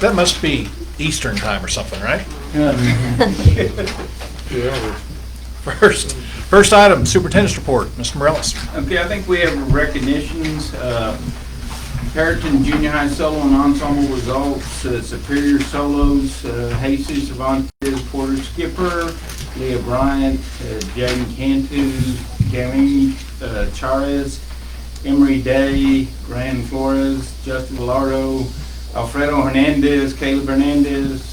That must be Eastern time or something, right? First item, superintendent's report. Mr. Morales. Okay, I think we have recognitions. Perryton Junior High solo and ensemble results, Superior solos, Jesus Cervantes, Porter Skipper, Leah Bryant, Jaden Cantu, Gary Charez, Emery Day, Ryan Flores, Justin Velardo, Alfredo Hernandez, Caleb Hernandez,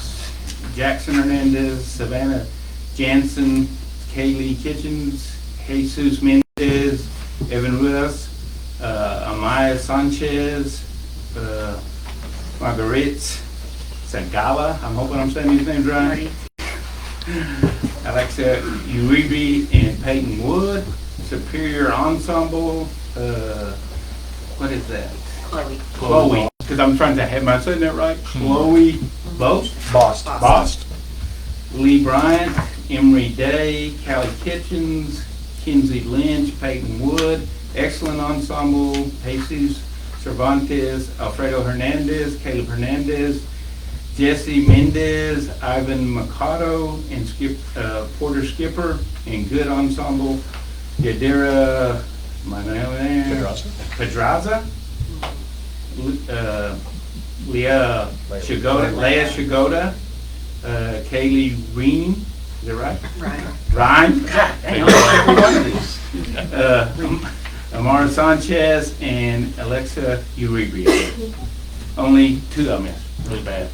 Jackson Hernandez, Savannah Jansen, Kaylee Kitchens, Jesus Mendez, Evan Ruiz, Amaya Sanchez, Marguerite Sagala, I'm hoping I'm saying these names right. Alexa Uribe and Peyton Wood, Superior Ensemble, what is that? Chloe. Because I'm trying to have, am I saying that right? Chloe Bost. Lee Bryant, Emery Day, Callie Kitchens, Kinsey Lynch, Peyton Wood, excellent ensemble, Jesus Cervantes, Alfredo Hernandez, Caleb Hernandez, Jesse Mendez, Ivan Mercado, and Porter Skipper, and good ensemble, Yadira Pedraza, Leah Shigoda, Kaylee Reen, is that right? Ryan. God damn, every one of these. Amara Sanchez and Alexa Uribe. Only two I missed. Really bad.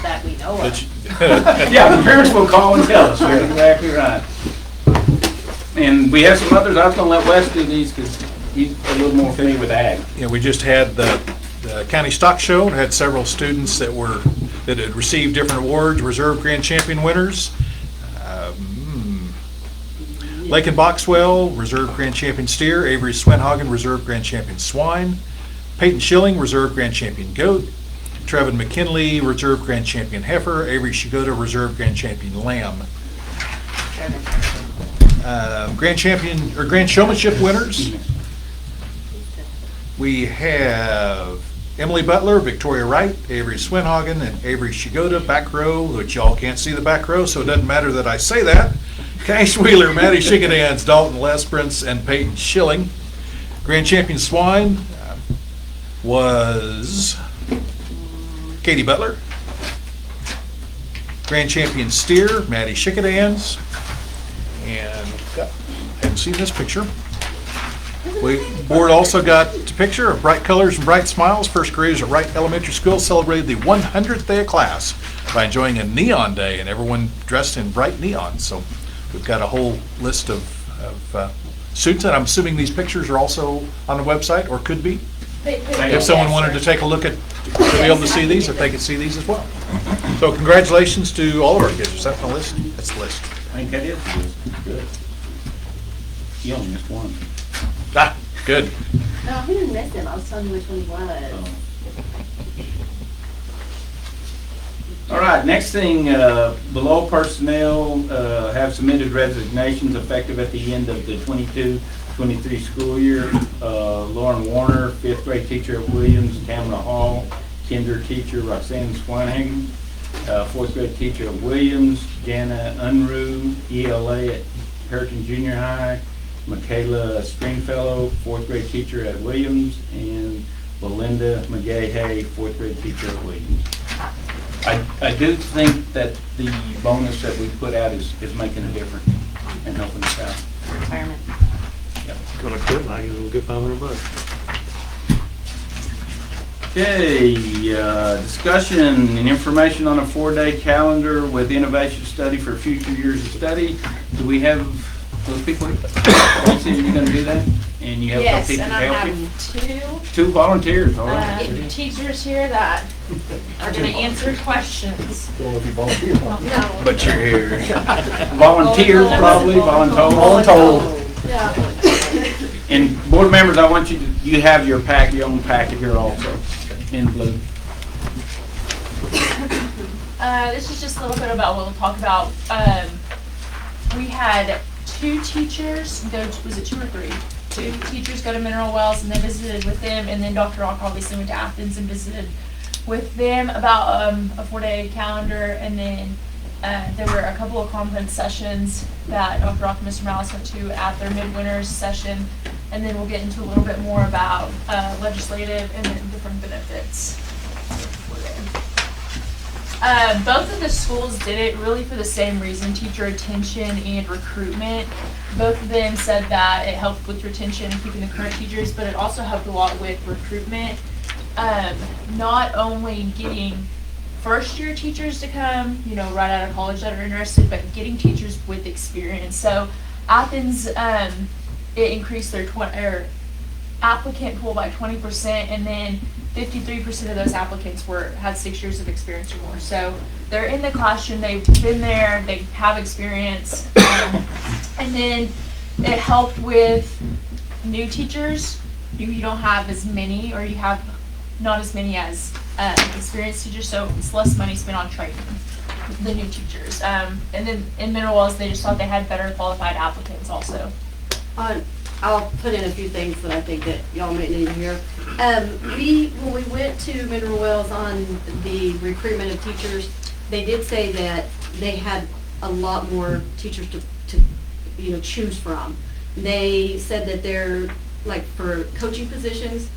That we know of. Yeah, the parents will call and tell us. You're exactly right. And we have some others. I was going to let Wes do these because he's a little more familiar with ag. Yeah, we just had the county stock show, had several students that had received different awards, reserve grand champion winners. Lake and Boxwell, reserve grand champion steer. Avery Swenhagen, reserve grand champion swine. Peyton Schilling, reserve grand champion goat. Trevin McKinley, reserve grand champion heifer. Avery Shigoda, reserve grand champion lamb. Grand showmanship winners. We have Emily Butler, Victoria Wright, Avery Swenhagen, and Avery Shigoda, back row, which y'all can't see the back row, so it doesn't matter that I say that. Cash Wheeler, Maddie Shigadans, Dalton Lesprance, and Peyton Schilling. Grand champion swine was Katie Butler. Grand champion steer, Maddie Shigadans. And haven't seen this picture. Board also got a picture of bright colors and bright smiles. First graders at Wright Elementary School celebrated the 100th day of class by enjoying a neon day, and everyone dressed in bright neon. So we've got a whole list of students, and I'm assuming these pictures are also on the website, or could be. If someone wanted to take a look at, to be able to see these, if they could see these as well. So congratulations to all of our kids. Is that the list? That's the list. I think that is good. You only missed one. Ah, good. No, he didn't miss him. I was telling you which one he was. All right, next thing, below personnel have submitted resignations effective at the end of the 22-23 school year. Lauren Warner, 5th grade teacher at Williams. Tamara Hall, kinder teacher. Roxanne Swanhagen, 4th grade teacher at Williams. Jana Unruh, ELA at Perryton Junior High. Michaela Stringfellow, 4th grade teacher at Williams. And Belinda McGahey, 4th grade teacher at Williams. I do think that the bonus that we put out is making a difference and helping us out. Retirement. Yep. Gonna quit, I give them a good $500. Okay, discussion and information on a 4-day calendar with innovation study for future years of study. Do we have those people? Nancy, are you going to do that? And you have Yes, some people and to I help you? have Two volunteers, all right. teachers here that are gonna answer questions. Well, if you volunteer. No. But you're here. Volunteers, probably, voluntold. Yeah. And board members, I want you have your own packet here also, in blue. This is just a little bit about what we'll talk about. We had 2 teachers go to, was it 2 or 3? 2 teachers go to Mineral Wells, and they visited with them, and then Dr. Rock obviously went to Athens and visited with them about a 4-day calendar, and then there were a couple of conference sessions that Dr. Rock and Mr. Malice went to at their midwinter session, and then we'll get into a little bit more about legislative and then different benefits. Both of the schools did it really for the same reason, teacher retention and recruitment. Both of them said that it helped with retention and keeping the current teachers, but it also helped a lot with recruitment. Not only getting first-year teachers to come, right out of college that are interested, but getting teachers with experience. So Athens, it increased their applicant pool by 20%, and then 53% of those applicants had 6 years of experience or more. So they're in the classroom, they've been there, they have experience, and then it helped with new teachers. You don't have as many, or you have not as many as experienced teachers, so it's less money spent on training the new teachers. And then in Mineral Wells, they just thought they had better qualified applicants also. I'll put in a few things that I think that y'all may need to hear. When we went to Mineral Wells on the recruitment of teachers, they did say that they had a lot more teachers to choose from. They said that they're, like, for coaching positions,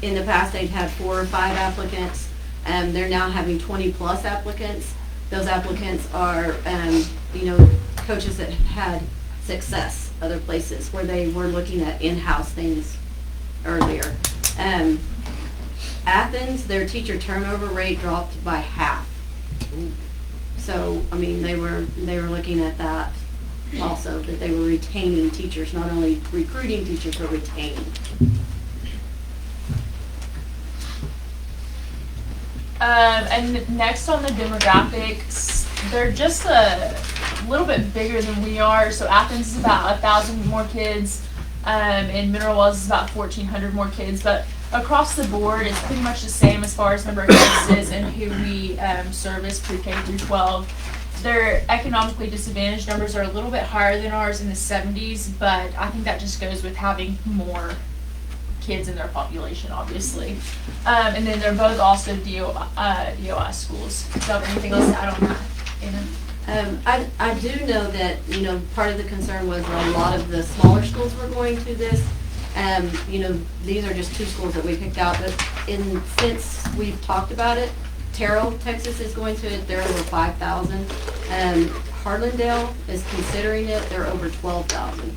in the past they'd had 4 or 5 applicants, and they're now having 20 plus applicants. Those applicants are, coaches that had success other places where they were looking at in-house things earlier. Athens, their teacher turnover rate dropped by half. So, they were looking at that also, that they were retaining teachers, not only recruiting teachers, but retaining. And next on the demographics, they're just a little bit bigger than we are. So Athens is about 1,000 more kids, and Mineral Wells is about 1,400 more kids. But across the board, it's pretty much the same as far as number of cases and who we service pre-K through 12. Their economically disadvantaged numbers are a little bit higher than ours in the 70s, but I think that just goes with having more kids in their population, obviously. And then they're both also DOI schools. Do you have anything else to add on that, Anna? I do know that, part of the concern was a lot of the smaller schools were going through this. These are just 2 schools that we picked out, but since we've talked about it, Terrell, Texas is going to it, they're over 5,000. Harlandale is considering it, they're over 12,000.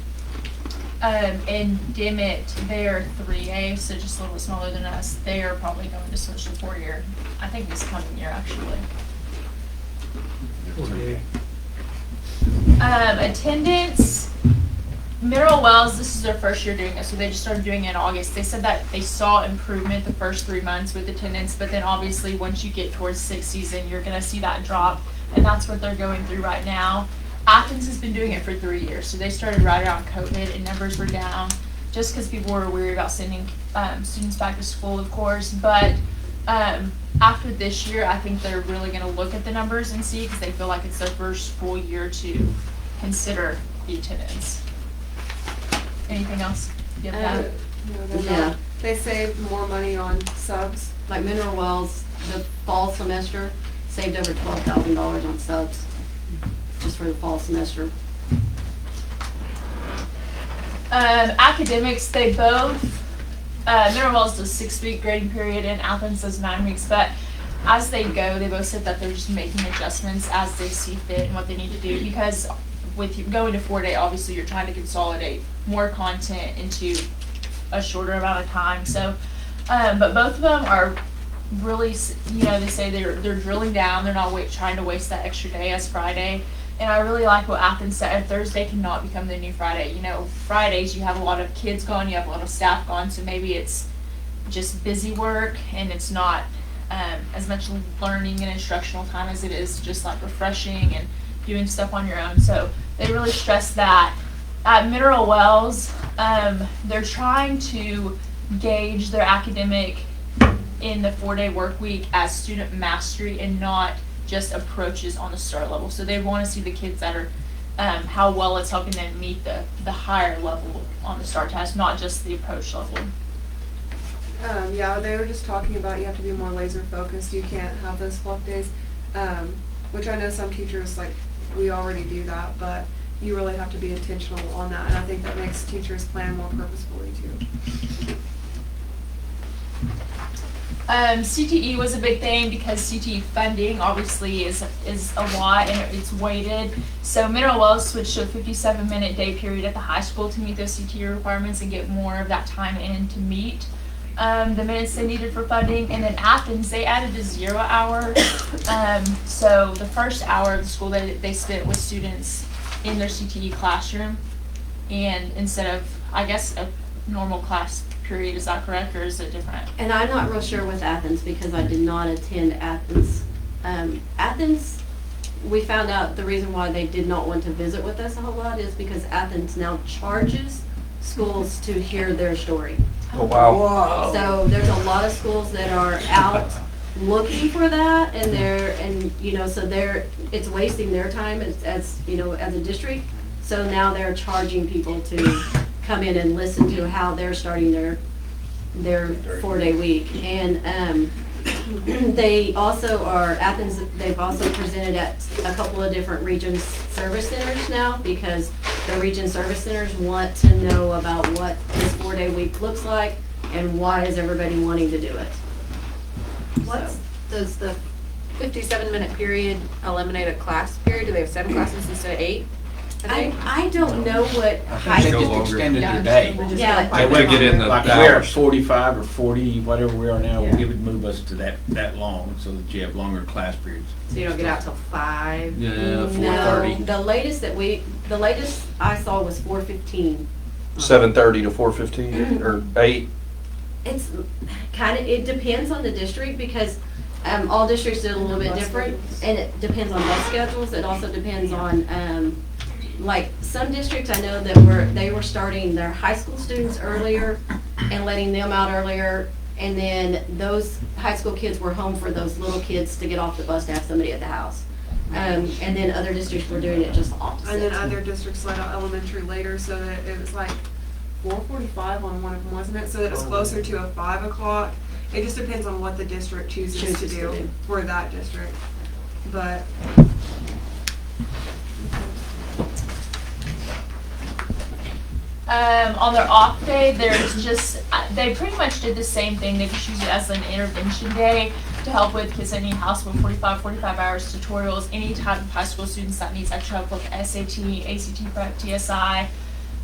And Dimmitt, they are 3A, so just a little bit smaller than us. They are probably going to switch to 4-year, I think this coming year, actually. Okay. Attendance, Mineral Wells, this is their first year doing this, so they just started doing it in August. They said that they saw improvement the first 3 months with attendance, but then obviously once you get towards 6th season, you're going to see that drop, and that's what they're going through right now. Athens has been doing it for 3 years, so they started right around COVID, and numbers were down just because people were worried about sending students back to school, of course. But after this year, I think they're really going to look at the numbers and see, because they feel like it's their first full year to consider the attendance. Anything else? You have that? No, they're Yeah. not. They save more money on subs. Like Mineral Wells, the fall semester saved over $12,000 on subs, just for the fall semester. Academics, they both, Mineral Wells does 6-week grading period and Athens does 9 weeks, but as they go, they both said that they're just making adjustments as they see fit and what they need to do, because with you going to 4-day, obviously you're trying to consolidate more content into a shorter amount of time. So, but both of them are really, they say they're drilling down. They're not trying to waste that extra day as Friday. And I really like what Athens said. Thursday cannot become the new Friday. Fridays you have a lot of kids gone, you have a lot of staff gone, so maybe it's just busy work and it's not as much learning and instructional time as it is just like refreshing and doing stuff on your own. So they really stress that. At Mineral Wells, they're trying to gauge their academic in the 4-day work week as student mastery and not just approaches on the STAR level. So they want to see the kids that are how well it's helping them meet the higher level on the STAR test, not just the approach level. Yeah, they were just talking about you have to be more laser focused. You can't have those fluff days. Which I know some teachers, like, we already do that, but you really have to be intentional on that. And I think that makes teachers plan more purposefully too. CTE was a big thing because CTE funding obviously is a lot and it's weighted. So Mineral Wells switched to a 57-minute day period at the high school to meet those CTE requirements and get more of that time in to meet the minutes they needed for funding. And then Athens, they added a 0 hour. So the first hour of the school day they spent with students in their CTE classroom, and instead of, I guess, a normal class period. Is that correct, or is it different? And I'm not real sure with Athens because I did not attend Athens. Athens, we found out the reason why they did not want to visit with us a whole lot is because Athens now charges schools to hear their story. Oh, wow. So there's a lot of schools that are out looking for that, so it's wasting their time as a district. So now they're charging people to come in and listen to how they're starting their 4-day week. And they also Athens, they've also presented at a couple of different region service centers now, because the region service centers want to know about what this 4-day week looks like and why is everybody wanting to do it. Does the 57-minute period eliminate a class period? Do they have 7 classes instead of 8? I don't know what I think they just extended their day. Yeah. Like They would get in the like we're at hours. 45 or 40, whatever we are now, Yeah. it would move us to that long, so that you have longer class periods. So you don't get out till 5? Yeah, No, 4:30. the latest I saw was 4:15. 7:30 to 4:15 or 8. It's it depends on the district, because all districts do it a little bit different, and it depends on bus schedules. It also depends on, like, some districts I know that they were starting their high school students earlier and letting them out earlier, and then those high school kids were home for those little kids to get off the bus to have somebody at the house. And then other districts were doing it just opposite. And then other districts let out elementary later, so that it was like 4:45 on one of them, wasn't it? So that it's closer to a 5 o'clock. It just depends on what the district chooses to Chooses to do do. for that district. But On their off day, they pretty much did the same thing. They just used it as an intervention day to help with kids that need house with 45 hours tutorials, any type of high school students that needs extra help with SAT, ACT prep, TSI.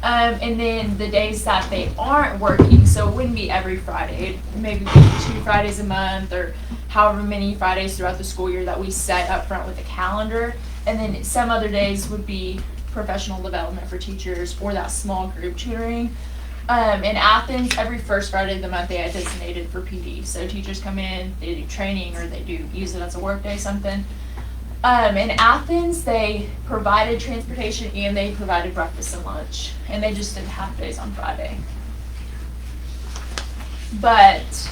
And then the days that they aren't working, so it wouldn't be every Friday, it'd maybe be 2 Fridays a month, or however many Fridays throughout the school year that we set up front with a calendar. And then some other days would be professional development for teachers or that small group tutoring. In Athens, every first Friday of the month they had designated for PD. So teachers come in, they do training, or they do use it as a work day, something. In Athens, they provided transportation and they provided breakfast and lunch, and they just did half days on Friday. But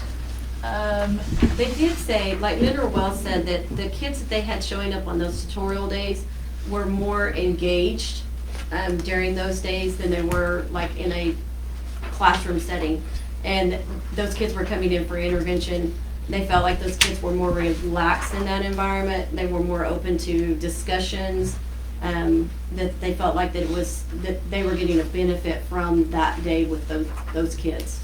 They did say, like Mineral Wells said, that the kids that they had showing up on those tutorial days were more engaged during those days than they were like in a classroom setting. And those kids were coming in for intervention. They felt like those kids were more relaxed in that environment. They were more open to discussions. That they felt like that they were getting a benefit from that day with those kids.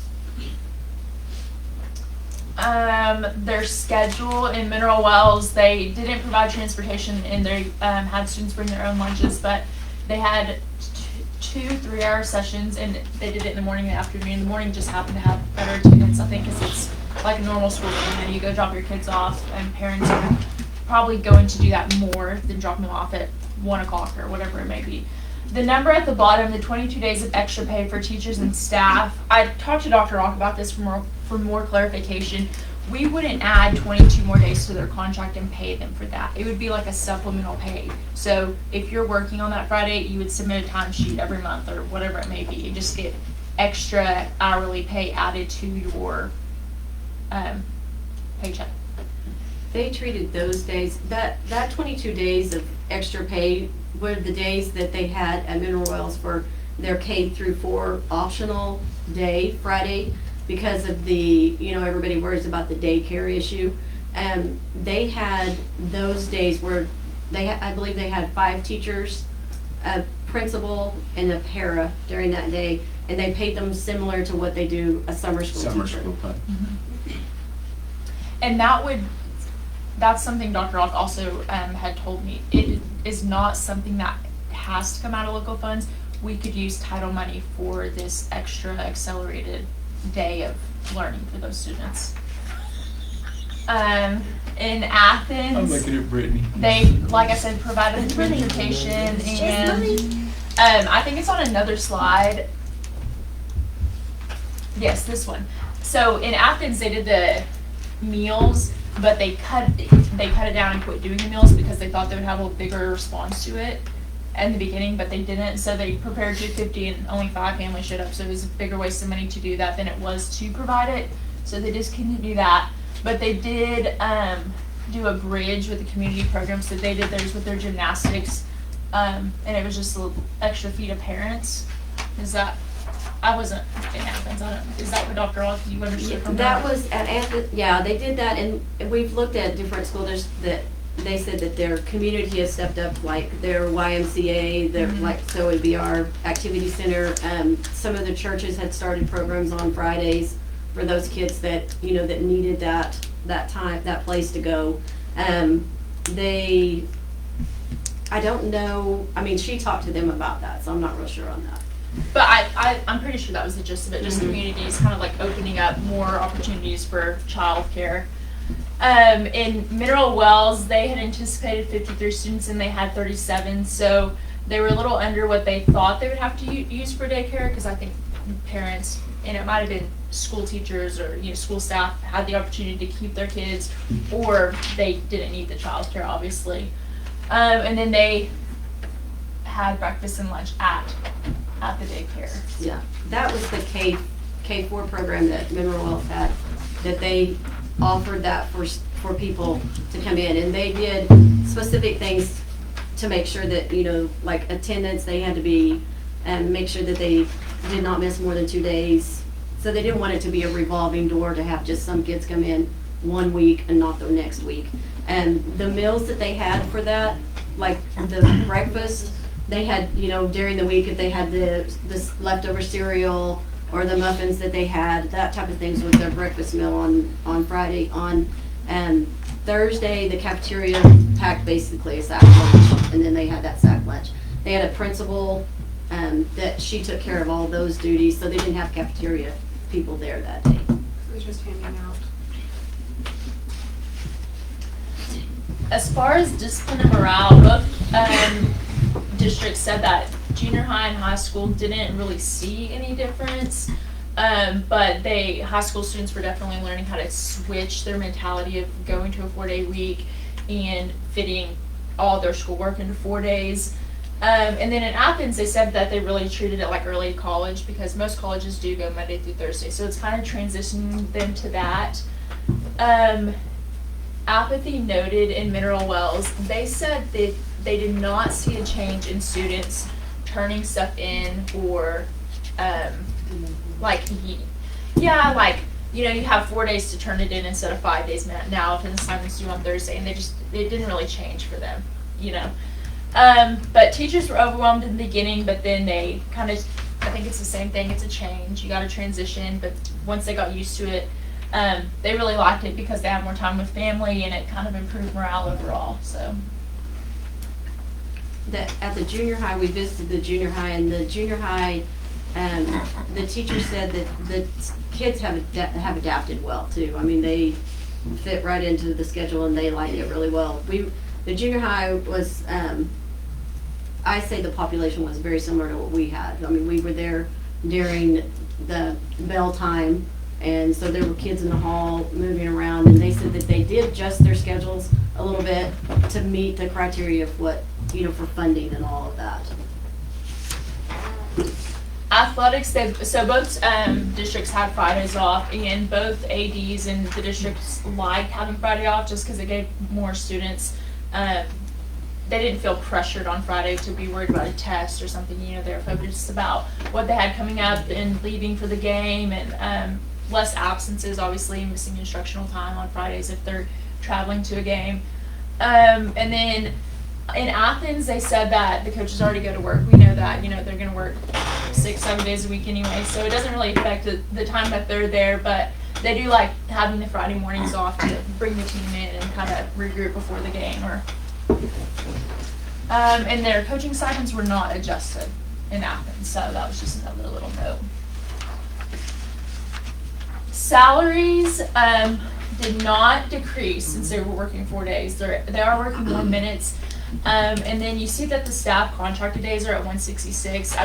their schedule in Mineral Wells, they didn't provide transportation and they had students bring their own lunches, but they had 2 3-hour sessions, and they did it in the morning and afternoon. The morning just happened to have better attendance, I think, because it's like a normal school thing, and you go drop your kids off, and parents are probably going to do that more than dropping them off at 1 o'clock or whatever it may be. The number at the bottom, the 22 days of extra pay for teachers and staff, I talked to Dr. Rock about this for more clarification. We wouldn't add 22 more days to their contract and pay them for that. It would be like a supplemental pay. So if you're working on that Friday, you would submit a timesheet every month or whatever it may be. You just get extra hourly pay added to your paycheck. They treated those days, that 22 days of extra pay were the days that they had at Mineral Wells for their K through 4 optional day, Friday. because of the, everybody worries about the daycare issue. They had those days where I believe they had 5 teachers, a principal, and a para during that day, and they paid them similar to what they do a summer school Summer teacher. school time. And that's something Dr. Rock also had told me. It is not something that has to come out of local funds. We could use title money for this extra accelerated day of learning for those students. In Athens, I'm looking at Brittany. they, like I said, provided transportation, and I think it's on another slide. Yes, this one. So in Athens, they did the meals, but they cut it down and quit doing the meals because they thought they would have a bigger response to it in the beginning, but they didn't. So they prepared 250 and only 5 families showed up. So it was a bigger waste of money to do that than it was to provide it. So they discontinued that. But they did do a bridge with the community program. So they did theirs with their gymnastics, and it was just a little extra feed of parents. I wasn't in Athens. Is that what Dr. Rock, you understood from That was at Athens, yeah, they did that, and we've looked at different schools that they said that their community has stepped up, like their YMCA, their, so it'd be our activity center. Some of the churches had started programs on Fridays for those kids that, that needed that time, that place to go. I don't know, she talked to them about that, so I'm not real sure on that. But I'm pretty sure that was the gist of it, just the communities kind of like opening up more opportunities for childcare. In Mineral Wells, they had anticipated 53 students and they had 37, so they were a little under what they thought they would have to use for daycare, because I think parents, and it might have been school teachers or school staff, had the opportunity to keep their kids, or they didn't need the childcare, obviously. And then they had breakfast and lunch at the daycare. Yeah, that was the K4 program that Mineral Wells had, that they offered that for people to come in, and they did specific things to make sure that, like attendance, they had to be, and make sure that they did not miss more than 2 days. So they didn't want it to be a revolving door to have just some kids come in one week and not the next week. And the meals that they had for that, like the breakfast, they had, during the week, if they had this leftover cereal or the muffins that they had, that type of things was their breakfast meal on Friday. On Thursday, the cafeteria packed basically a sack lunch, and then they had that sack lunch. They had a principal that she took care of all those duties, so they didn't have cafeteria people there that day. It was just handing out. As far as discipline and morale, both districts said that junior high and high school didn't really see any difference, but high school students were definitely learning how to switch their mentality of going to a 4-day week and fitting all their schoolwork into 4 days. And then in Athens, they said that they really treated it like early college, because most colleges do go Monday through Thursday, so it's kind of transitioning them to that. Apathy noted in Mineral Wells, they said that they did not see a change in students turning stuff in, or you have 4 days to turn it in instead of 5 days now if an assignment's due on Thursday, and it didn't really change for them, But teachers were overwhelmed in the beginning, but then they kind of, I think it's the same thing, it's a change, you got to transition, but once they got used to it, they really liked it because they had more time with family, and it kind of improved morale overall, so. At the junior high, we visited the junior high, and the junior high, the teacher said that the kids have adapted well too. They fit right into the schedule and they like it really well. The junior high was, I say the population was very similar to what we had. We were there during the bell time, and so there were kids in the hall moving around, and they said that they did adjust their schedules a little bit to meet the criteria of what, for funding and all of that. Athletics, so both districts had Fridays off, and both ADs and the districts liked having Friday off just because it gave more students, they didn't feel pressured on Friday to be worried about a test or something. They were focused about what they had coming up and leaving for the game, and less absences, obviously missing instructional time on Fridays if they're traveling to a game. And then in Athens, they said that the coaches already go to work. We know that, they're going to work 6-7 days a week anyway, so it doesn't really affect the time that they're there, but they do like having the Friday mornings off to bring the team in and kind of regroup before the game. And their coaching stipends were not adjusted in Athens, so that was just another little note. Salaries did not decrease since they were working 4 days. They are working more minutes. And then you see that the staff contracted days are at 166.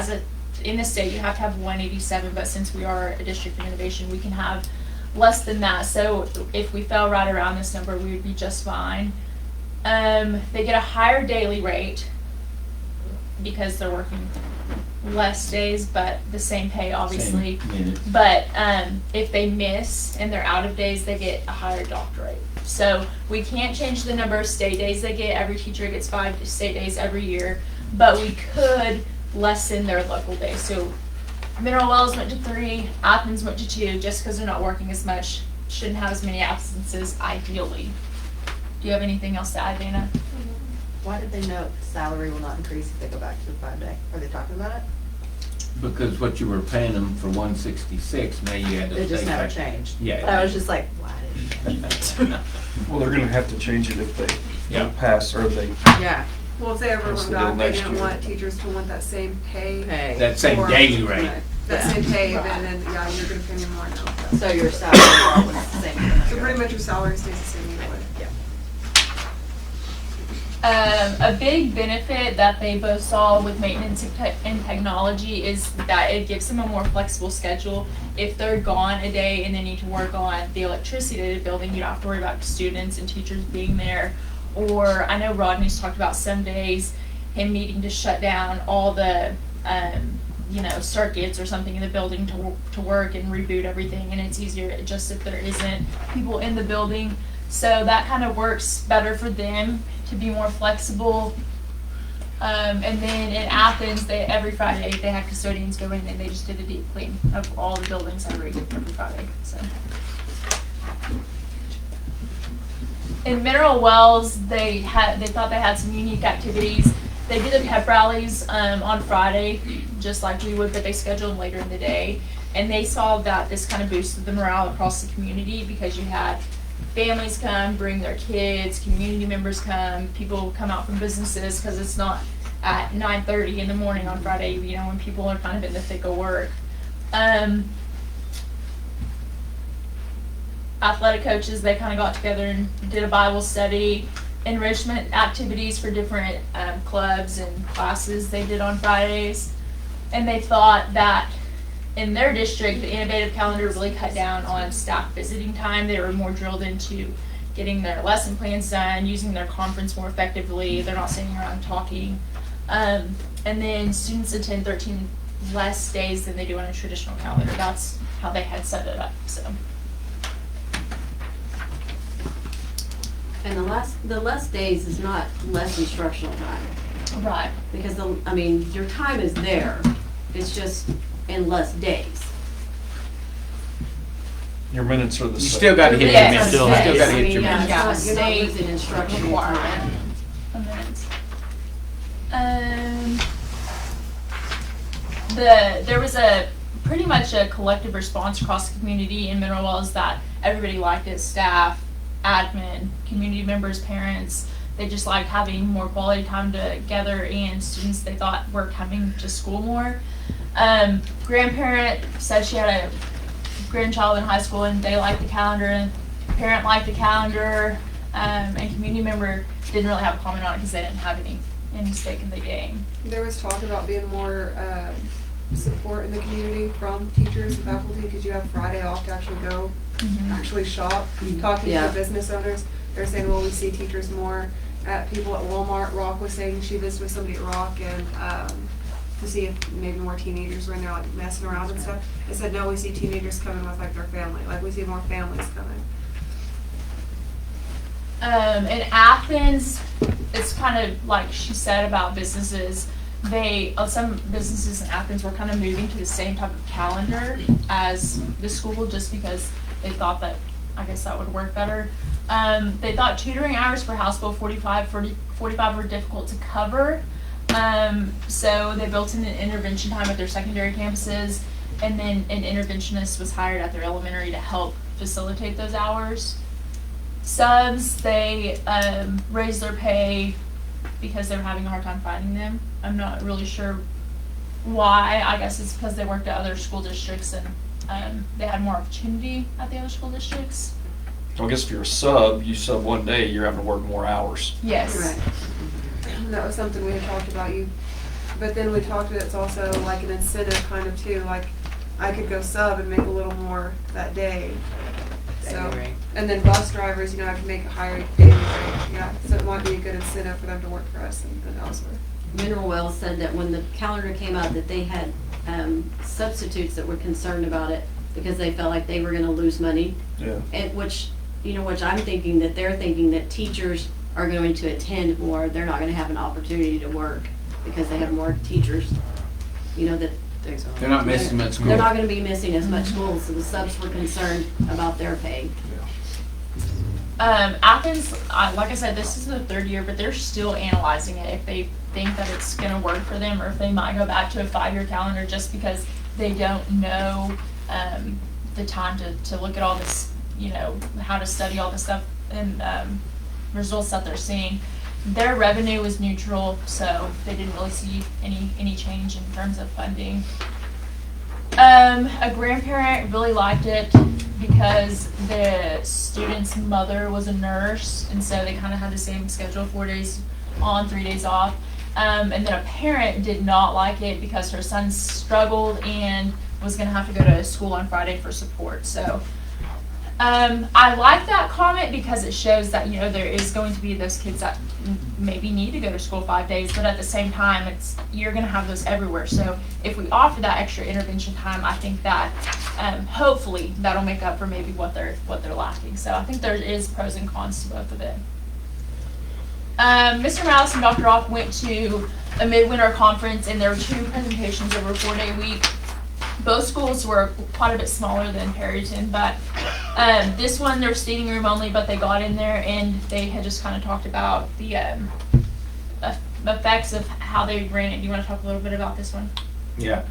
In the state, you have to have 187, but since we are a district of innovation, we can have less than that. So if we fell right around this number, we would be just fine. They get a higher daily rate because they're working less days, but the same pay, obviously. Same minutes. But if they miss and they're out of days, they get a higher dock rate. So we can't change the number of state days they get. Every teacher gets 5 state days every year, but we could lessen their local days. So Mineral Wells went to 3, Athens went to 2, just because they're not working as much. Shouldn't have as many absences, ideally. Do you have anything else to add, Dana? Why did they note salary will not increase if they go back to the 5-day? Are they talking about it? Because what you were paying them for 166, now you had to It take just never back. changed. Yeah. But I was just like, why did Well, they're gonna have to change it if they Yeah. pass, or they, Yeah, Well, if they ever That's went the back, deal they next didn't year. want teachers to want that same pay. pay. That same or- daily rate. Right. That Yeah. same pay, Right. and then, yeah, you're gonna pay me more now. So your salary is always the same. So pretty much your salary stays the same either way. Yeah. A big benefit that they both saw with maintenance and technology is that it gives them a more flexible schedule. If they're gone a day and they need to work on the electricity of the building, you don't have to worry about students and teachers being there. Or I know Rodney's talked about some days him needing to shut down all the, circuits or something in the building to work and reboot everything, and it's easier just if there isn't people in the building. So that kind of works better for them to be more flexible. And then in Athens, every Friday they have custodians go in and they just did a deep clean of all the buildings every Friday. So in Mineral Wells, they thought they had some unique activities. They did the pep rallies on Friday, just like we would, but they scheduled them later in the day. And they saw that this kind of boosted the morale across the community because you had families come, bring their kids, community members come, people come out from businesses because it's not at 9:30 in the morning on Friday, when people are kind of in the thick of work. Athletic coaches, they kind of got together and did a Bible study, enrichment activities for different clubs and classes they did on Fridays. And they thought that in their district, the innovative calendar really cut down on staff visiting time. They were more drilled into getting their lesson plans done, using their conference more effectively. They're not sitting around talking. And then students attend 13 less days than they do on a traditional calendar. That's how they had set it up. So. And the less days is not less instructional time, Right. because your time is there, it's just in less days. your minutes are the You same. still gotta hit your Yeah, minutes. You still still have gotta I hit mean, your yeah, minutes. it's Yeah, not- you're not state losing instructional requirement. time. There was pretty much a collective response across the community in Mineral Wells that everybody liked it. Staff, admin, community members, parents. They just liked having more quality time together, and students they thought were coming to school more. Grandparent said she had a grandchild in high school and they liked the calendar, and parent liked the calendar, and community member didn't really have a comment on it because they didn't have any stake in the game. There was talk about being more support in the community from teachers and faculty, because you have Friday off to actually go, actually shop, talking Yeah. to business owners. They're saying, well, we see teachers more at people at Walmart. Rock was saying she visited with somebody at Rock and to see if maybe more teenagers were in there like messing around and stuff. They said, no, we see teenagers coming with like their family. Like we see more families coming. In Athens, it's kind of like she said about businesses. some businesses in Athens were kind of moving to the same type of calendar as the school just because they thought that, I guess that would work better. They thought tutoring hours for House Bill 45 were difficult to cover. So they built in an intervention time at their secondary campuses, and then an interventionist was hired at their elementary to help facilitate those hours. Subs, they raised their pay because they were having a hard time finding them. I'm not really sure why. I guess it's because they worked at other school districts and they had more opportunity at the other school districts. I guess if you're a sub, you sub one day, you're having to work more hours. Yes. Right. That was something we had talked about, but then we talked that it's also like an incentive kind of too, like I could go sub and make a little more that day. So, Daily rate. and then bus drivers, I could make a higher daily rate, yeah, so it might be a good incentive for them to work for us and elsewhere. Mineral Wells said that when the calendar came out, that they had substitutes that were concerned about it because they felt like they were gonna lose money. Yeah. And which I'm thinking that they're thinking that teachers are going to attend more, they're not gonna have an opportunity to work because they have more teachers, that They're not missing at school. they're not gonna be missing as much school, so the subs were concerned about their pay. Athens, like I said, this is the third year, but they're still analyzing it if they think that it's going to work for them or if they might go back to a 5-year calendar just because they don't know the time to look at all this, how to study all the stuff and results that they're seeing. Their revenue was neutral, so they didn't really see any change in terms of funding. A grandparent really liked it because the student's mother was a nurse, and so they kind of had the same schedule, 4 days on, 3 days off. And then a parent did not like it because her son struggled and was going to have to go to school on Friday for support. So I like that comment because it shows that, there is going to be those kids that maybe need to go to school 5 days, but at the same time, you're going to have those everywhere. So if we offer that extra intervention time, I think that hopefully that'll make up for maybe what they're lacking. So I think there is pros and cons to both of it. Mr. Malice and Dr. Roth went to a midwinter conference, and there were 2 presentations over a 4-day week. Both schools were quite a bit smaller than Perryton, but this one, they're seating room only, but they got in there and they had just kind of talked about the effects of how they ran it. Do you want to talk a little bit about this one? Yeah.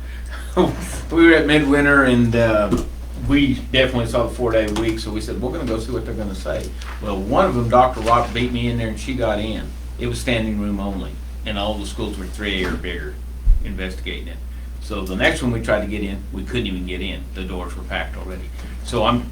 We were at Midwinter and we definitely saw the 4-day week, so we said, we're gonna go see what they're gonna say. Well, one of them, Dr. Rock, beat me in there and she got in. It was standing room only, and all the schools were 3A or bigger investigating it. So the next one we tried to get in, we couldn't even get in. The doors were packed already. So I'm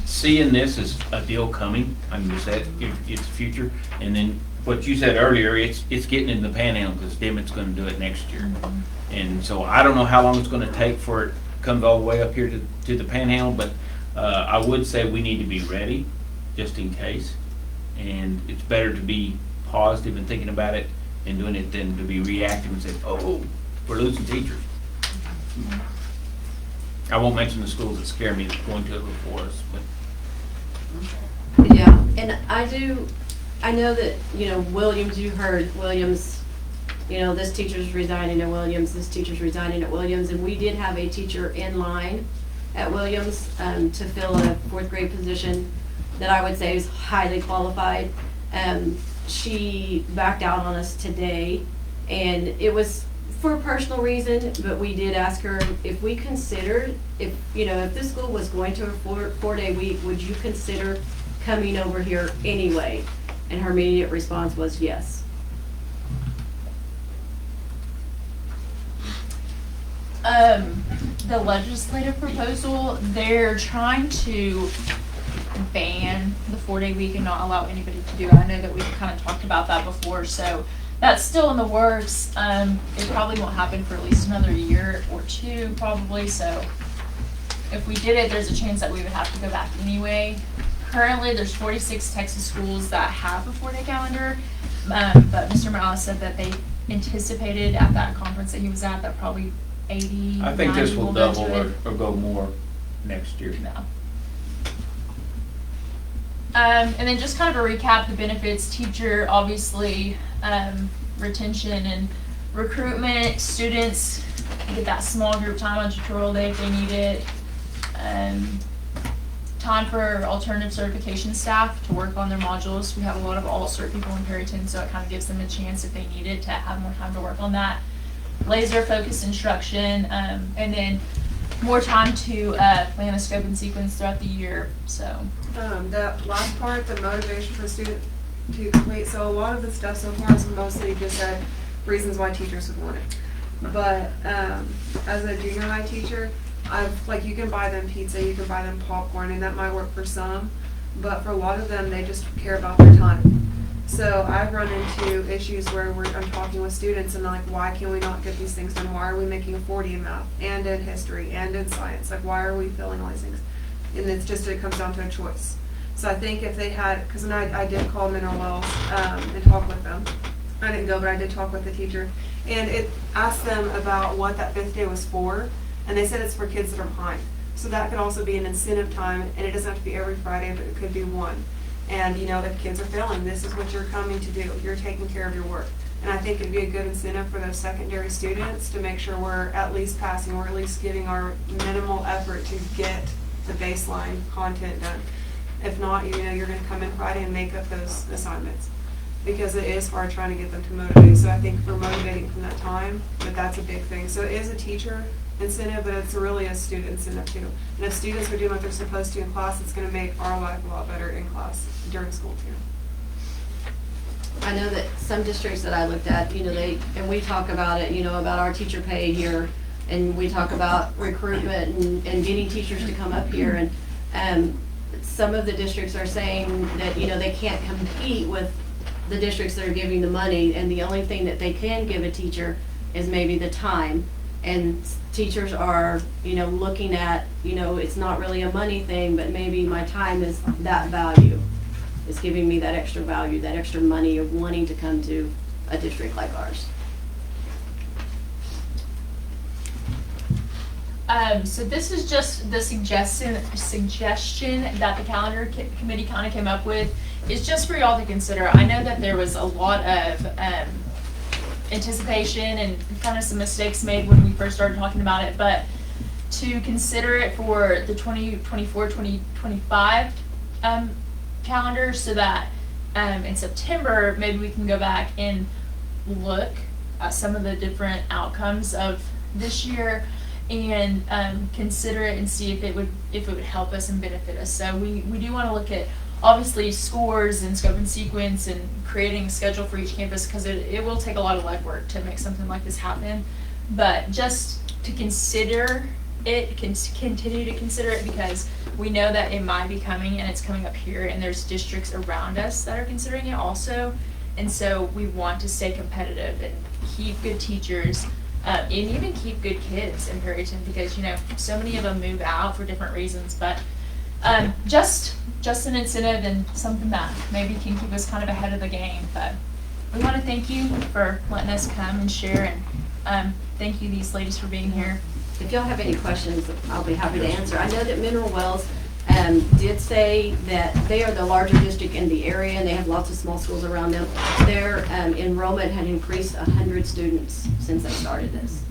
seeing this as a deal coming. I'm just saying it's future. And then what you said earlier, it's getting in the Panhandle because Dimmitt's going to do it next year. Mm-hmm. And so I don't know how long it's going to take for it comes all the way up here to the Panhandle, but I would say we need to be ready just in case. And it's better to be positive and thinking about it and doing it than to be reactive and say, oh, we're losing teachers. I won't mention the schools that scare me that going to it before us, but Yeah, and I know that, Williams, you heard Williams, this teacher's resigning at Williams, this teacher's resigning at Williams, and we did have a teacher in line at Williams to fill a 4th grade position that I would say is highly qualified. She backed out on us today, and it was for a personal reason, but we did ask her if we considered, if this school was going to a 4-day week, would you consider coming over here anyway? And her immediate response was yes. The legislative proposal, they're trying to ban the 4-day week and not allow anybody to do it. I know that we've kind of talked about that before, so that's still in the works. It probably won't happen for at least another year or 2, probably. So if we did it, there's a chance that we would have to go back anyway. Currently, there's 46 Texas schools that have a 4-day calendar, but Mr. Morales said that they anticipated at that conference that he was at that probably 80, I think this 90 will go to double it. or go more next year. No. And then just kind of a recap, the benefits, teacher, obviously, retention and recruitment, students get that small group time on tutorial day if they need it. Time for alternative certification staff to work on their modules. We have a lot of alt-cert people in Perryton, so it kind of gives them a chance if they need it to have more time to work on that. Laser focused instruction, and then more time to plan a scope and sequence throughout the year. So That last part, the motivation for student to complete, so a lot of the stuff so far is mostly just said reasons why teachers would want it. But as a junior high teacher, you can buy them pizza, you can buy them popcorn, and that might work for some, but for a lot of them, they just care about their time. So I've run into issues where I'm talking with students and they're like, why can we not get these things done? Why are we making a 40 in math and in history and in science? Like, why are we filling all these things? And it comes down to a choice. So I think if they had, because I did call Mineral Wells and talk with them. I didn't go, but I did talk with the teacher. And it asked them about what that 5th day was for. And they said it's for kids that are behind. So that could also be an incentive time, and it doesn't have to be every Friday, but it could be one. And, if kids are failing, this is what you're coming to do. You're taking care of your work. And I think it'd be a good incentive for those secondary students to make sure we're at least passing, or at least giving our minimal effort to get the baseline content done. If not, you're going to come in Friday and make up those assignments, because it is hard trying to get them to motivate. So I think for motivating from that time, that's a big thing. So it is a teacher incentive, but it's really a student incentive too. And if students are doing what they're supposed to in class, it's going to make our life a lot better in class during school too. I know that some districts that I looked at, and we talk about it, about our teacher pay here, and we talk about recruitment and getting teachers to come up here, and some of the districts are saying that, they can't compete with the districts that are giving the money, and the only thing that they can give a teacher is maybe the time. And teachers are, looking at, it's not really a money thing, but maybe my time is that value. It's giving me that extra value, that extra money of wanting to come to a district like ours. So this is just the suggestion that the calendar committee kind of came up with. It's just for y'all to consider. I know that there was a lot of anticipation and kind of some mistakes made when we first started talking about it, but to consider it for the 2024-2025 calendar, so that in September maybe we can go back and look at some of the different outcomes of this year and consider it and see if it would help us and benefit us. So we do want to look at obviously scores and scope and sequence and creating a schedule for each campus, because it will take a lot of legwork to make something like this happen. But just to consider it, continue to consider it, because we know that it might be coming, and it's coming up here, and there's districts around us that are considering it also. And so we want to stay competitive and keep good teachers, and even keep good kids in Perryton, because so many of them move out for different reasons. But just an incentive and something that maybe can keep us kind of ahead of the game. But we want to thank you for letting us come and share, and thank you, these ladies, for being here. If y'all have any questions, I'll be happy to answer. I know that Mineral Wells did say that they are the larger district in the area, and they have lots of small schools around them. Their enrollment had increased 100 students since they started this.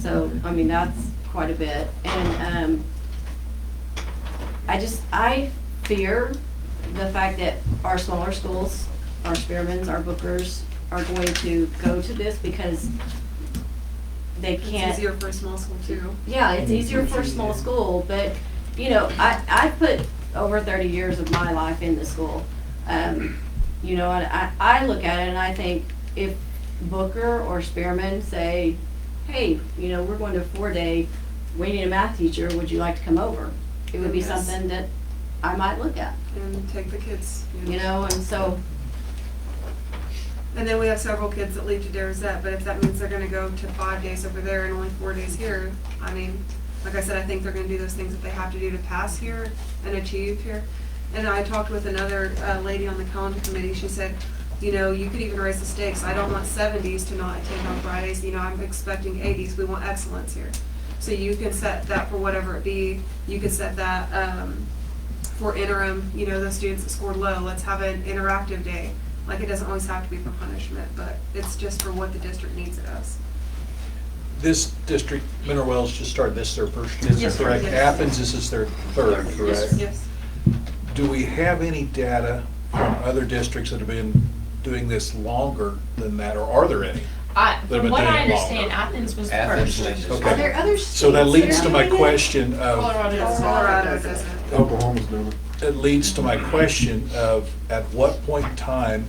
So, that's quite a bit. And I fear the fact that our smaller schools, our Spearmans, our Bookers, are going to go to this because they can't. It's easier for a small school too. Yeah, it's easier for a small school, but, I put over 30 years of my life in the school. And I look at it and I think if Booker or Spearman say, hey, we're going to a 4-day, we need a math teacher, would you like to come over? It would be Yes. something that I might look at, And take the kids. and so, And then we have several kids that leave to Derzette, but if that means they're gonna go to 5 days over there and only 4 days here, like I said, I think they're gonna do those things that they have to do to pass here and achieve here. And I talked with another lady on the calendar committee. She said, you could even raise the stakes. I don't want 70s to not attend on Fridays. I'm expecting 80s. We want excellence here. So you can set that for whatever it be. You could set that for interim, those students that scored low. Let's have an interactive day. Like, it doesn't always have to be for punishment, but it's just for what the district needs of us. This district, Mineral Wells just started, this is their first year, Yes, sir. correct? Yes. Athens, this is their third, correct? Yes. Do we have any data from other districts that have been doing this longer than that, or are there any? They've been From what doing I it longer. understand, Athens was the Athens first. is- Okay. Are there other states So that leads are to my doing it? question of, Colorado does it. Oklahoma's doing it. it leads to my question of, at what point in time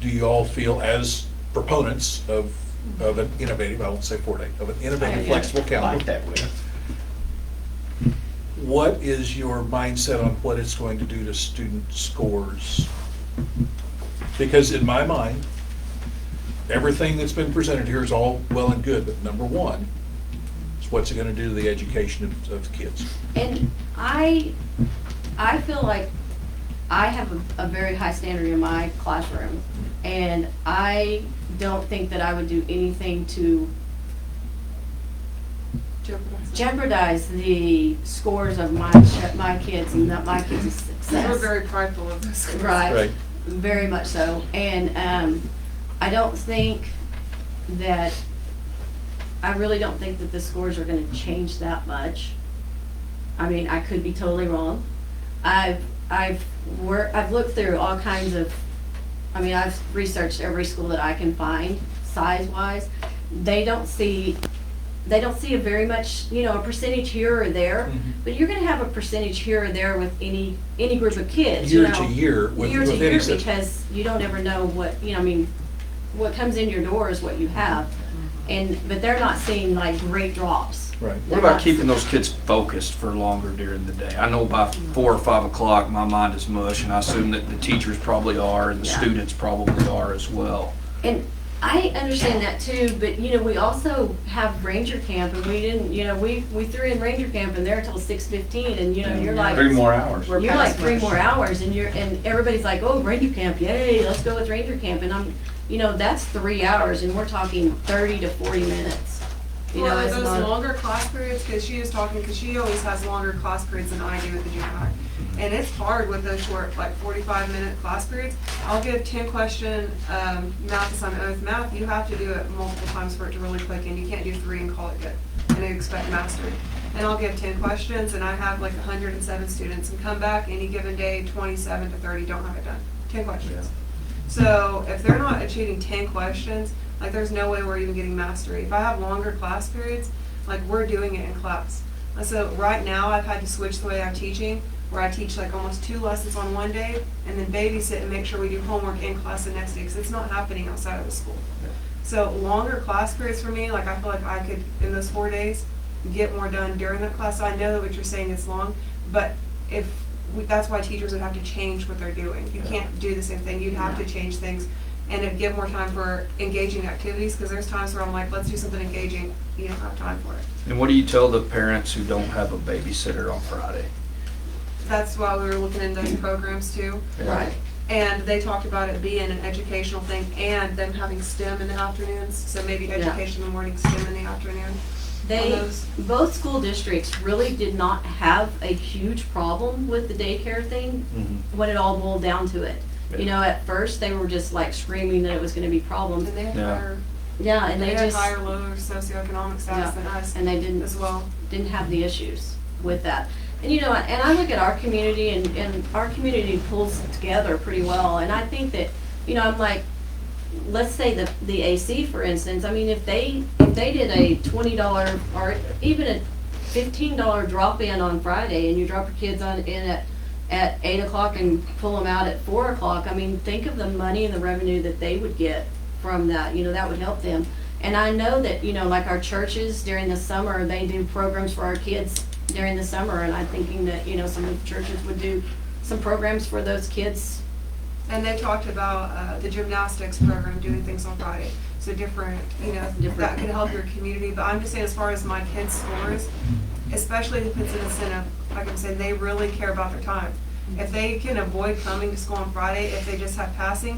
do you all feel as proponents of an innovative, I won't say 4-day, of an innovative, flexible Like calendar? that way. What is your mindset on what it's going to do to student scores? Because in my mind, everything that's been presented here is all well and good, but number one is what's it gonna do to the education of the kids? And I feel like I have a very high standard in my classroom, and I don't think that I would do anything to jeopardize the scores of my kids and not my kids' success. We're very prideful of this. Right. Right. Very much so. And I don't think that, I really don't think that the scores are gonna change that much. I mean, I could be totally wrong. I've looked through all kinds of, I mean, I've researched every school that I can find, size-wise. They don't see a very much, a percentage here or there, Mhm. but you're gonna have a percentage here or there with any group of kids, Year to year with Year to any year, system. because you don't ever know what, what comes in your door is what you have. But they're not seeing like great drops. Right. What about keeping those kids focused for longer during the day? I know by 4 or 5 o'clock, my mind is mush, and I assume that the teachers probably are, and the Yeah. students probably are as well. And I understand that too, but we also have Ranger Camp, and we didn't, we threw in Ranger Camp and they're until 6:15, and you're like. 3 more hours. We're You're like past 3 lunch. more hours, and everybody's like, oh, Ranger Camp, yay, let's go with Ranger Camp, and that's 3 hours, and we're talking 30 to 40 minutes. Well, It's those not- longer class periods, because she was talking, because she always has longer class periods than I do at the junior high. And it's hard with those short, like 45-minute class periods. I'll give 10-question math assignment. With math, you have to do it multiple times for it to really click in. You can't do 3 and call it good and expect mastery. And I'll give 10 questions, and I have like 107 students, and come back any given day, 27 to 30 don't have it done. 10 questions. So if they're not achieving 10 questions, like, there's no way we're even getting mastery. If I have longer class periods, like, we're doing it in class. And so right now, I've had to switch the way I'm teaching, where I teach like almost 2 lessons on one day, and then babysit and make sure we do homework in class the next day, because it's not happening outside of the school. So longer class periods for me, like, I feel like I could, in those 4 days, get more done during that class. So I know that what you're saying is long, but that's why teachers would have to change what they're doing. You can't do the same thing. You'd have to change things and then give more time for engaging activities, because there's times where I'm like, let's do something engaging. You don't have time for it. And what do you tell the parents who don't have a babysitter on Friday? That's why we were looking into those programs too. Right. And they talked about it being an educational thing and them having STEM in the afternoons. So maybe education in the morning, STEM in the afternoon. Both school districts really did not have a huge problem with the daycare thing when it all boiled down to it. At first, they were just like screaming that it was gonna be problems. And they had Yeah. higher, Yeah, and they they had just, higher, lower socioeconomic status than us and they as well. didn't have the issues with that. And and I look at our community, and our community pulls together pretty well, and I think that, I'm like, let's say the AC, for instance, I mean, if they did a $20 or even a $15 drop-in on Friday, and you drop your kids in at 8 o'clock and pull them out at 4 o'clock, I mean, think of the money and the revenue that they would get from that, that would help them. And I know that, like our churches during the summer, they do programs for our kids during the summer, and I'm thinking that, some of the churches would do some programs for those kids. And they talked about the gymnastics program, doing things on Friday. So different, that could help your community. But I'm just saying, as far as my kids' scores, especially if it's an incentive, like I'm saying, they really care about their time. If they can avoid coming to school on Friday, if they just have passing,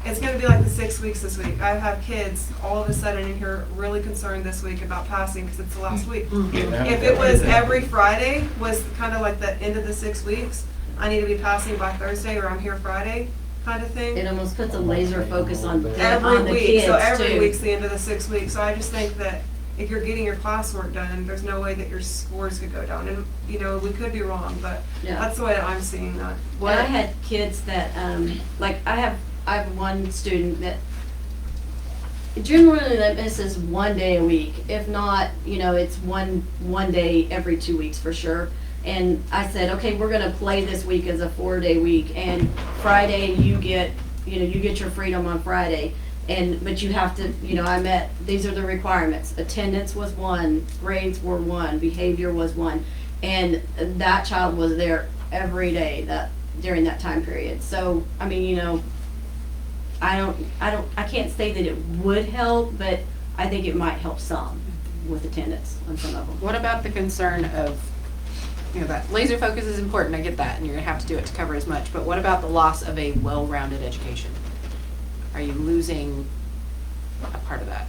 it's going to be like the 6 weeks this week. I have kids all of a sudden in here really concerned this week about passing because it's the last week. If it was every Friday was kind of like the end of the 6 weeks, I need to be passing by Thursday or I'm here Friday, kind of thing. It almost puts a laser focus on the Every week, kids so every too. week's the end of the 6 weeks, so I just think that if you're getting your classwork done, there's no way that your scores could go down, and, you know, we could be wrong, but Yeah. that's the way that I'm seeing that. Well, I had kids that, like, I have one student that generally that misses one day a week. If not, you know, it's one day every 2 weeks for sure. And I said, okay, we're gonna play this week as a 4-day week, and Friday you get your freedom on Friday. But you have to, you know, these are the requirements. Attendance was 1, grades were 1, behavior was 1. And that child was there every day during that time period. So, I mean, you know, I can't say that it would help, but I think it might help some with attendance on some of them. What about the concern of, you know, that laser focus is important, I get that, and you're gonna have to do it to cover as much, but what about the loss of a well-rounded education? Are you losing a part of that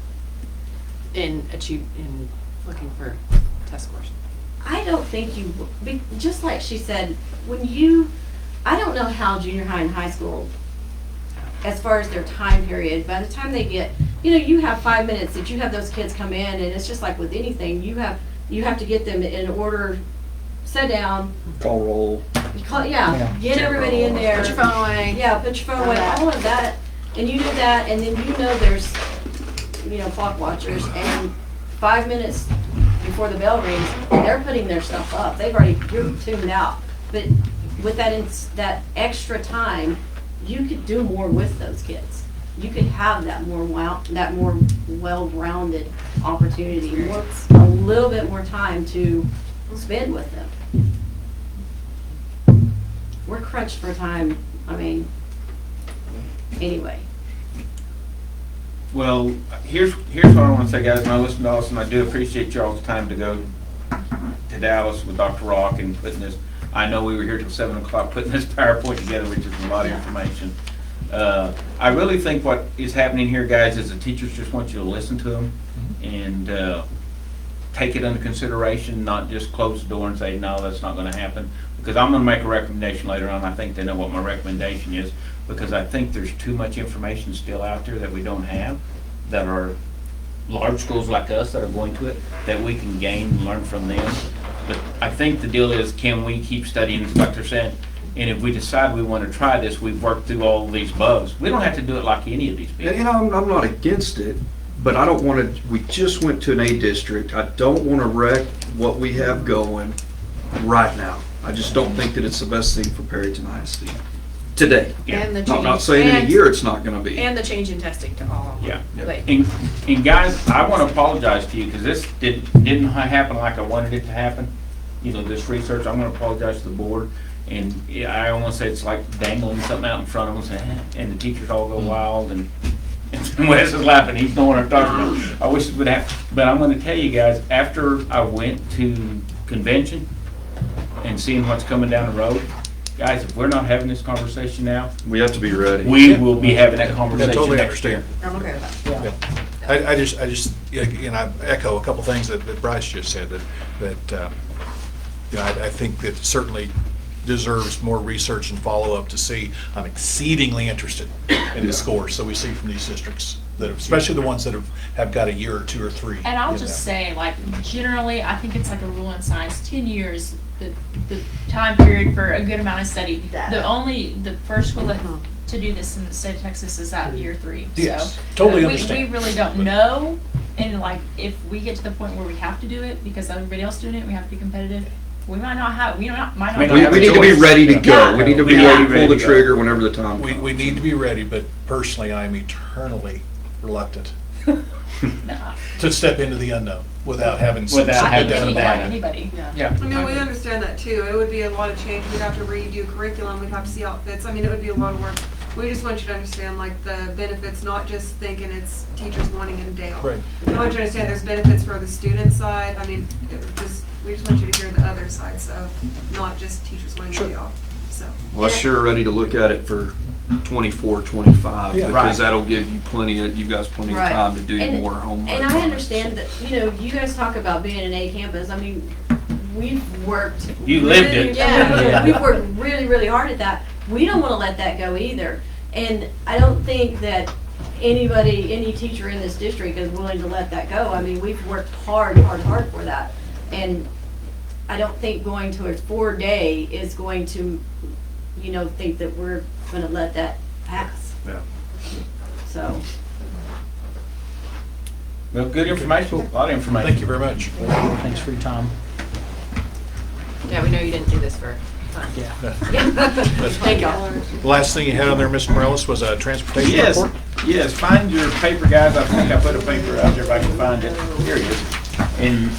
in looking for test scores? I don't think just like she said, I don't know how junior high and high school, as far as their time period, by the time they get, you know, you have 5 minutes that you have those kids come in, and it's just like with anything, you have to get them in order, sit down, Call roll. get everybody in there. Put your phone away. Yeah, put your phone away, all of that, and you do that, and then you know there's, you know, clock watchers, and 5 minutes before the bell rings, they're putting their stuff up. You're tuned out. But with that extra time, you could do more with those kids. You could have that more well-rounded opportunity, a little bit more time to spend with them. We're crunched for time. I mean, anyway. Well, here's what I want to say, guys. When I listen to Austin, I do appreciate y'all's time to go to Dallas with Dr. Rock and putting this. I know we were here till 7 o'clock putting this PowerPoint together, which is a lot of information. I really think what is happening here, guys, is the teachers just want you to listen to them and take it under consideration, not just close the door and say, no, that's not going to happen. Because I'm going to make a recommendation later on. I think they know what my recommendation is, because I think there's too much information still out there that we don't have, that are large schools like us that are going to it, that we can gain and learn from them. But I think the deal is, can we keep studying, like they're saying, and if we decide we want to try this, we've worked through all of these bugs. We don't have to do it like any of these people. You know, I'm not against it, but I don't want to, we just went to an A district. I don't want to wreck what we have going right now. I just don't think that it's the best thing for Perryton ISD today. Yeah. And the I'm change. not saying in a and- year it's not going to be. And the change in testing to all. Yeah. Like, And guys, I want to apologize to you, because this didn't happen like I wanted it to happen. You know, this research, I'm going to apologize to the board. And yeah, I almost say it's like dangling something out in front of them, and the teachers all go wild, and Wes is laughing, he's knowing what I'm talking about. I wish it would happen, but I'm going to tell you guys, after I went to convention and seeing what's coming down the road, guys, if we're not having this conversation now, We have to be ready. we will be having that conversation totally next year. understand. I'm okay with that. Yeah. I just, you know, I echo a couple things that Bryce just said, that you know, I think that certainly deserves more research and follow-up to see. I'm exceedingly interested in the scores, so we see from these districts, that especially the ones that have got a year or 2 or 3. And I'll in just them. say, like, generally, I think it's like a rule in science, 10 years, the time period for a good amount of study. The first school to do this in the state of Texas is at year 3. Yes, So, totally we understand. really don't But- know, and like, if we get to the point where we have to do it because everybody else doing it, we have to be competitive, we might not have We a need to be choice. ready to go. Yeah. We need to be We ready are to ready pull the to go. trigger whenever the time comes. We need to be ready, but personally, I am eternally reluctant Nah. to step into the unknown without having some Without I having think data some behind it. anybody. Yeah. I mean, we understand that too. It would be a lot of change. We'd have to redo curriculum. We'd have to see how it fits. I mean, it would be a lot of work. We just want you to understand, like, the benefits, not just thinking it's teachers wanting it a day off. Right. We want you to understand there's benefits for the student side. I mean, we just want you to hear the other sides of not just teachers wanting a day off, so. Well, I sure ready to look at it for 24, 25, Yeah. because Right. that'll give you you guys plenty of Right. time to do And- more homework. And on I it. understand that, you know, you guys talk about being an A campus. I mean, we've worked. You lived really- it. Yeah. We've worked really, really hard at that. We don't want to let that go either. And I don't think that any teacher in this district is willing to let that go. I mean, we've worked hard for that. And I don't think going to a 4-day is going to, think that we're gonna let that pass. Yeah. So, Well, good information, a lot of information. Thank you very much. Thanks for your time. Yeah, we know you didn't do this for fun. Yeah. thank y'all. The last thing you had on there, Mr. Morales, was a transportation Yes, report? yes, find your paper, guys. I think I put a paper out there if I can find it. Here it is. And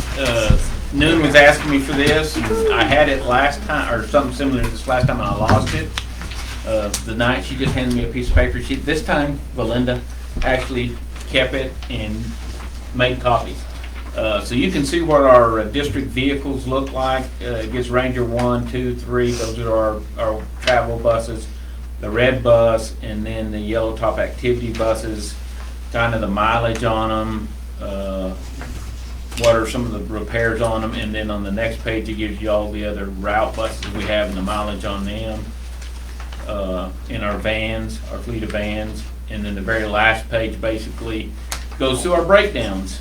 Noon was asking me for this, and I had it last time, or something similar to this last time, and I lost it. The night she just handed me a piece of paper. This time, Belinda actually kept it and made copies. So you can see what our district vehicles look like. It gets Ranger 1, 2, 3. Those are our travel buses. The red bus, and then the yellow top activity buses, kind of the mileage on them, what are some of the repairs on them, and then on the next page it gives you all the other route buses we have and the mileage on them. In our vans, our fleet of vans, and then the very last page basically goes through our breakdowns.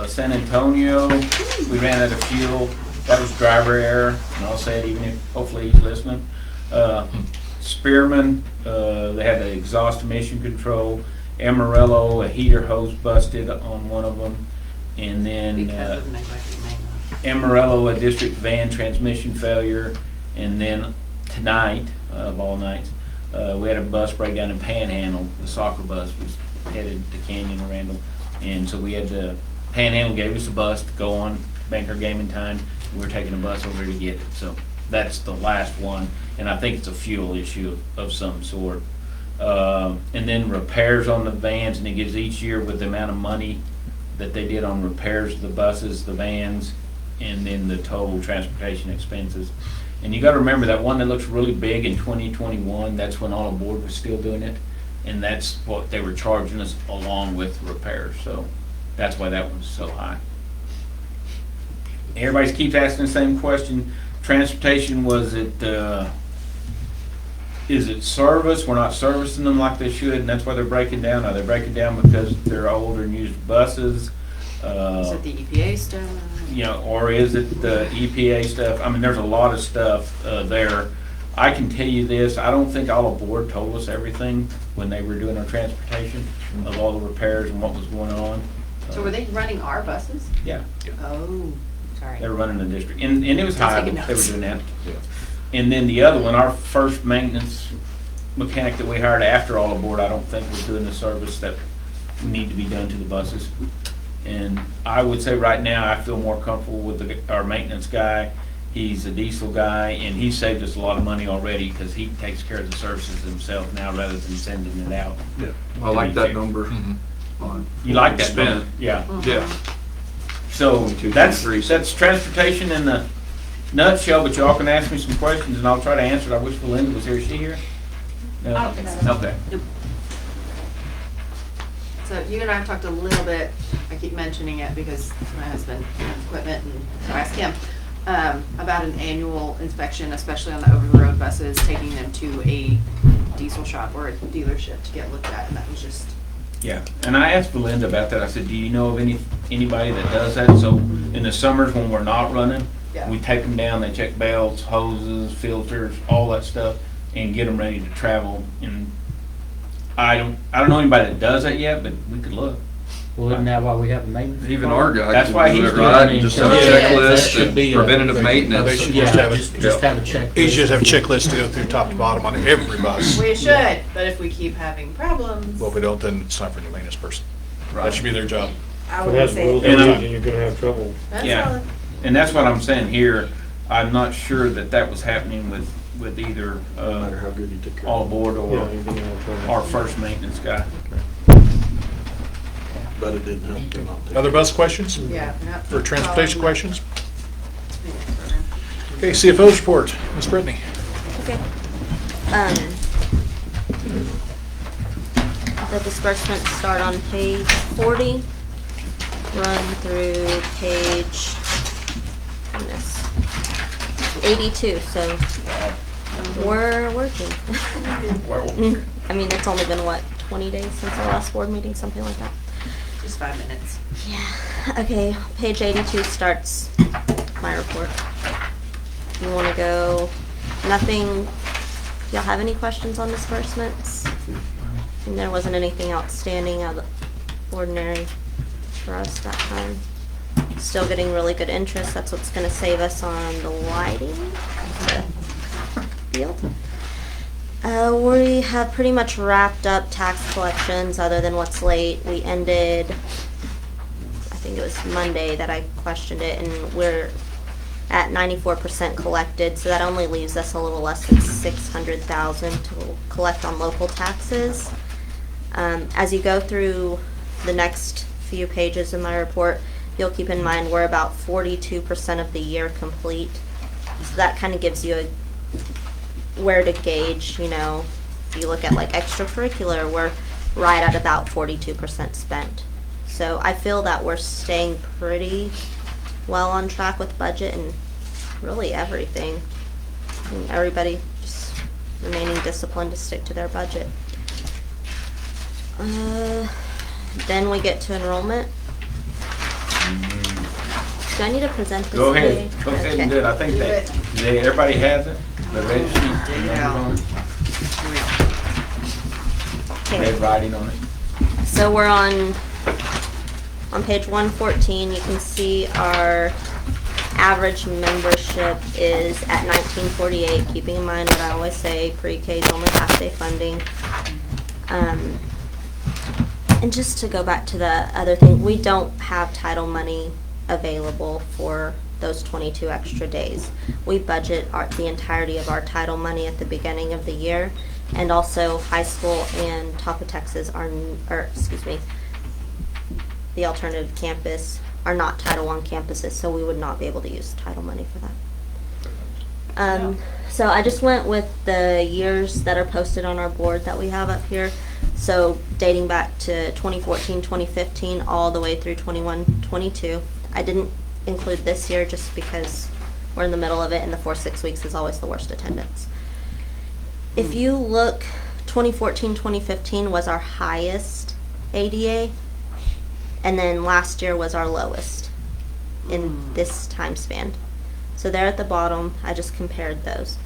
San Antonio, we ran out of fuel. That was driver error, and I'll say it even if hopefully he's listening. Spearman, they had the exhaust emission control. Amarillo, a heater hose busted on one of them. And then Because of neglected maintenance. Amarillo, a district van transmission failure. And then tonight, of all nights, we had a bus breakdown in Panhandle. The soccer bus was headed to Canyon or Randall. And so we had to, Panhandle gave us a bus to go on, make our game in time. We were taking a bus over to get it. So that's the last one. And I think it's a fuel issue of some sort. And then repairs on the vans, and it gives each year with the amount of money that they did on repairs of the buses, the vans, and then the total transportation expenses. And you gotta remember that one that looks really big in 2021, that's when All Aboard was still doing it. And that's what they were charging us along with repairs, so that's why that one's so high. Everybody keeps asking the same question. Transportation, is it service? We're not servicing them like they should, and that's why they're breaking down. Are they breaking down because they're older and used buses? Is it the EPA stuff? Or is it the EPA stuff? I mean, there's a lot of stuff there. I can tell you this, I don't think All Aboard told us everything when they were doing our transportation of all the repairs and what was going on. So were they running our buses? Yeah, Oh, sorry. they were running the district, and it was I'm high, taking but they were notes. doing that. And then the other one, our first maintenance mechanic that we hired after All Aboard, I don't think was doing the service that need to be done to the buses. And I would say right now, I feel more comfortable with our maintenance guy. He's a diesel guy, and he saved us a lot of money already because he takes care of the services himself now rather than sending it out. Yeah, I like that number. You like that, Spent. don't you? Yeah. Yeah. So 22, that's 23. that's transportation in the nutshell, but y'all can ask me some questions and I'll try to answer it. I wish Belinda was here. Is she here? No? I don't think so. Okay. So you and I have talked a little bit, I keep mentioning it because my husband owns equipment, and so I asked him about an annual inspection, especially on the over-the-road buses, taking them to a diesel shop or a dealership to get looked at, and that was just, Yeah, and I asked Belinda about that. I said, do you know of anybody that does that? So in the summers when we're not running, Yeah. we take them down, they check belts, hoses, filters, all that stuff, and get them ready to travel. And I don't know anybody that does that yet, but we could look. Well, isn't that why we have a maintenance? Even our guy That's can why do he's it, doing right? it. Just have a Yeah, that checklist should and be a- preventative They maintenance. should Yeah, just have just have a check. You should have a checklist to go through top to bottom on every bus. we should, but if we keep having problems. Well, if we don't, then it's not for the maintenance person. That Right. should be their job. I If it wouldn't has say rules it. And, and you're gonna have trouble. That's Yeah. solid. And that's what I'm saying here. I'm not sure that was happening with either No matter how good you took care All of it. Aboard Yeah, or you're gonna have trouble. our first maintenance guy. But it didn't help them out there. Other bus questions? Yeah. For transportation questions? Program. Okay, CFO's report, Ms. Brittany. Okay. The disbursements start on page 40, run through page, goodness, 82, so We're working. Well, I mean, it's only been, what, 20 days since our last board meeting, something like that. Just 5 minutes. Yeah. Okay, page 82 starts my report. You want to go, nothing, y'all have any questions on disbursements? And there wasn't anything outstanding out of the ordinary for us that time. Still getting really good interest. That's what's going to save us on the lighting of the field. We have pretty much wrapped up tax collections other than what's late. We ended, I think it was Monday that I questioned it, and we're at 94% collected, so that only leaves us a little less than 600,000 to collect on local taxes. As you go through the next few pages in my report, you'll keep in mind we're about 42% of the year complete. So that kind of gives you where to gauge, you know, if you look at like extracurricular, we're right at about 42% spent. So I feel that we're staying pretty well on track with budget and really everything. And everybody just remaining disciplined to stick to their budget. Then we get to enrollment. Do I need to present this? go ahead, today? go ahead and Okay. do it. I think everybody has it, the red sheet, the numbers on it, red Okay. writing on it. So we're on page 114, you can see our average membership is at 1948, keeping in mind what I always say, pre-K is only half-day funding. And just to go back to the other thing, we don't have title money available for those 22 extra days. We budget the entirety of our title money at the beginning of the year, and also high school and Top of Texas the alternative campus are not Title I campuses, so we would not be able to use title money for that. So I just went with the years that are posted on our board that we have up here. So dating back to 2014, 2015, all the way through 21, 22. I didn't include this year just because we're in the middle of it and the 4-6 weeks is always the worst attendance. If you look, 2014, 2015 was our highest ADA, and then last year was our lowest in this time span. So they're at the bottom. I just compared those.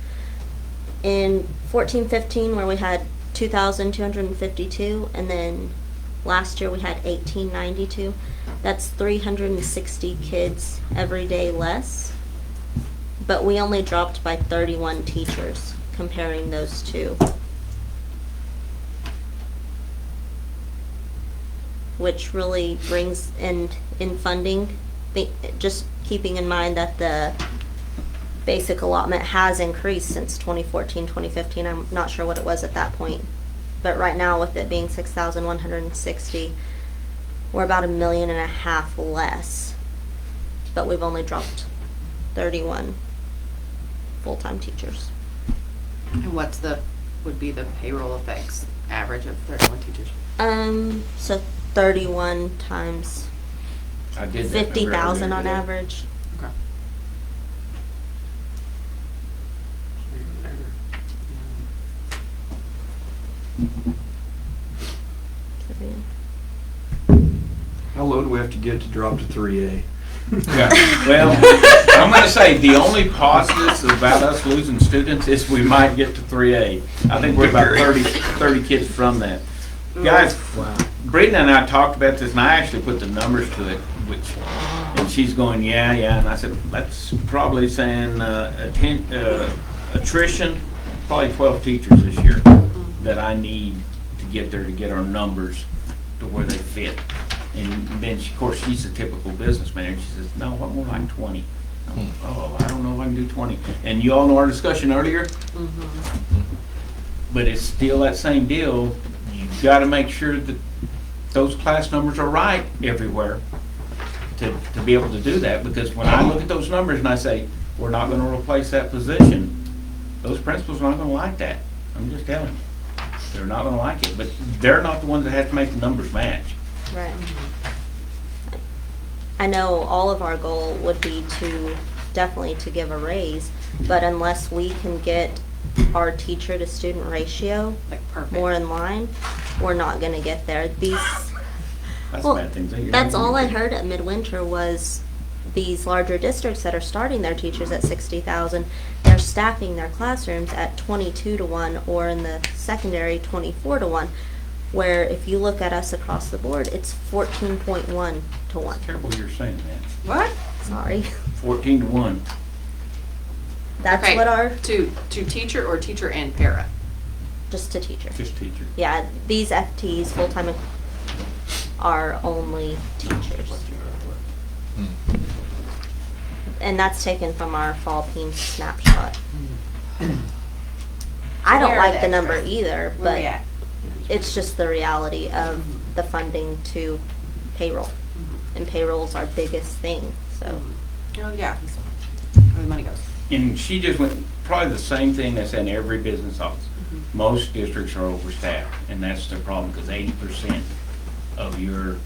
In 14-15, where we had 2,252, and then last year we had 1,892. That's 360 kids every day less, but we only dropped by 31 teachers comparing those two, which really brings in funding, just keeping in mind that the basic allotment has increased since 2014, 2015. I'm not sure what it was at that point, but right now with it being 6,160, we're about $1.5 million less, but we've only dropped 31 full-time teachers. And would be the payroll effects average of 31 teachers? So 31 times I did that 50,000 on earlier today. average. Okay. How low do we have to get to drop to 3A? Yeah, well, I'm gonna say the only positives about us losing students is we might get to 3A. I think we're about 30 kids from that. Guys, Brittany and I talked about this, and I actually put the numbers to it, and she's going, yeah, and I said, that's probably saying attrition, probably 12 teachers this year that I need to get there to get our numbers to where they fit. And then, of course, she's a typical business manager. She says, no, what more like 20? Oh, I don't know if I can do 20. And you all know our discussion earlier? But it's still that same deal. You've got to make sure that those class numbers are right everywhere to be able to do that. Because when I look at those numbers and I say, we're not going to replace that position, those principals are not going to like that. I'm just telling you. They're not going to like it. But they're not the ones that have to make the numbers match. Right. I know all of our goal would be to definitely to give a raise, but unless we can get our teacher to student ratio Like perfect. more in line, we're not gonna get there. These, That's well, bad things. that's all I heard at Midwinter was these larger districts that are starting their teachers at 60,000, they're staffing their classrooms at 22-1, or in the secondary, 24-1. Where if you look at us across the board, it's 14.1 to 1. Careful you're saying that. What? Sorry. 14 to 1. That's Okay, what our, to teacher or teacher and para? just to teacher. Just teacher. Yeah, these FTs, full-time, are only teachers. And that's taken from our fall PEAM snapshot. I don't Where are like the number extras? either, Where we but at? it's just the reality of the funding to payroll. And payroll's our biggest thing, so. Oh, yeah. Where the money goes. And she just went, probably the same thing that's in every business office. Most districts are overstaffed, and that's the problem, because 80% of your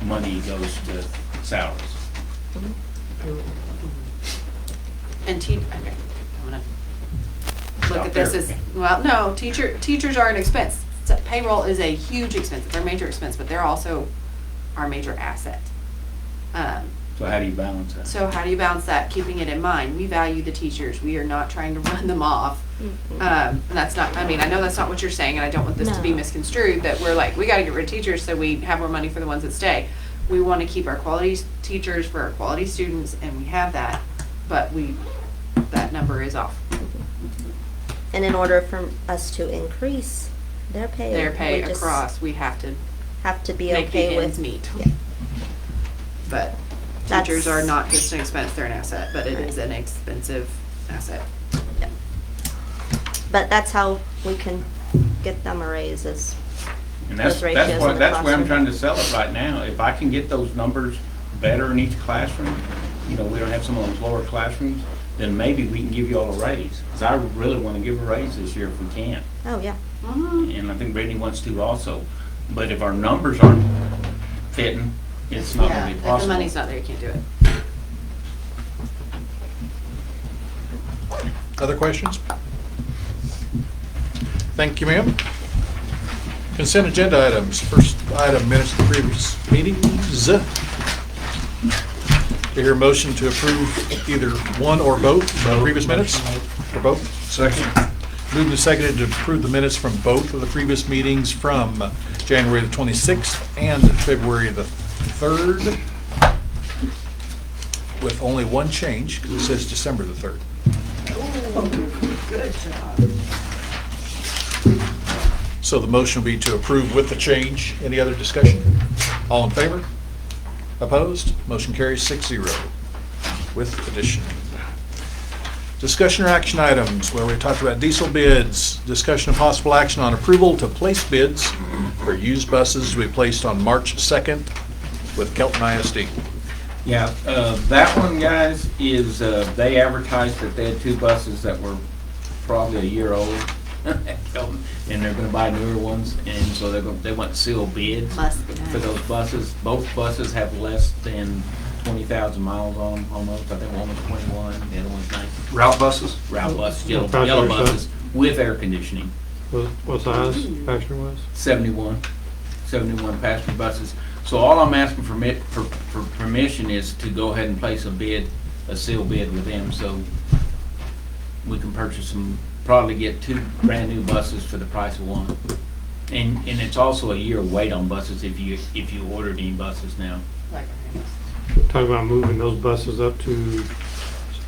money goes to salaries. And okay, I'm gonna look Stop at this there. as, well, no, teachers are an expense. So payroll is a huge expense, it's our major expense, but they're also our major asset. So how do you balance that? So how do you balance that, keeping it in mind? We value the teachers, we are not trying to run them off. And that's not, I mean, I know that's not what you're saying, and I don't want this to be No. misconstrued, that we're like, we gotta get rid of teachers so we have more money for the ones that stay. We wanna keep our quality teachers for our quality students, and we have that, but that number is off. And in order for us to increase their pay. Their pay we just across, we have to have to be make the okay ends with. meet. Yeah. But That's- teachers are not just an expense, they're an asset, but it is an expensive asset. But that's how we can get them a raise is, And that's Those ratios in the that's where I'm classroom. trying to sell it right now. If I can get those numbers better in each classroom, we don't have some of those lower classrooms, then maybe we can give you all a raise. Because I really want to give a raise this year if we can. oh, yeah. And I think Brittany wants to also. But if our numbers aren't fitting, it's not Yeah, going to be if possible. the money's not there, you can't do it. Other questions? Thank you, ma'am. Consent agenda items. First item, minutes of the previous meetings. Do you hear a motion to approve either one or both of the previous minutes? For both? Second. Moved and seconded to approve the minutes from both of the previous meetings from January the 26th and February the 3rd, with only one change, because it says December the 3rd. So the motion will be to approve with the change. Any other discussion? All in favor? Opposed? Motion carries 6-0 with addition. Discussion or action items, where we talked about diesel bids. Discussion of possible action on approval to place bids for used buses we placed on March 2nd with Kelton ISD. Yeah, that one, guys, is, they advertised that they had two buses that were probably a year old. And they're gonna buy newer ones, and so they want sealed bids Must be nice. for those buses. Both buses have less than 20,000 miles on them, almost. I think one was 21, the other one's 19. Route buses? Route buses, yellow Passenger buses with air conditioning. What size passenger was? 71 passenger buses. So all I'm asking for permission is to go ahead and place a sealed bid with them, so we can purchase them, probably get two brand-new buses for the price of one. And it's also a year wait on buses if you ordered any buses now. Talk about moving those buses up to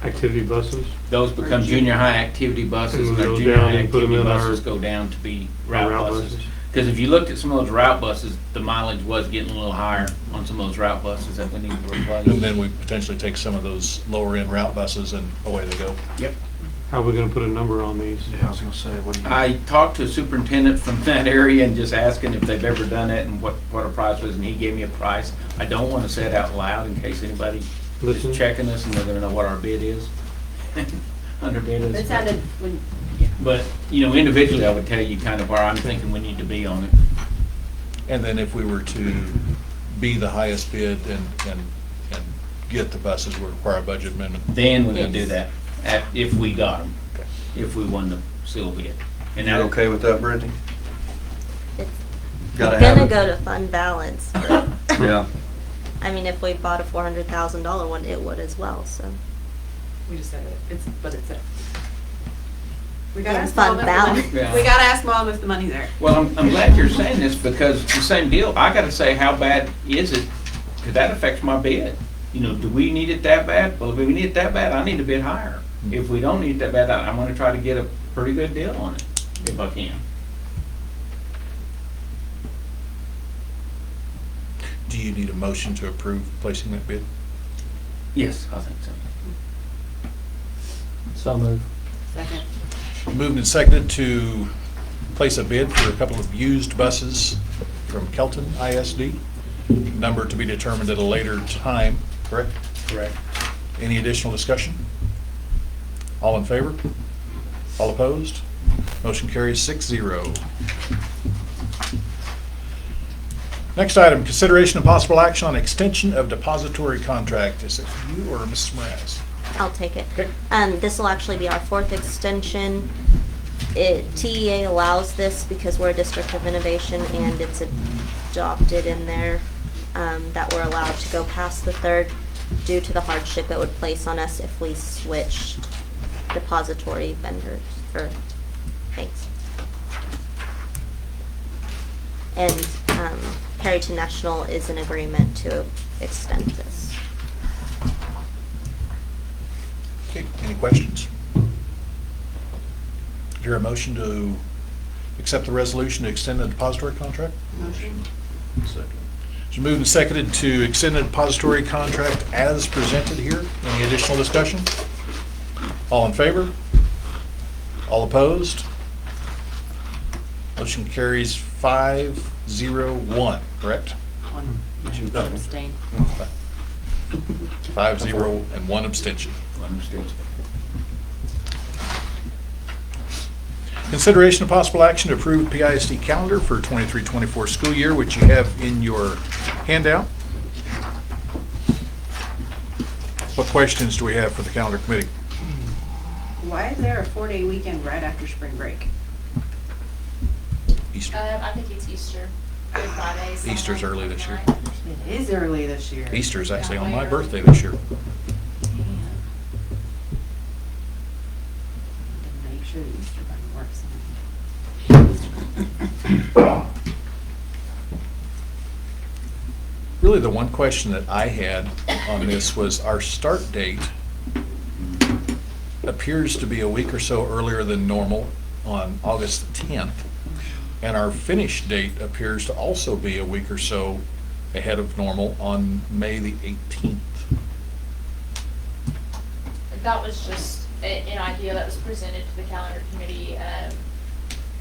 activity buses. Those become junior high activity buses, and our Go junior down high and put 'em activity in our- buses go down to be route route buses. buses. Because if you looked at some of those route buses, the mileage was getting a little higher on some of those route buses that we need to replace. And then we potentially take some of those lower-end route buses and away they go. Yep. How are we gonna put a number on these? Yeah, I was gonna say, what do you? I talked to a superintendent from that area and just asking if they've ever done it and what a price was, and he gave me a price. I don't want to say it out loud in case anybody Listen. is checking us and they're gonna know what our bid is. Under bid is. It sounded, when, But, individually, I would tell you kind of where I'm thinking we need to be on it. And then if we were to be the highest bid and get the buses, we require a budget amendment. Then we would do that, if we got them, if we won sealed bid. And You're that, okay with that, Brittany? It's Gotta have gonna it. go to fund balance, but, Yeah. I mean, if we bought a $400,000 one, it would as well, so. We just said it, it's, but it's it. We In gotta ask fund mom if the money, balance. Yeah. we gotta ask mom if the money's there. well, I'm glad you're saying this because the same deal, I gotta say, how bad is it? Because that affects my bid. You know, do we need it that bad? Well, if we need it that bad, I need to bid higher. If we don't need it that bad, I'm gonna try to get a pretty good deal on it, if I can. Do you need a motion to approve placing that bid? Yes, I think so. So moved. Second. Moved and seconded to place a bid for a couple of used buses from Kelton ISD. Number to be determined at a later time, correct? Correct. Any additional discussion? All in favor? All opposed? Motion carries 6-0. Next item, consideration and possible action on extension of depository contract. Is it you or Mrs. Mraz? I'll take it. Okay. This will actually be our 4th extension. TEA allows this because we're a district of innovation and it's adopted in there, that we're allowed to go past the 3rd due to the hardship it would place on us if we switched depository vendors or banks. And Perryton National is in agreement to extend this. Okay, any questions? Is there a motion to accept the resolution to extend the depository contract? Motion. Second. It's moved and seconded to extend the depository contract as presented here. Any additional discussion? All in favor? All opposed? Motion carries 5-0-1, correct? One. No. Abstain. 5-0 and 1 abstention. Understood. Consideration of possible action to approve PISD calendar for 23-24 school year, which you have in your handout. What questions do we have for the calendar committee? Why is there a 4-day weekend right after spring break? Easter. I think it's Easter, Good Friday. something Easter's like early this year. that. It is early this year. Easter's actually Yeah, on my way birthday early. this year. Make sure the Easter bunny works. Really, the one question that I had on this was our start date appears to be a week or so earlier than normal on August 10th. And our finish date appears to also be a week or so ahead of normal on May the 18th. That was just an idea that was presented to the calendar committee.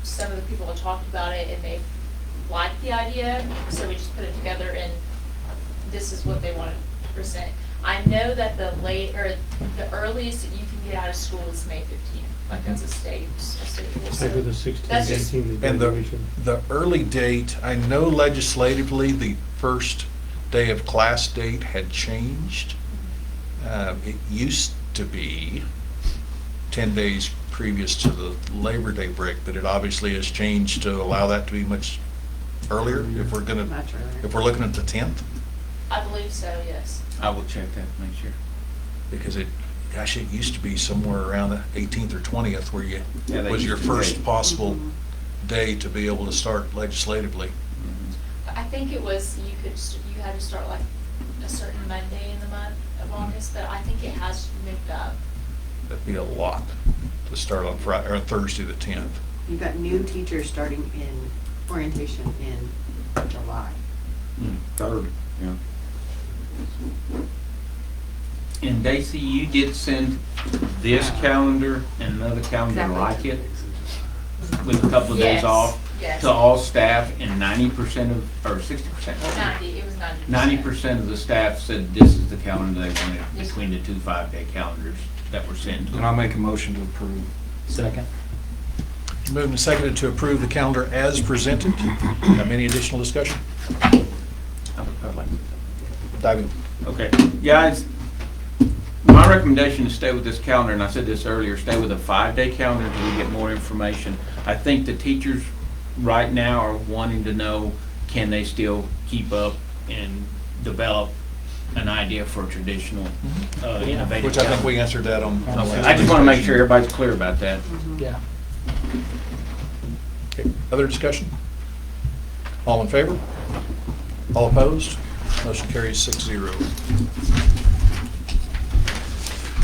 Some of the people had talked about it and they liked the idea, so we just put it together and this is what they wanted to present. I know that the earliest that you can get out of school is May 15th. Like that's a state rule. So Maybe the 16th, that's just- 18th is And graduation. the early date, I know legislatively, the first day of class date had changed. It used to be 10 days previous to the Labor Day break, but it obviously has changed to allow that to be much earlier, if we're gonna, Much earlier. if we're looking at the 10th, I believe so, yes. I will check that, make sure. because it used to be somewhere around the 18th or 20th where you, Yeah, they was your used to first wait. possible day to be able to start legislatively. I think it was, you had to start like a certain Monday in the month of August, but I think it has moved up. That'd be a lot to start on Friday, or Thursday the 10th. You've got new teachers starting in orientation in July. Third. Yeah. And Daisy, you did send this calendar and another calendar Exactly. like it with a couple of days Yes, off yes. to all staff, and 90% of, or 60%. It was 90%. 90% of the staff said this is the calendar they wanted between the two 5-day calendars that were sent to And them. I make a motion to approve. Second. Moved and seconded to approve the calendar as presented. Have any additional discussion? I'd like to- Diving. Okay, guys, my My recommendation is stay with this calendar, and I said this earlier, stay with a 5-day calendar until we get more information. I think the teachers right now are wanting to know, can they still keep up and develop an idea for a traditional, innovative Which I think calendar. we answered that on. the last I just want to make sure presentation. everybody's clear about that. Yeah. Okay, other discussion? All in favor? All opposed? Motion carries 6-0.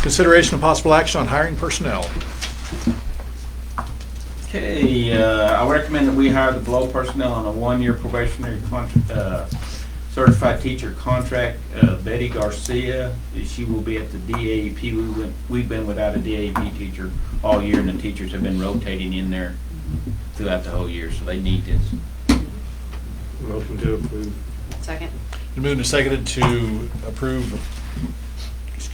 Consideration of possible action on hiring personnel. Okay, I recommend that we hire the below personnel on a 1-year probationary certified teacher contract. Betty Garcia, she will be at the DAEP. We've been without a DAEP teacher all year, and the teachers have been rotating in there throughout the whole year, so they need this. Motion to approve. Second? Been moved and seconded to approve,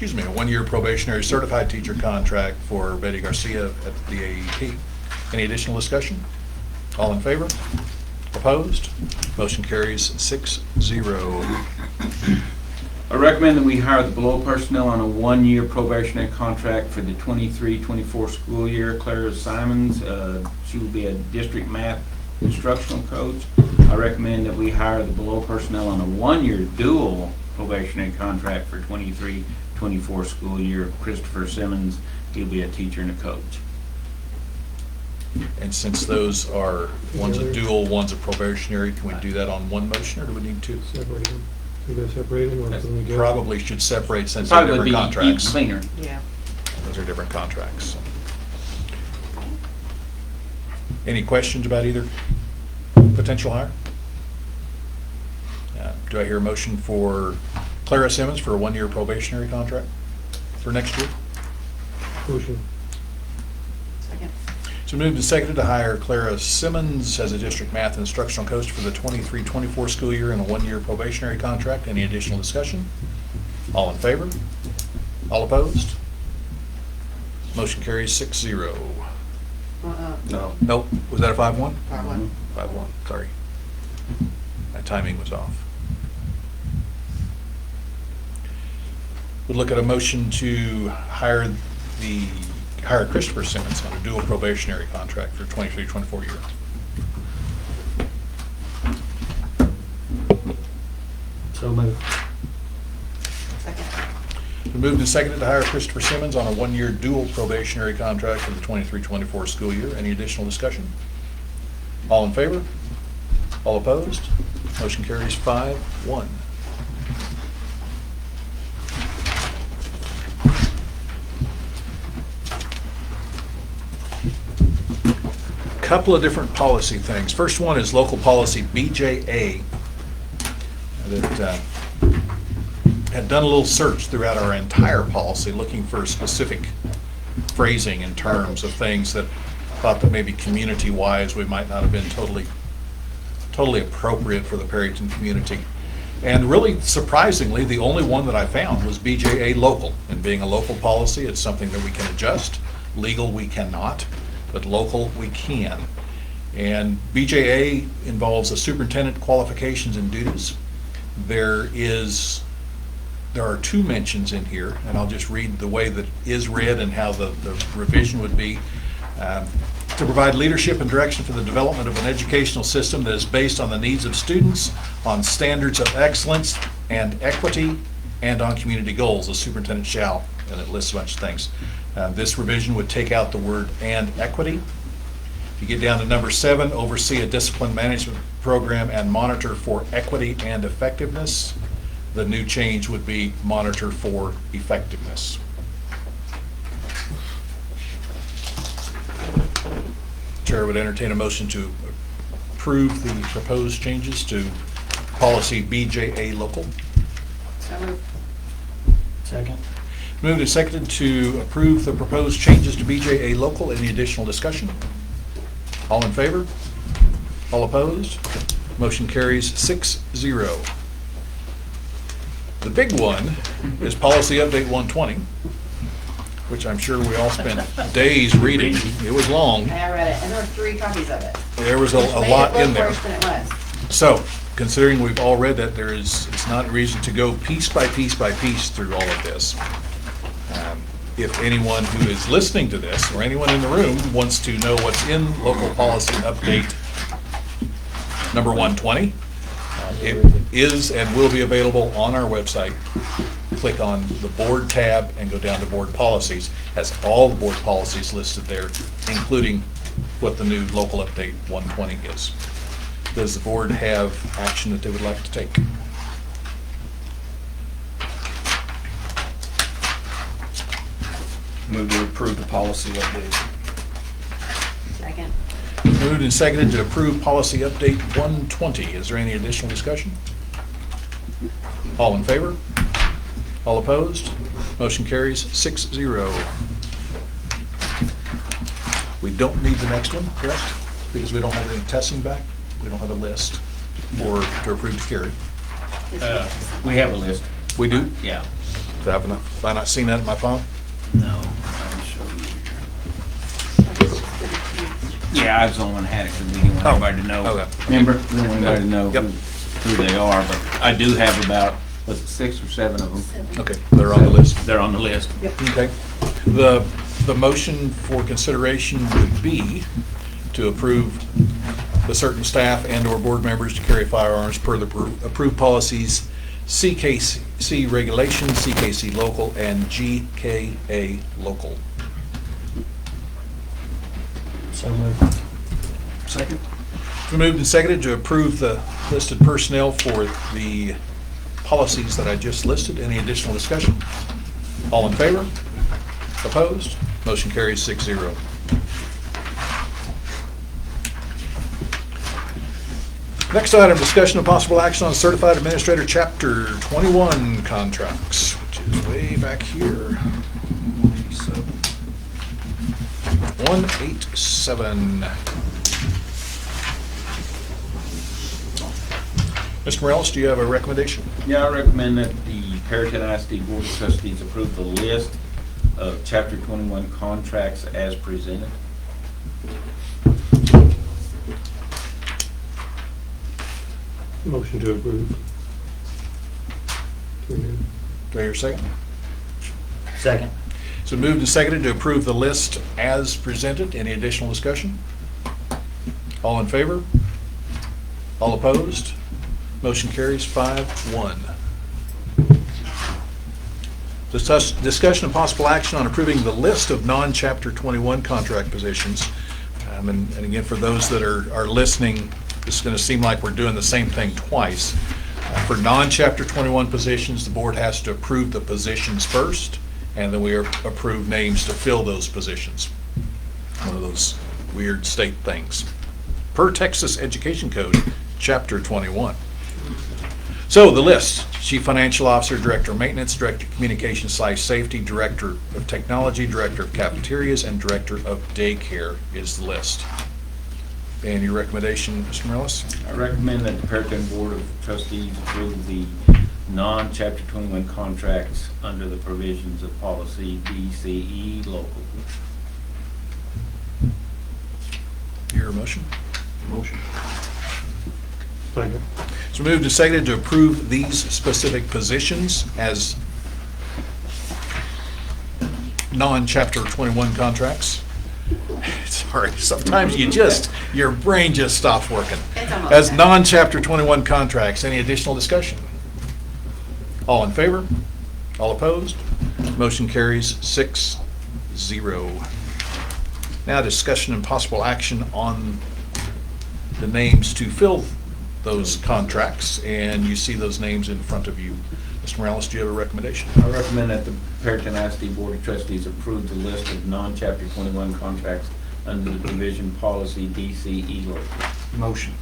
a 1-year probationary certified teacher contract for Betty Garcia at the DAEP. Any additional discussion? All in favor? Opposed? Motion carries 6-0. I recommend that we hire the below personnel on a 1-year probationary contract for the 23-24 school year. Clara Simons, she will be a district math instructional coach. I recommend that we hire the below personnel on a 1-year dual probationary contract for 23-24 school year. Christopher Simmons, he'll be a teacher and a coach. And since those are, one's a dual, one's a probationary, can we do that on one motion, or do we need two? Separate them. You gonna separate them or can we go? Probably should separate since they're Probably different be contracts. cleaner. Yeah. Those are different contracts. Any questions about either potential hire? Do I hear a motion for Clara Simmons for a 1-year probationary contract for next year? Motion. Second? So moved and seconded to hire Clara Simmons as a district math instructional coach for the 23-24 school year in a 1-year probationary contract. Any additional discussion? All in favor? All opposed? Motion carries 6-0. No. Nope, was that a 5-1? 5-1. 5-1, sorry. My timing was off. We'll look at a motion to hire Christopher Simmons on a dual probationary contract for 23-24 year. So moved. Second? Been moved and seconded to hire Christopher Simmons on a 1-year dual probationary contract for the 23-24 school year. Any additional discussion? All in favor? All opposed? Motion carries 5-1. Couple of different policy things. First one is local policy BJA that had done a little search throughout our entire policy looking for specific phrasing in terms of things that thought that maybe community-wise we might not have been totally appropriate for the Perryton community. And really surprisingly, the only one that I found was BJA local. And being a local policy, it's something that we can adjust. Legal, we cannot, but local, we can. And BJA involves the superintendent qualifications and duties. There are 2 mentions in here, and I'll just read the way that is read and how the revision would be. To provide leadership and direction for the development of an educational system that is based on the needs of students, on standards of excellence and equity, and on community goals. The superintendent shall, and it lists a bunch of things. This revision would take out the word "and equity." If you get down to number 7, oversee a discipline management program and monitor for equity and effectiveness. The new change would be monitor for effectiveness. Chair would entertain a motion to approve the proposed changes to policy BJA local. So moved. Second. Moved and seconded to approve the proposed changes to BJA local. Any additional discussion? All in favor? All opposed? Motion carries 6-0. The big one is policy update 120, which I'm sure we all spent days reading. It was long. I read it, and there were 3 copies of it. There was a Made lot it in look there. worse than it was. So, considering we've all read that, it's not reason to go piece by piece by piece through all of this. if anyone who is listening to this, or anyone in the room, wants to know what's in local policy update number 120, it is and will be available on our website. Click on the board tab and go down to board policies. Has all the board policies listed there, including what the new local update 120 is. Does the board have action that they would like to take? Move to approve the policy update. Second. Moved and seconded to approve policy update 120. Is there any additional discussion? All in favor? All opposed? Motion carries 6-0. We don't need the next one, correct? Because we don't have any testing back. We don't have a list to approve to carry. We have a list. We do? Yeah. Have I not seen that in my phone? No. I'll show you here. Yeah, I was the only one who had it because we didn't want Oh, everybody to know. okay. Remember? We didn't want anybody to know Yep. who they are, but I do have about, was it 6 or 7 of them? Okay, they're on the list. They're on the list. Okay. The motion for consideration would be to approve the certain staff and/or board members to carry firearms per the approved policies, CKC regulations, CKC local, and GKA local. So moved. Second? It's been moved and seconded to approve the listed personnel for the policies that I just listed. Any additional discussion? All in favor? Opposed? Motion carries 6-0. Next item, discussion of possible action on certified administrator chapter 21 contracts, which is way back here. 187. Mr. Morales, do you have a recommendation? Yeah, I recommend that the Perryton ISD Board of Trustees approve the list of Chapter 21 contracts as presented. Motion to approve. Do I hear a second? Second. So moved and seconded to approve the list as presented. Any additional discussion? All in favor? All opposed? Motion carries 5-1. Discussion and possible action on approving the list of non-Chapter 21 contract positions. And again, for those that are listening, this is going to seem like we're doing the same thing twice. For non-Chapter 21 positions, the board has to approve the positions first, and then we approve names to fill those positions. One of those weird state things. Per Texas Education Code, Chapter 21. So the list: Chief Financial Officer, Director of Maintenance, Director of Communications / Safety, Director of Technology, Director of Cafeterias, and Director of Daycare is the list. And your recommendation, Mr. Morales? I recommend that the Perryton Board of Trustees approve the non-Chapter 21 contracts under the provisions of policy DCE local. Hear a motion? Motion. Second. So moved and seconded to approve these specific positions as non-Chapter 21 contracts. Sorry, sometimes your brain just stops working. It's almost As there. non-Chapter 21 contracts, any additional discussion? All in favor? All opposed? Motion carries 6-0. Now discussion and possible action on the names to fill those contracts, and you see those names in front of you. Mr. Morales, do you have a recommendation? I recommend that the Perryton ISD Board of Trustees approve the list of non-Chapter 21 contracts under the provision policy DCE local. Motion.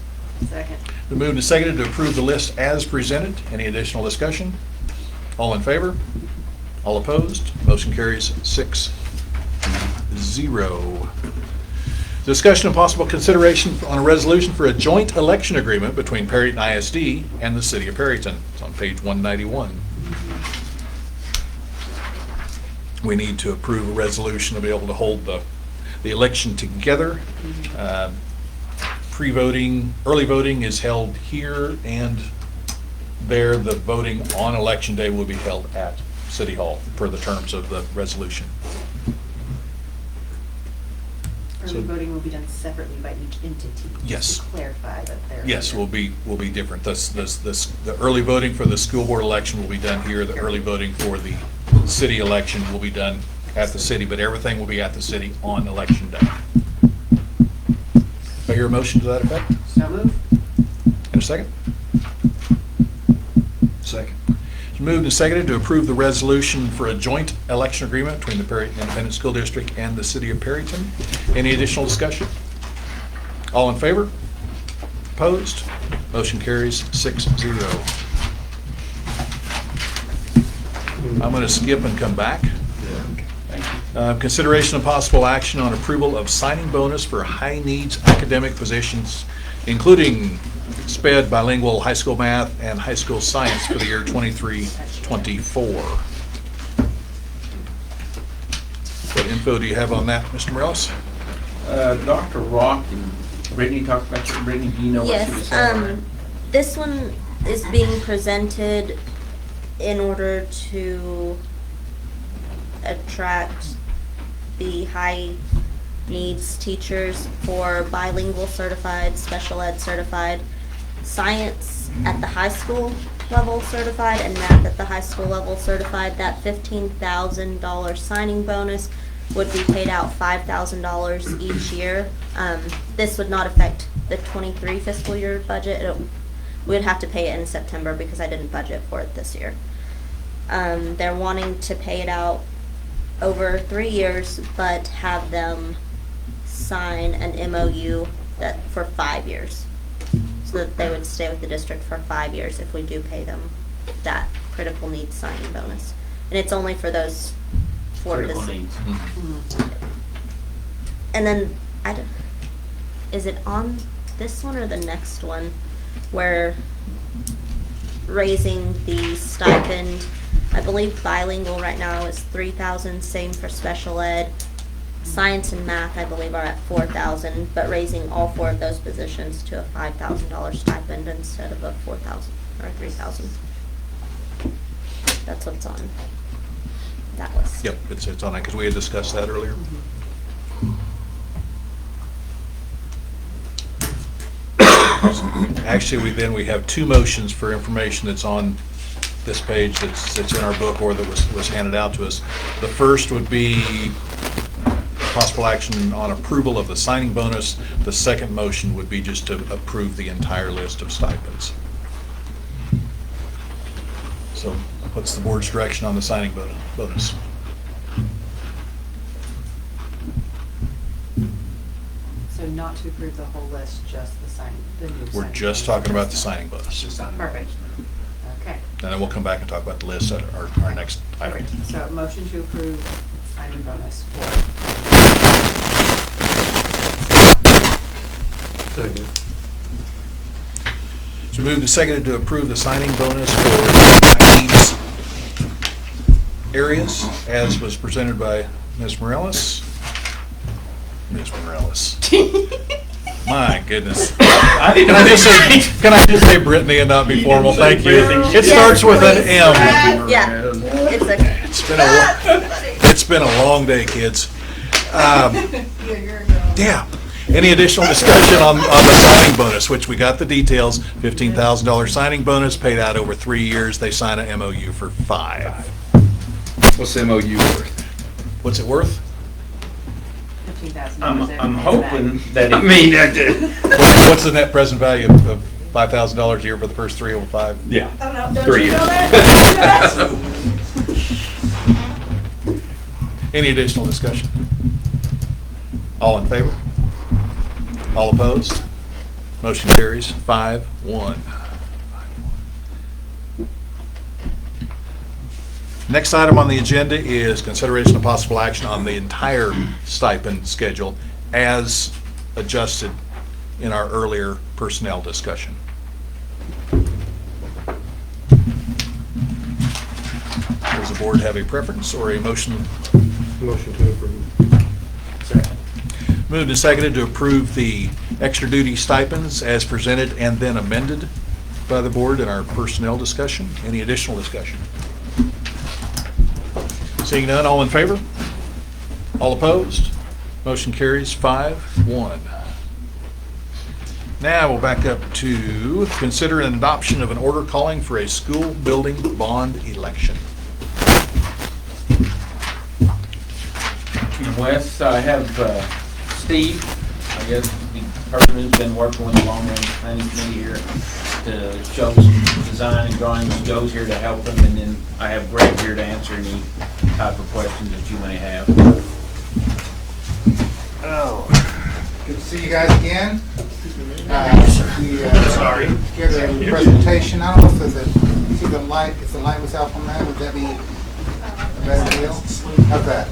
Second. The moved and seconded to approve the list as presented. Any additional discussion? All in favor? All opposed? Motion carries 6-0. Discussion and possible consideration on a resolution for a joint election agreement between Perryton ISD and the City of Perryton. It's on page 191. We need to approve a resolution to be able to hold the election together. Pre-voting, early voting is held here, and there the voting on election day will be held at City Hall per the terms of the resolution. Early voting will be done separately by each entity. Yes. Just to clarify that they're. Yes, will be different. The early voting for the school board election will be done here. The early voting for the city election will be done at the city, but everything will be at the city on election day. Do I hear a motion to that effect? So moved. And a second? Second. It's moved and seconded to approve the resolution for a joint election agreement between the Perry Independent School District and the City of Perryton. Any additional discussion? All in favor? Opposed? Motion carries 6-0. I'm going to skip and come back. Consideration of possible action on approval of signing bonus for high-needs academic positions, including SPED bilingual high school math and high school science for the year 23-24. What info do you have on that, Mr. Morales? Dr. Rock and Brittany talked about that. Brittany, do you know what she was Yes, saying? this one is being presented in order to attract the high needs teachers for bilingual certified, special ed certified, science at the high school level certified, and math at the high school level certified. That $15,000 signing bonus would be paid out $5,000 each year. This would not affect the 23 fiscal year budget. We'd have to pay it in September because I didn't budget for it this year. They're wanting to pay it out over 3 years, but have them sign an MOU that for 5 years, so that they would stay with the district for 5 years if we do pay them that critical needs signing bonus. And it's only for those 4 Critical positions. needs. And then, is it on this one or the next one where raising the stipend? I believe bilingual right now is $3,000, same for special ed. Science and math, I believe, are at $4,000, but raising all 4 of those positions to a $5,000 stipend instead of a $4,000 or $3,000. That's what's on that list. Yep, it's on that because we had discussed that earlier. Actually, we have 2 motions for information that's on this page that's in our book or that was handed out to us. The first would be possible action on approval of the signing bonus. The second motion would be just to approve the entire list of stipends. So what's the board's direction on the signing bonus? So not to approve the whole list, just the sign, the new We're signing just bonus. talking about the signing bonus. Perfect. Okay. And then we'll come back and talk about the list at our next item. Perfect. So motion to approve signing bonus for. Second. So moved and seconded to approve the signing bonus for high needs areas as was presented by Ms. Morales. Ms. Morales. My goodness. Can I just say Brittany and not be formal? Thank you. It starts with an M. Yeah, it's okay. It's been a long day, kids. Yeah. Any additional discussion on the signing bonus, which we got the details, $15,000 signing bonus paid out over 3 years. They sign an MOU for 5. What's the MOU worth? What's it worth? $15,000. I'm hoping that. I mean, I did. What's the net present value of $5,000 a year for the first 3 over 5? Yeah. I don't know, 3 don't you know years. that? Any additional discussion? All in favor? All opposed? Motion carries 5-1. Next item on the agenda is consideration of possible action on the entire stipend schedule as adjusted in our earlier personnel discussion. Does the board have a preference or a motion? Motion to approve. Second. Moved and seconded to approve the extra duty stipends as presented and then amended by the board in our personnel discussion. Any additional discussion? Seeing none, all in favor? All opposed? Motion carries 5-1. Now we'll back up to consider an adoption of an order calling for a school building bond election. Wes, I have Steve, I guess the person who's been working with the long range planning committee here to show some design and drawings. Joe's here to help him, and then I have Greg here to answer any type of questions that you may have. Good to see you guys again. Sorry. Give a presentation. I don't know if see the light, if the light was out on that, would that be a better deal? How's that?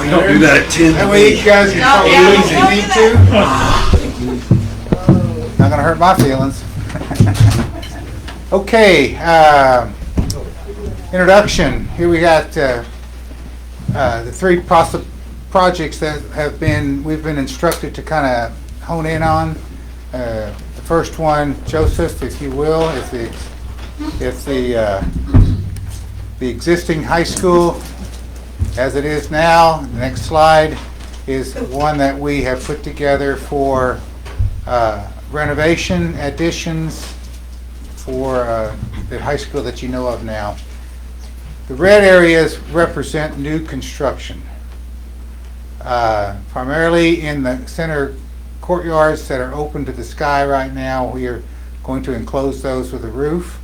We don't do that at 10. That way you guys can talk if you need to. Not gonna hurt my feelings. Okay, introduction. Here we got the three projects that we've been instructed to kind of hone in on. The first one, Joseph, if you will, if the existing high school as it is now, the next slide is one that we have put together for renovation additions for the high school that you know of now. The red areas represent new construction. Primarily in the center courtyards that are open to the sky right now, we are going to enclose those with a roof.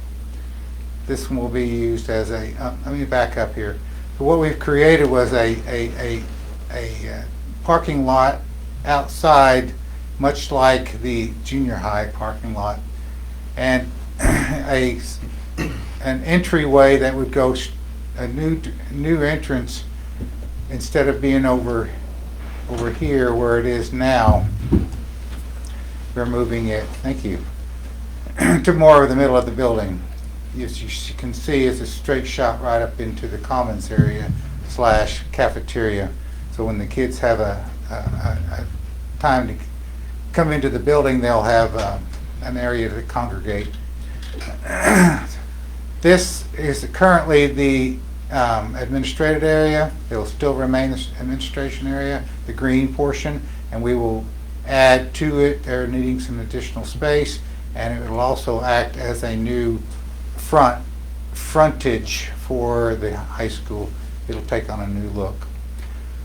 This one will be used as a, let me back up here. So what we've created was a parking lot outside, much like the junior high parking lot, and an entryway that would go, a new entrance, instead of being over here where it is now. We're moving it, thank you, to more of the middle of the building. As you can see, it's a straight shot right up into the commons area / cafeteria. So when the kids have a time to come into the building, they'll have an area to congregate. This is currently the administrative area. It will still remain the administration area, the green portion, and we will add to it. They're needing some additional space, and it will also act as a new frontage for the high school. It'll take on a new look.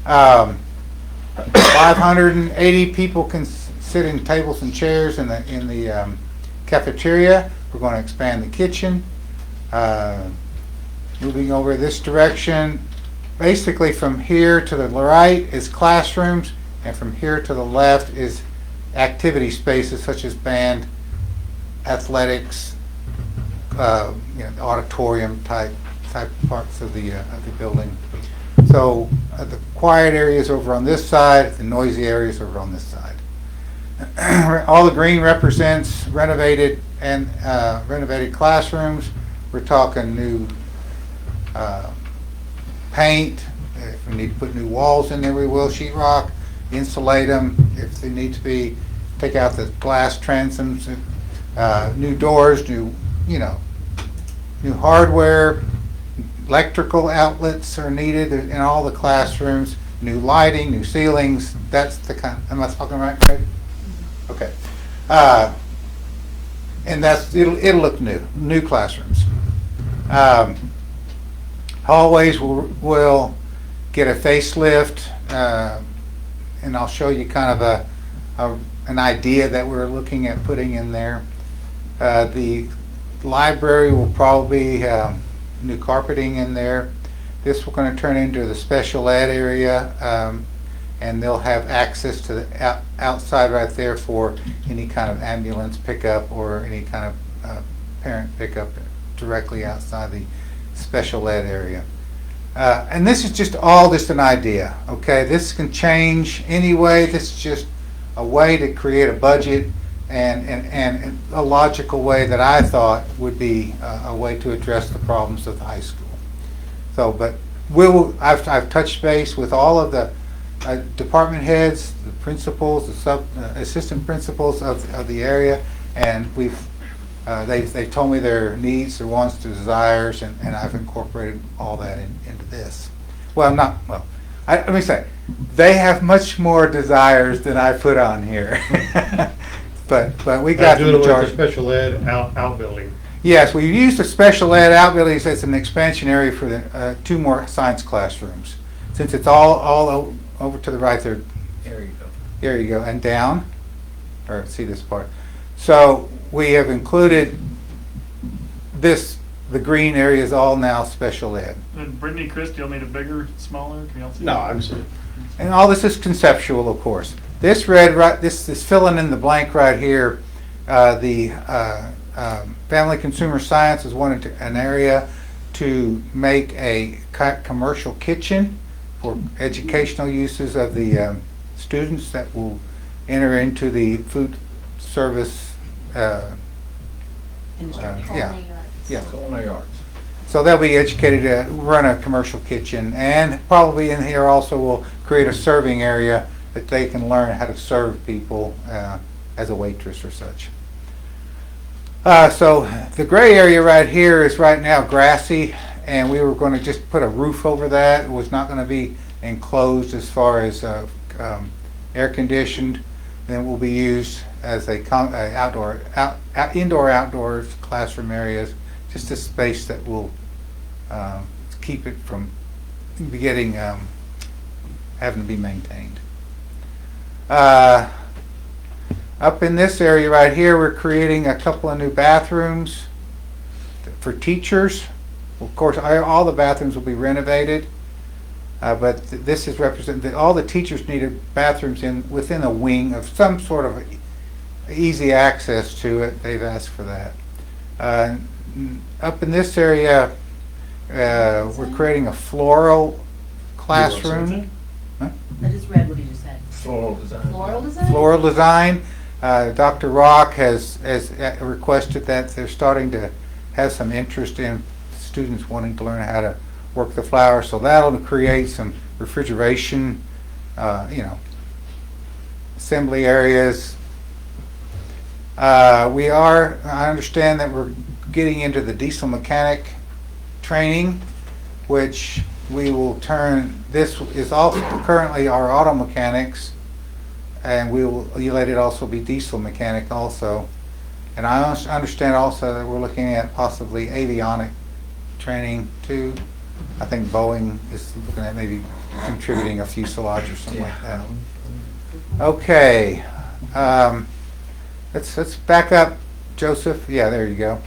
580 people can sit in tables and chairs in the cafeteria. We're going to expand the kitchen. Moving over this direction, basically from here to the right is classrooms, and from here to the left is activity spaces such as band, athletics, auditorium type parts of the building. So the quiet areas over on this side, the noisy areas over on this side. All the green represents renovated classrooms. We're talking new paint. If we need to put new walls in there, we will. Sheetrock, insulate them. If they need to be, take out the glass transoms. New doors, new hardware. Electrical outlets are needed in all the classrooms. New lighting, new ceilings. That's the kind. Am I talking right, Craig? Okay. And it'll look new classrooms. Hallways will get a facelift, and I'll show you kind of an idea that we're looking at putting in there. The library will probably new carpeting in there. This we're going to turn into the special ed area, and they'll have access to the outside right there for any kind of ambulance pickup or any kind of parent pickup directly outside the special ed area. And this is just an idea, okay? This can change anyway. This is just a way to create a budget and a logical way that I thought would be a way to address the problems of the high school. So, but I've touched base with all of the department heads, the principals, the assistant principals of the area, and we've They've told me their needs, their wants, their desires, and I've incorporated all that into this. Let me say, they have much more desires than I put on here. But we got Do the it with the majority. special ed outbuilding. Yes, we used the special ed outbuildings as an expansion area for the 2 more science classrooms. Since it's all over to the right there. There you go. There you go, and down, or see this part. So we have included this, the green area is all now special ed. And Brittany, Chris, you'll need a bigger, smaller, can y'all see? No, I'm sorry. And all this is conceptual, of course. This red, right, this is filling in the blank right here. Family Consumer Science is wanting an area to make a commercial kitchen for educational uses of the students that will enter into the food service. Yeah. Culinary arts. So they'll be educated to run a commercial kitchen, and probably in here also will create a serving area that they can learn how to serve people as a waitress or such. So the gray area right here is right now grassy, and we were going to just put a roof over that. It was not going to be enclosed as far as air conditioned. Then it will be used as a indoor-outdoor classroom areas, just a space that will keep it from having to be maintained. Up in this area right here, we're creating a couple of new bathrooms for teachers. Of course, all the bathrooms will be renovated, but this is represented. All the teachers needed bathrooms within a wing of some sort of easy access to it. They've asked for that. Up in this area, we're creating a floral classroom. I just read what he just said. Floral design. Floral design? Floral design. Dr. Rock has requested that they're starting to have some interest in students wanting to learn how to work the flowers, so that'll create some refrigeration, assembly areas. I understand that we're getting into the diesel mechanic training, which we will turn, this is also currently our auto mechanics, and we will let it also be diesel mechanic also. And I understand also that we're looking at possibly avionic training too. I think Boeing is looking at maybe contributing a fuselage or something like that. Okay, let's back up, Joseph. Yeah, there you go.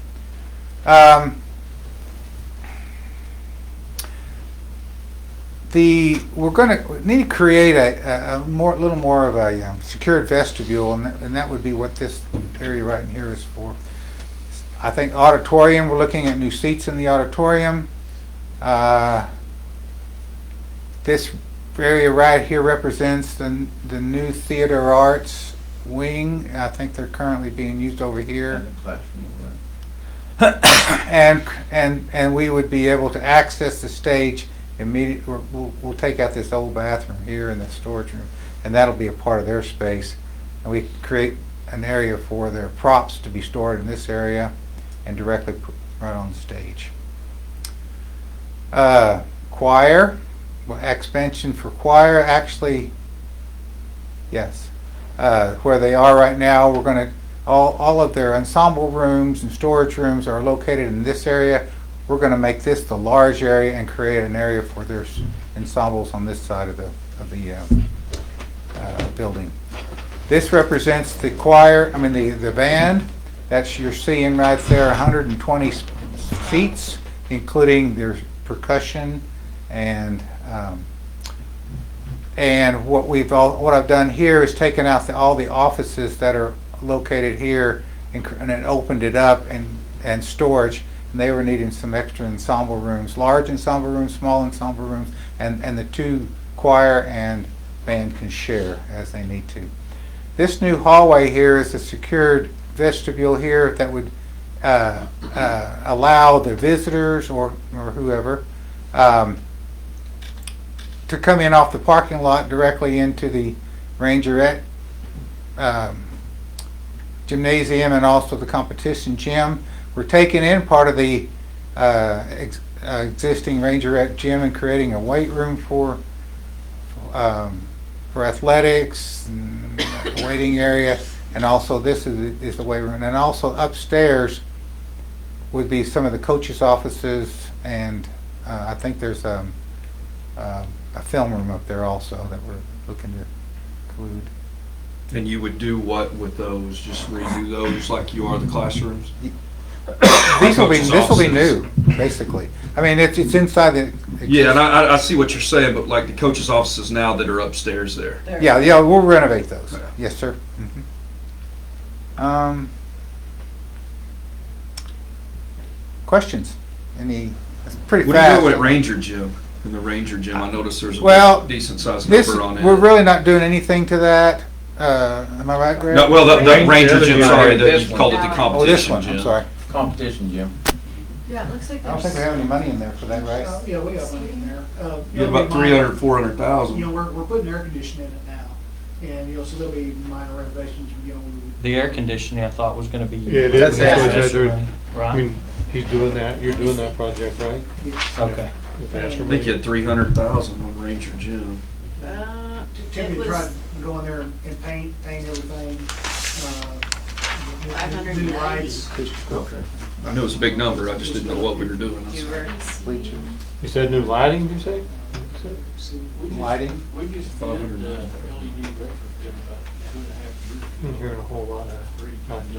We're going to need to create a little more of a secured vestibule, and that would be what this area right in here is for. I think auditorium. We're looking at new seats in the auditorium. This area right here represents the new theater arts wing. I think they're currently being used over here. And we would be able to access the stage immediately. We'll take out this old bathroom here in the storage room, and that'll be a part of their space. And we create an area for their props to be stored in this area and directly right on the stage. Choir, expansion for choir, actually, yes. Where they are right now, we're going to, all of their ensemble rooms and storage rooms are located in this area. We're going to make this the large area and create an area for their ensembles on this side of the building. This represents the choir, the band. That's, you're seeing right there, 120 seats, including their percussion and what I've done here is taken out all the offices that are located here and then opened it up and storage. And they were needing some extra ensemble rooms, large ensemble rooms, small ensemble rooms, and the two choir and band can share as they need to. This new hallway here is a secured vestibule here that would allow the visitors or whoever to come in off the parking lot directly into the Rangerette gymnasium and also the competition gym. We're taking in part of the existing Rangerette gym and creating a weight room for athletics, and a waiting area, and also this is the weight room. And also upstairs would be some of the coaches' offices, and I think there's a film room up there also that we're looking to include. And you would do what with those? Just redo those like you are the classrooms? This will be Coaches' new, basically. I mean, it's inside the. Yeah, and I see what you're saying, but like the coaches' offices now that are upstairs there. Yeah, we'll renovate those. Yeah. Yes, sir. Questions? Any? That's pretty What do you fast. do with Ranger Gym? In the Ranger Gym, I noticed there's Well, a decent sized This, number on it. we're really not doing anything to that. Am I right, Greg? No, well, the Ranger Gym, gym. sorry, This you one. called it the Oh, this competition one, gym. I'm sorry. Competition gym. Yeah, it looks like I don't think we have any money in there for that, right? Yeah, we got money in there. You had about 300, 400,000. We're putting air conditioning in it now, and, so there'll be minor renovations, The air conditioning, I thought, was gonna be. Yeah, it is. That's That's what extra they're- money, I Right? mean, he's doing that, you're doing that project, right? Okay. With the I extra think you money. had 300,000 on Ranger Gym. Timmy was- tried to go in there and paint everything. 590. New lights. Okay. I knew it was a big number, I just didn't know what we were doing. That's all. Bleachers. You said new lighting, did you say? Lighting? I'm hearing a whole lot of.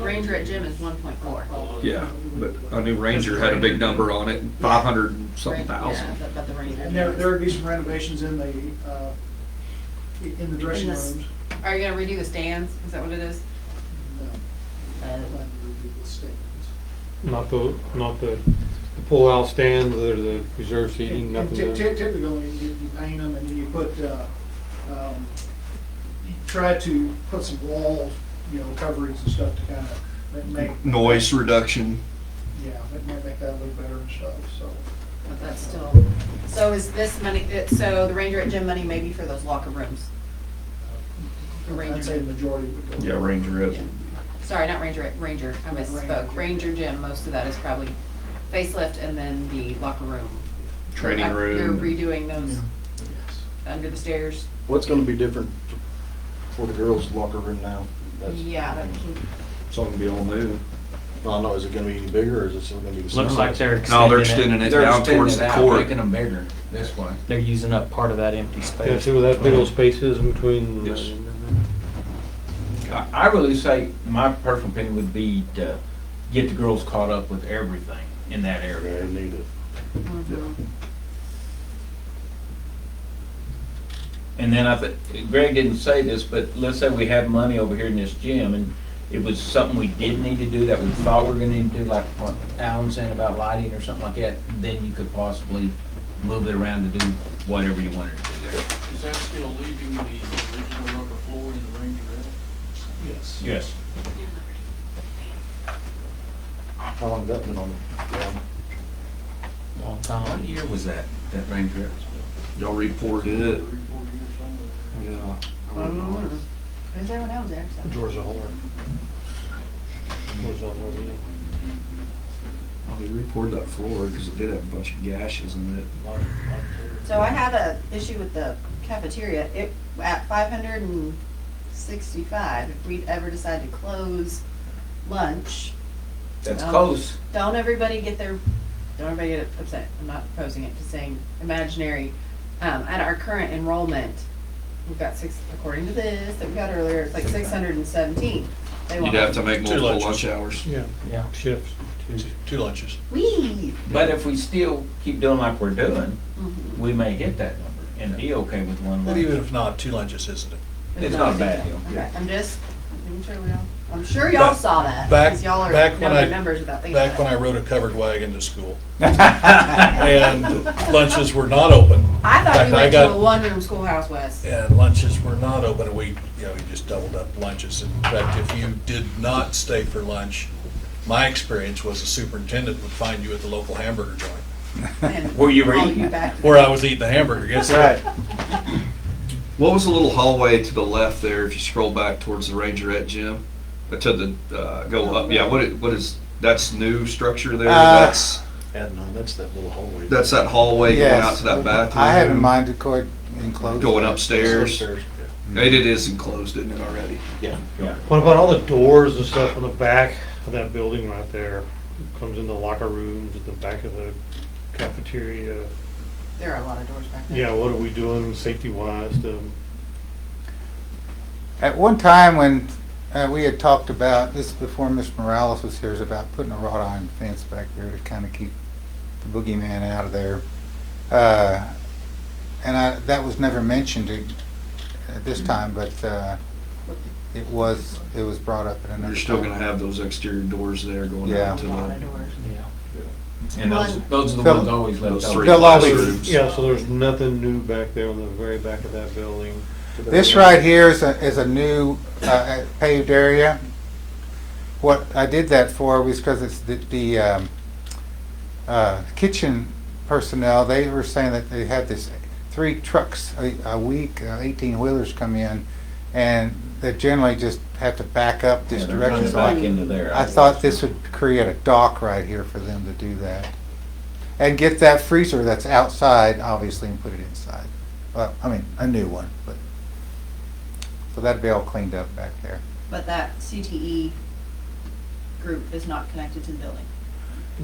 Ranger at gym is 1.4. Yeah, but I knew Ranger had a big number on it, 500 and something thousand. Yeah, but the Ranger. And there'll be some renovations in the dressing In this- rooms. Are you gonna redo the stands? Is that what it is? Not the pull-out stands or the reserve seating, nothing. Typically, you paint them and then you put, you try to put some walls, coverings and stuff to kind of make. Noise reduction. Yeah, make that look better and stuff, so. But that's still, so is this money, so the Ranger at gym money maybe for those locker rooms? The I'd Ranger. say the majority would go. Yeah, Ranger is. Yeah. Sorry, not Ranger, Ranger, I misspoke. Ranger gym, most of that is probably facelift and then the locker room. Training You're room. redoing those Yes. under the stairs? What's gonna be different for the girls' locker room now? That's- Yeah, that can, It's all gonna be all new. I don't know, is it gonna be any bigger or is it still gonna be the same? Looks like they're No, they're extending extending it it. They're down extending towards it the out, court. making them bigger this way. They're using up part of that empty Yeah, space. see where that big old space is in between. Yes. I really say, my personal opinion would be to get the girls caught up with everything in that area. They need it. And then Greg didn't say this, but let's say we have money over here in this gym and it was something we did need to do that we thought we were gonna need to do, like what Alan's saying about lighting or something like that, then you could possibly move it around to do whatever you wanted to do there. Is that still leaving the original rubber floor in the Ranger Rental? Yes. Yes. How long has that been on the ground? Long What time. year was that Ranger? Y'all reported it. 3-4 years on Yeah. is everyone else there? So. Georgia Horn. Where's that over there? Oh, they reported that floor because it did have a bunch of gashes in it. So I have a issue with the cafeteria. It, at 565, if we ever decide to close lunch, That's Um, close. don't everybody get upset. I'm not proposing it, just saying imaginary. At our current enrollment, we've got according to this that we got earlier, it's like 617. They You'd want- have to make Two multiple lunches. lunch hours. Yeah, Yeah. shifts. Two lunches. Whee! But if we still keep doing like we're doing, Mhm. we may hit that number and be okay with one But lunch. even if not, 2 lunches isn't it? It's not a bad deal. Okay, I'm sure y'all saw that, Back- because y'all are back when knowing I- numbers about things. Back when I rode a covered wagon to school. And lunches were not open. I thought In you fact, went got- to a one-room schoolhouse, Wes. And lunches were not open, and we just doubled up lunches. In fact, if you did not stay for lunch, my experience was the superintendent would find you at the local hamburger joint, And Where you were call eating? back. where I was eating the hamburger, yes, sir. What was the little hallway to the left there if you scroll back towards the Rangerette gym? To the, go up, yeah, what is, that's new structure there? Uh, That's that little hallway. That's that hallway going out Yes. to that bathroom? I have in mind to go enclose. Going that. upstairs? Upstairs, It is enclosed, isn't it, already? yeah. What about all the doors and stuff on the back of that building right there? Comes in the locker rooms, at the back of the cafeteria. There are a lot of doors back there. Yeah, what are we doing safety wise to? At one time when we had talked about, this before Mr. Morales was here, is about putting a wrought iron fence back there to kind of keep the boogeyman out of there. That was never mentioned at this time, but it was brought up at another time. You're still gonna have those exterior doors there going Yeah. out to A lot the. of doors. And those are the Phil- ones always left Those open. three They'll always- classrooms. Yeah, so there's nothing new back there on the very back of that building. This right here is a new paved area. What I did that for was because it's the kitchen personnel, they were saying that they had this 3 trucks a week, 18-wheelers come in, and they generally just have to back up this Yeah, they're direction. running So back into there. I thought this would create a dock right here for them to do that. And get that freezer that's outside, obviously, and put it inside. Well, I mean, a new one, but, so that'd be all cleaned up back there. But that CTE group is not connected to the building.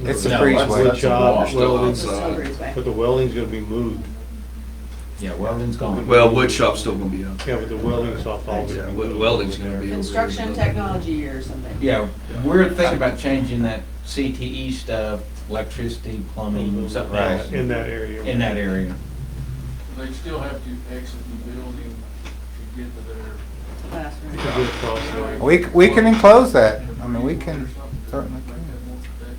It's a No, breezeway. that's- Wood that's a shop, wall. welding, It's still a breezeway. but the welding's gonna be moved. Yeah, welding's gone. Well, wood shop's still gonna be up. Yeah, but the welding stuff all Yeah, gonna be well, moved. welding's gonna be. over Construction there. technology or something. Yeah, we're thinking about changing that CTE stuff, electricity, plumbing, something Right. else In that area. in that area. They still have to exit the building to get to their. Classroom. It's a good crossway. We can enclose that. I mean, we can, certainly can.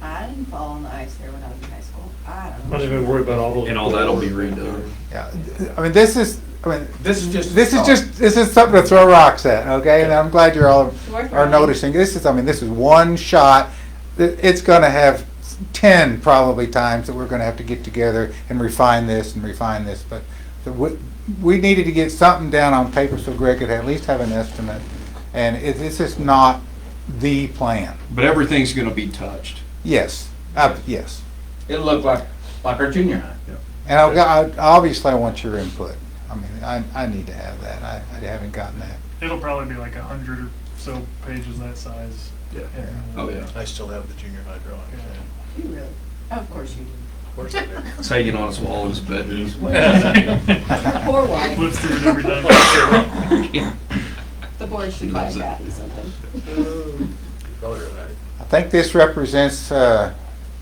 I didn't fall on the ice there when I was in high school. I don't I'm know. not even worried about all those. And all that'll be doors. redone. Yeah, I mean, this is This is just. this is something to throw rocks at, okay? And I'm glad you're all Worth are it. noticing. This is one shot. It's gonna have 10 probably times that we're gonna have to get together and refine this, but we needed to get something down on paper so Greg could at least have an estimate. And it's just not the plan. But everything's gonna be touched. Yes, yes. It'll look like our junior high. And obviously I want your input. I mean, I need to have that. I haven't gotten that. It'll probably be like 100 or so pages that size. Yeah. And, Oh, yeah. I still have the junior high drawing. You really? Of course you do. Of course I do. It's hanging on his wall in his bedroom. Poor wife. Flips through it every time. The board should buy Kathy something. I think this represents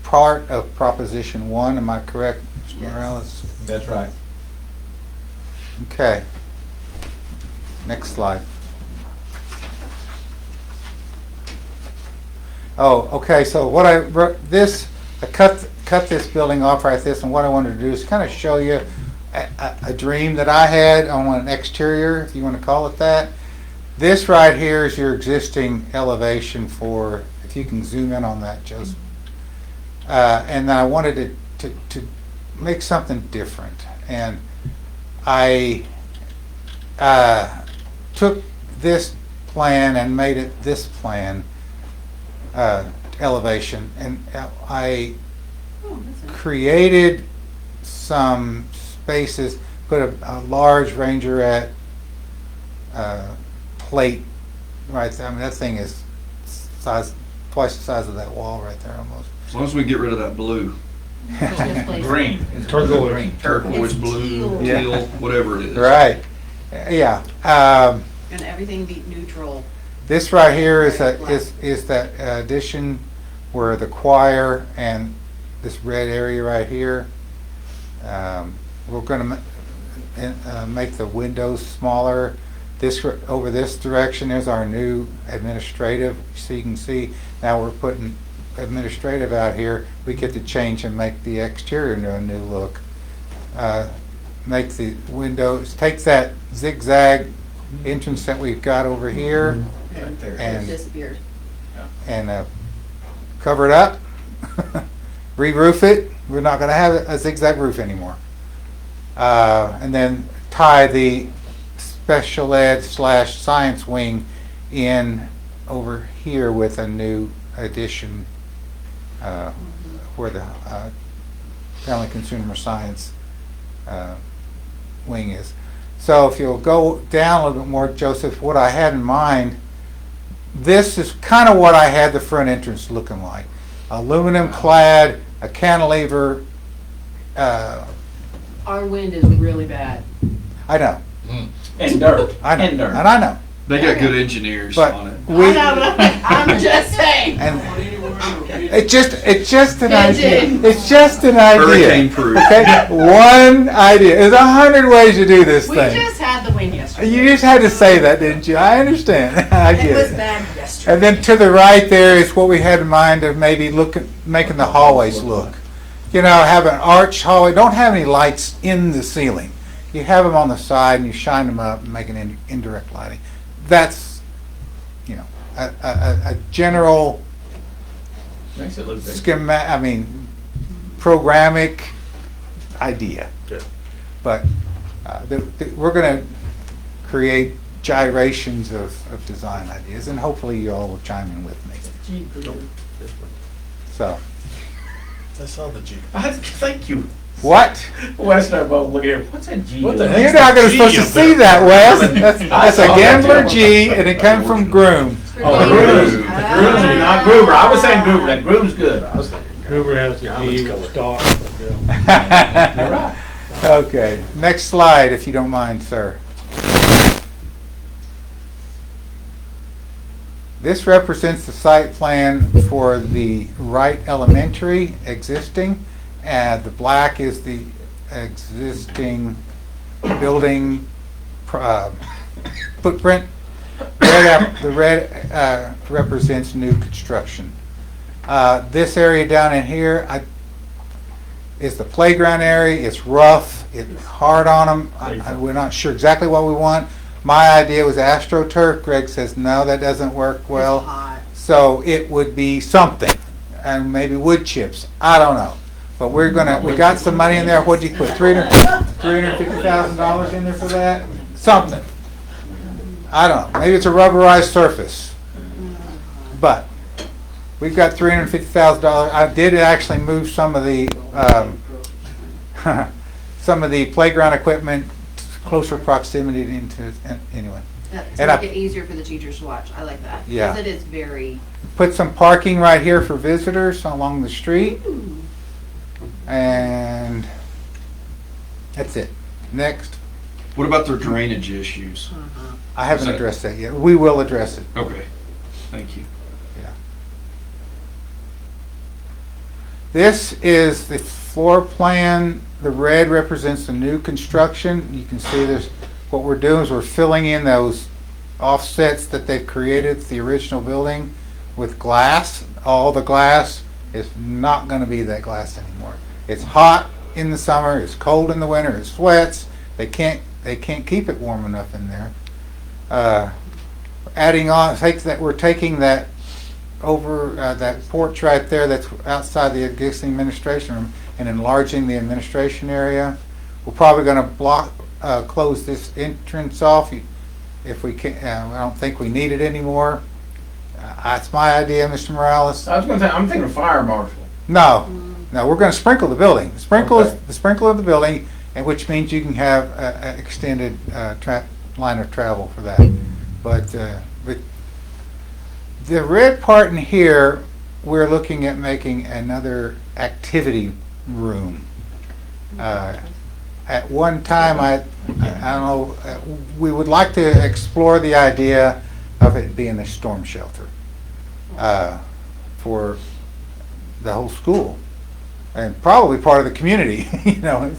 part of Proposition 1. Am I correct, Mr. Morales? That's right. Okay. Next slide. Oh, okay, so what I cut this building off right this, and what I wanted to do is kind of show you a dream that I had on an exterior, if you want to call it that. This right here is your existing elevation for, if you can zoom in on that, Joseph. And then I wanted to make something different. And I took this plan and made it this plan elevation, and I created some spaces, put a large Rangerette plate right there. I mean, that thing is twice the size of that wall right there almost. As long as we get rid of that blue. Green. Turquoise. Green. Turquoise, It's blue, teal. teal, whatever it is. Right. Yeah. And everything be neutral. This right here is Right, that addition where the choir and this red area right here. We're going to make the windows smaller. Over this direction is our new administrative. So you can see now we're putting administrative out here. We get to change and make the exterior into a new look. Make the windows, take that zigzag entrance that we've got over here Right there. It and disappeared. cover it up, re-roof it. We're not going to have a zigzag roof anymore. And then tie the special ed / science wing in over here with a new addition where the Family Consumer Science wing is. So if you'll go down a little bit more, Joseph, what I had in mind, this is kind of what I had the front entrance looking like. Aluminum clad, a cantilever. Our wind is really bad. I know. And dirt. I know. And dirt. And I know. They got good engineers But on it. we, I'm just saying. and it's just an idea. Pigeon. It's just an idea. Hurricane proof. Okay, one idea. There's 100 ways to do this We thing. just had the wind yesterday. You just had to say that, didn't you? I understand. I get It was it. bad yesterday. And then to the right there is what we had in mind of maybe making the hallways look. You know, have an arch hallway. Don't have any lights in the ceiling. You have them on the side and you shine them up and make an indirect lighting. That's, you know, a general Makes it look big. programmatic idea. Yeah. But we're going to create gyrations of design ideas, and hopefully you all will chime in with me. So, I saw the Jeep. Thank you. what? Wes and I both looking at, what's that G? What the doing? You're not going to supposed to see that, Wes. That's a saw that Gambler too. G, and it comes from Groom. Oh, the grooms. The grooms are not groomer. I was saying groomer. That groom's good. I was thinking. Hoover has the Yeah, G let's with go. star. Yeah. You're right. Okay, next slide, if you don't mind, sir. This represents the site plan for the Wright Elementary existing, and the black is the existing building footprint. The red represents new construction. This area down in here is the playground area. It's rough. It's hard on them. We're not sure exactly what we want. My idea was AstroTurf. Greg says, no, that doesn't work well. It's hot. So it would be something, and maybe wood chips. I don't know. But we got some money in there. What'd you put, $350,000 in there for that? Something. I don't know. Maybe it's a rubberized surface. But we've got $350,000. I did actually move some of the playground equipment closer proximity into anyway. To And I- make it easier for the teachers to watch. I like that. Yeah. Because it is very. Put some parking right here for visitors along the street. And that's it. Next. What about their drainage issues? I haven't Is that- addressed that yet. We will address it. Okay, thank you. Yeah. This is the floor plan. The red represents the new construction. You can see this. What we're doing is we're filling in those offsets that they've created, the original building, with glass. All the glass is not going to be that glass anymore. It's hot in the summer. It's cold in the winter. It sweats. They can't keep it warm enough in there. Adding on, we're taking that over that porch right there that's outside the existing administration room and enlarging the administration area. We're probably going to close this entrance off if we can. I don't think we need it anymore. That's my idea, Mr. Morales. I was going to say, I'm thinking fire marshal. No, we're going to sprinkle the building. The sprinkle Okay. is the sprinkle of the building, and which means you can have an extended line of travel for that. But the red part in here, we're looking at making another activity room. At one time, I don't know, we would like to explore the idea of it being a storm shelter for the whole school, and probably part of the community. You know,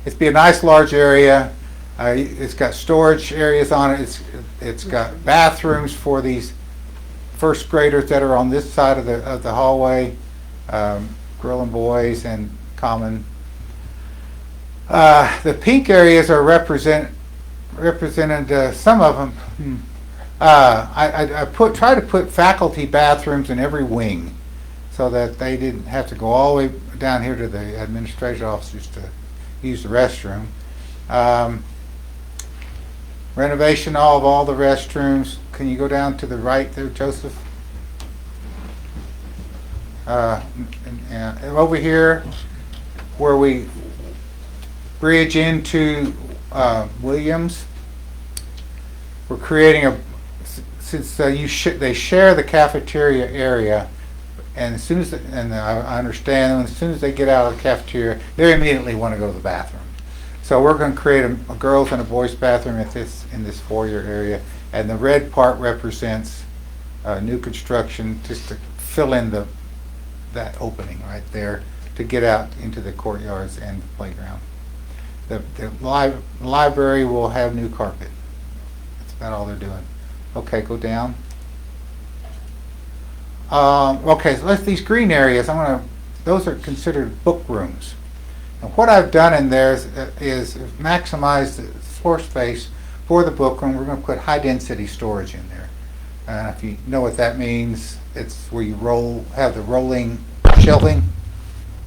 it's be a nice large area. It's got storage areas on it. It's got bathrooms for these first graders that are on this side of the hallway, girl and boys and common. The pink areas are represented. Some of them. I try to put faculty bathrooms in every wing, so that they didn't have to go all the way down here to the administration offices to use the restroom. Renovation of all the restrooms, can you go down to the right there, Joseph? And over here, where we bridge into Williams, we're creating since they share the cafeteria area, and as soon as I understand, as soon as they get out of the cafeteria, they immediately want to go to the bathroom. So we're going to create a girls and a boys bathroom in this foyer area, and the red part represents new construction, just to fill in that opening right there to get out into the courtyards and the playground. The library will have new carpet. That's about all they're doing. Okay, go down. Okay, so these green areas, those are considered book rooms. And what I've done in there is maximize the floor space for the book room. We're going to put high density storage in there. If you know what that means, it's where you have the rolling shelving,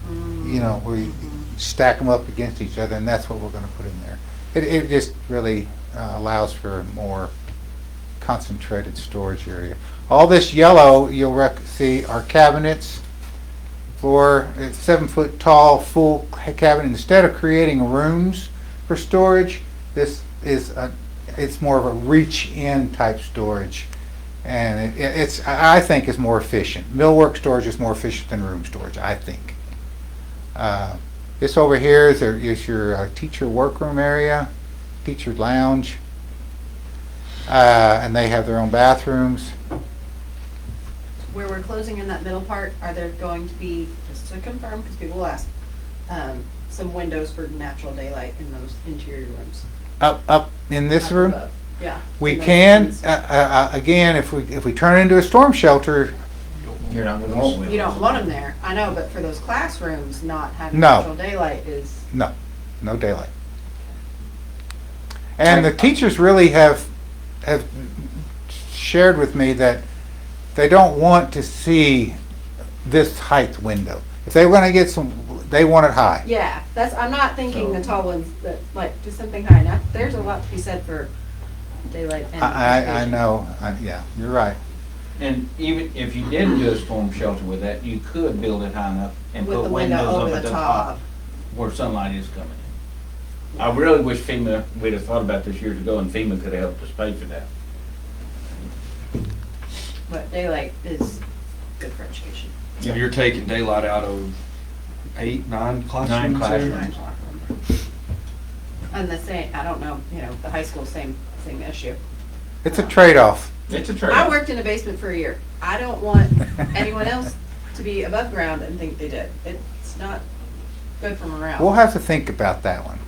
where you stack them up against each other, and that's what we're going to put in there. It just really allows for a more concentrated storage area. All this yellow you'll see are cabinets. It's 7 foot tall full cabinet. Instead of creating rooms for storage, this is it's more of a reach in type storage, and I think is more efficient. Millwork storage is more efficient than room storage, I think. This over here is your teacher workroom area, teacher lounge, and they have their own bathrooms. Where we're closing in that middle part, are there going to be, just to confirm, because people will ask, some windows for natural daylight in those interior rooms? Up in this Up room? above. Yeah. We In those can, rooms. again, if we turn it into a storm shelter, You're not gonna. You don't want them there, I know, but for those classrooms, not having No. natural daylight is, no daylight. And the teachers really have shared with me that they don't want to see this height window. If they want to get they want it high. yeah, I'm not thinking the tall ones, that, like, just something high. Now, there's a lot to be said for daylight and I education. know, yeah, you're right. And even if you didn't do a storm shelter with that, you could build it high enough and With put the window windows over up at the the top. top where sunlight is coming in. I really wish FEMA, we'd have thought about this years ago and FEMA could have helped us pay for that. But daylight is good for education. And you're taking daylight out of 8, 9 classrooms? 9 classrooms. And the same, I don't know, the high school, same issue. It's a trade-off. It's a I trade-off. worked in a basement for a year. I don't want anyone else to be above ground and think they did. It's not good for morale. We'll have to think about that one.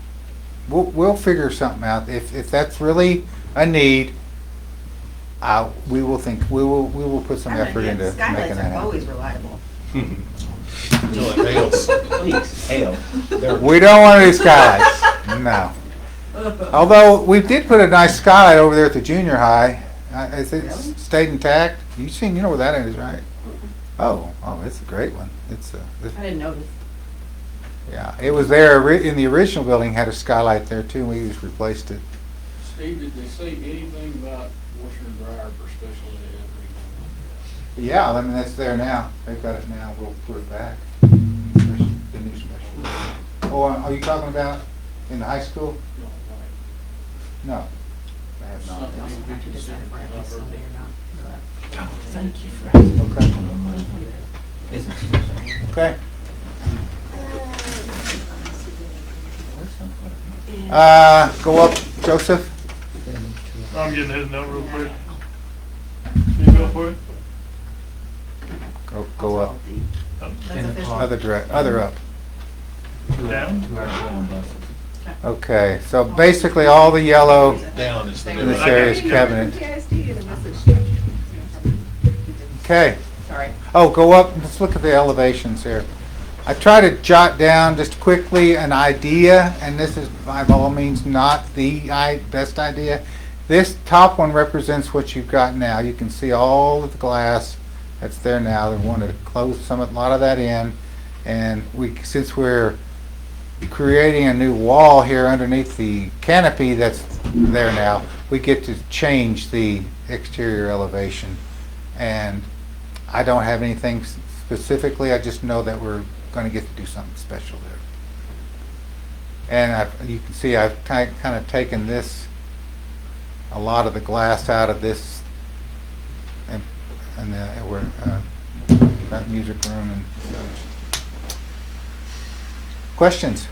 We'll figure something out. If that's really a need, we will put some effort into making Skylights that are always happen. reliable. Until it hails. Please, hell. We don't want to do skylights. No. Although we did put a nice skylight over there at the junior high. Is it Really? stayed intact? You know where that is, right? Oh, it's a great one. I didn't notice. Yeah, it was there in the original building. Had a skylight there too. We just replaced it. Steve, did they say anything about washer and dryer for special ed? Yeah, I mean that's there now. They've got it now. We'll put it back. The new special. Oh, are you talking about in the high school? No, I have not. You also have to decide if we're at least Sunday or not. Thank you for Okay. Okay. Go up, Joseph. I'm getting his note real quick. Can you go for it? Go up. That's official. Other up. Down? Okay, so basically all the yellow Down is the in this new. area is cabinet. Okay. Sorry. Oh, go up, let's look at the elevations here. I try to jot down just quickly an idea, and this is by all means not the best idea. This top one represents what you've got now. You can see all of the glass that's there now. They wanted to close a lot of that in, and since we're creating a new wall here underneath the canopy that's there now, we get to change the exterior elevation. And I don't have anything specifically, I just know that we're gonna get to do something special there. And you can see I've kind of taken this, a lot of the glass out of this, and that music room and questions.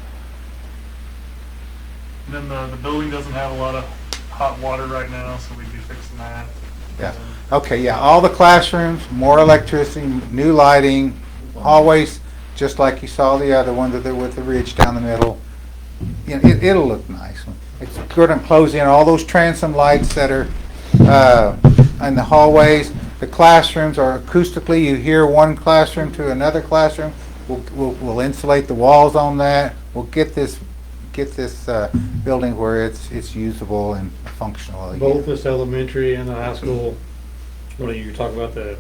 And then the building doesn't have a lot of hot water right now, so we'd be fixing that. Yeah. Okay, yeah, all the classrooms, more electricity, new lighting, hallways, just like you saw the other one with the ridge down the middle. You know, it'll look nice. It's good and close in all those transom lights that are in the hallways. The classrooms are acoustically, you hear one classroom to another classroom. We'll insulate the walls on that. We'll get this building where it's usable and functional again. Both this elementary and the high school, what you're talking about, the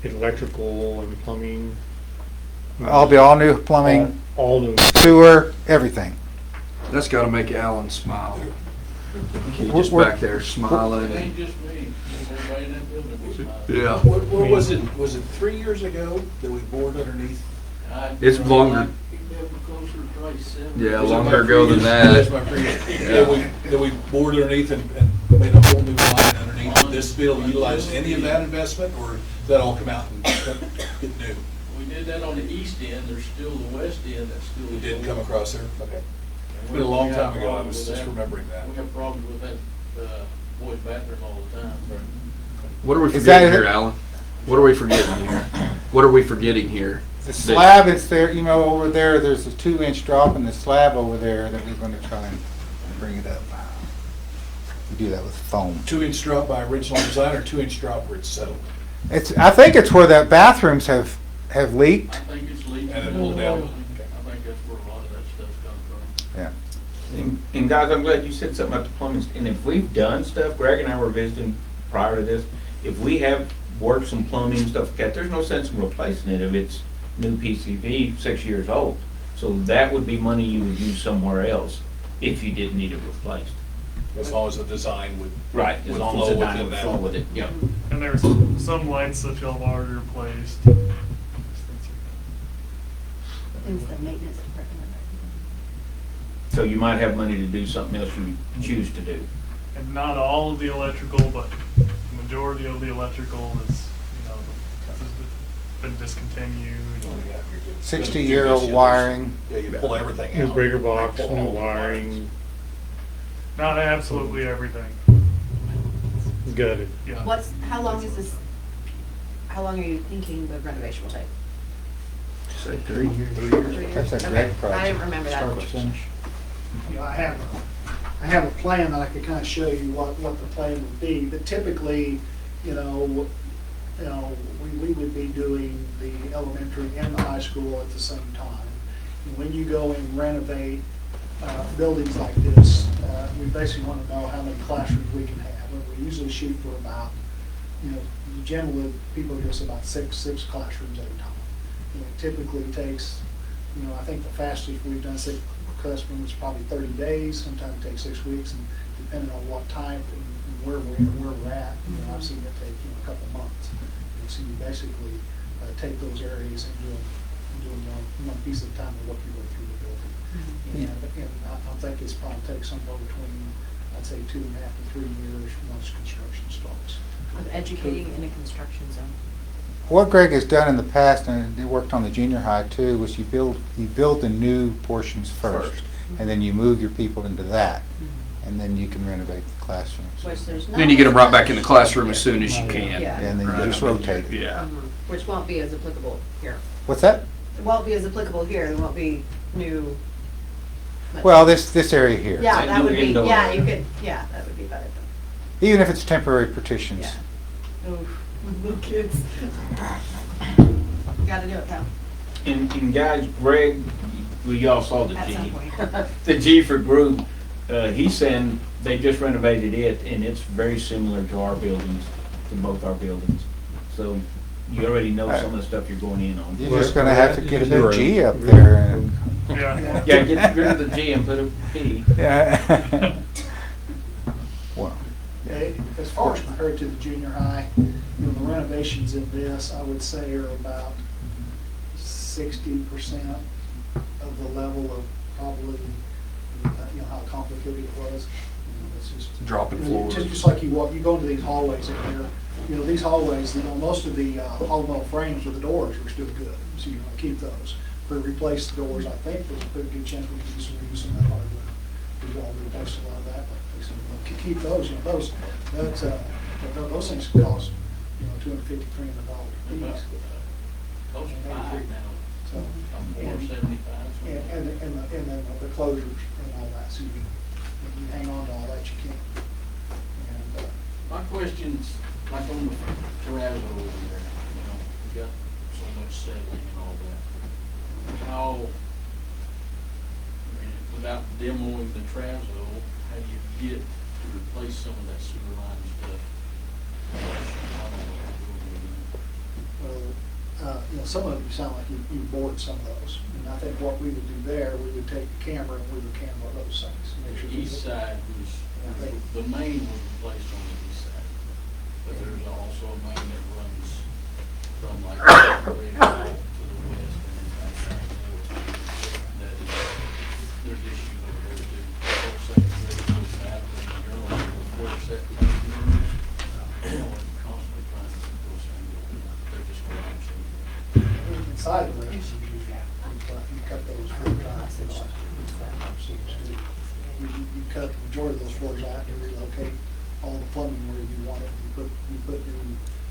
electrical and plumbing? All new plumbing, All new. sewer, everything. That's gotta make Alan smile. He We're- just back there smiling. It and- ain't just me, everybody in that building was smiling. Yeah. What was it 3 years ago that we bored underneath? It's longer. Closer to probably 7. Yeah, Was it longer my ago than previous- that. That's my previous. Yeah. That we bored underneath and made a whole new line underneath. This bill utilized any of that investment, or did that all come out and get new? We did that on the east end, there's still the west end that's still. We did come across there? Okay. It's And been a long we got time ago, I problems was with just that. remembering that. We have problems with that, boys' bathroom all the time. What are we Is forgetting that here, it? Alan? What are we forgetting here? What are we forgetting here? The slab is there, you know, over there, there's a 2-inch drop in the slab over there that we're gonna try and bring it up. We do that with foam. 2-inch drop by original design, or 2-inch drop where it's settled? I think it's where the bathrooms have leaked. I think it's leaking. And then pull down. I think that's where a lot of that stuff comes from. Yeah. And guys, I'm glad you said something about the plumbing, and if we've done stuff, Greg and I were visiting prior to this, if we have worked some plumbing, stuff like that, there's no sense in replacing it if it's new PCV, 6 years old. So that would be money you would use somewhere else if you didn't need it replaced. As long as the design would. Right, as would long as flow the within dime would that. flow with it, yeah. And there's some lights that y'all have already replaced. Things that maintenance department. So you might have money to do something else you choose to do. And not all of the electrical, but the majority of the electrical is, you know, been discontinued. 60-year-old wiring. Yeah, you pull everything New out. breaker box, Pull new all the wiring, Not absolutely everything. gutted. Yeah. How long are you thinking the renovation will take? Say 3 years. 3 years? That's a Okay. great project. I didn't remember that. Start to finish. You know, I have a plan that I could kind of show you what the plan would be, but typically, we would be doing the elementary and the high school at the same time. And when you go and renovate buildings like this, we basically want to know how many classrooms we can have. And we usually shoot for about, generally, people give us about six classrooms at a time. It typically takes, I think the fastest we've done 6 classrooms is probably 30 days, sometimes it takes 6 weeks, and depending on what type and where we're at, I've seen it take, a couple months. And so you basically take those areas and do them one piece at a time and work your way through the building. And I think it's probably takes somewhere between, I'd say 2.5 to 3 years once construction starts. Of educating in a construction zone. What Greg has done in the past, and he worked on the junior high too, was you build the new portions first, and then you move your people into that, and then you can renovate the classrooms. Which there's not. Then you get them right back in the classroom as soon as you can. Yeah. And then you just rotate it. Yeah. Which won't be as applicable here. What's that? It won't be as applicable here, there won't be new. Well, this area here. Yeah, Like that would new be, indoor. that would be better. Even if it's temporary partitions. Yeah. Oof, little kids. Gotta do it, Cal. And guys, Greg, well, y'all saw the At G. some point. The G for group, he's saying they just renovated it, and it's very similar to our buildings, to both our buildings. So you already know some of the stuff you're going in on. You're just gonna have to get a new G up there and. Yeah. Yeah, get rid of the G and put a P. Yeah. Well, Hey, as far as compared to the junior high, you know, the renovations in this, I would say, are about 60% of the level of probably, you know, how complicated it was. You know, it's just Dropping you know, floors. Just like you walk, you go into these hallways in here, you know, these hallways, you know, most of the hollow metal frames with the doors are still good, so you want to keep those. But replace the doors, I think there's a pretty good chance we can do some of that hardware. We've all replaced a lot of that, but we can keep those, you know, those things cost, you know, $250, $300 a piece. Those are fine now. So, I'm and- $475. and then the closures and all that, so you hang on to all that you can. And, My question's, like on the terrazzo over there, you know, we got so much settling and all that. How, I mean, without demoing the terrazzo, how do you get to replace some of that sewer line stuff? well, you know, some of you sound like you bored some of those. And I think what we would do there, we would take the camera and we would camera those things. and make sure The east side was, the main was replaced on the east side, but there's also a main that runs from like Red Hall to the west and then back down the middle. That is, there's issues over there too. Whole section that goes back and you're on the fourth set. Constantly trying to keep those things open. They're just going to Inside the range, you cut those 4 times. You cut the majority of those floors out, you relocate all the plumbing where you want it, you put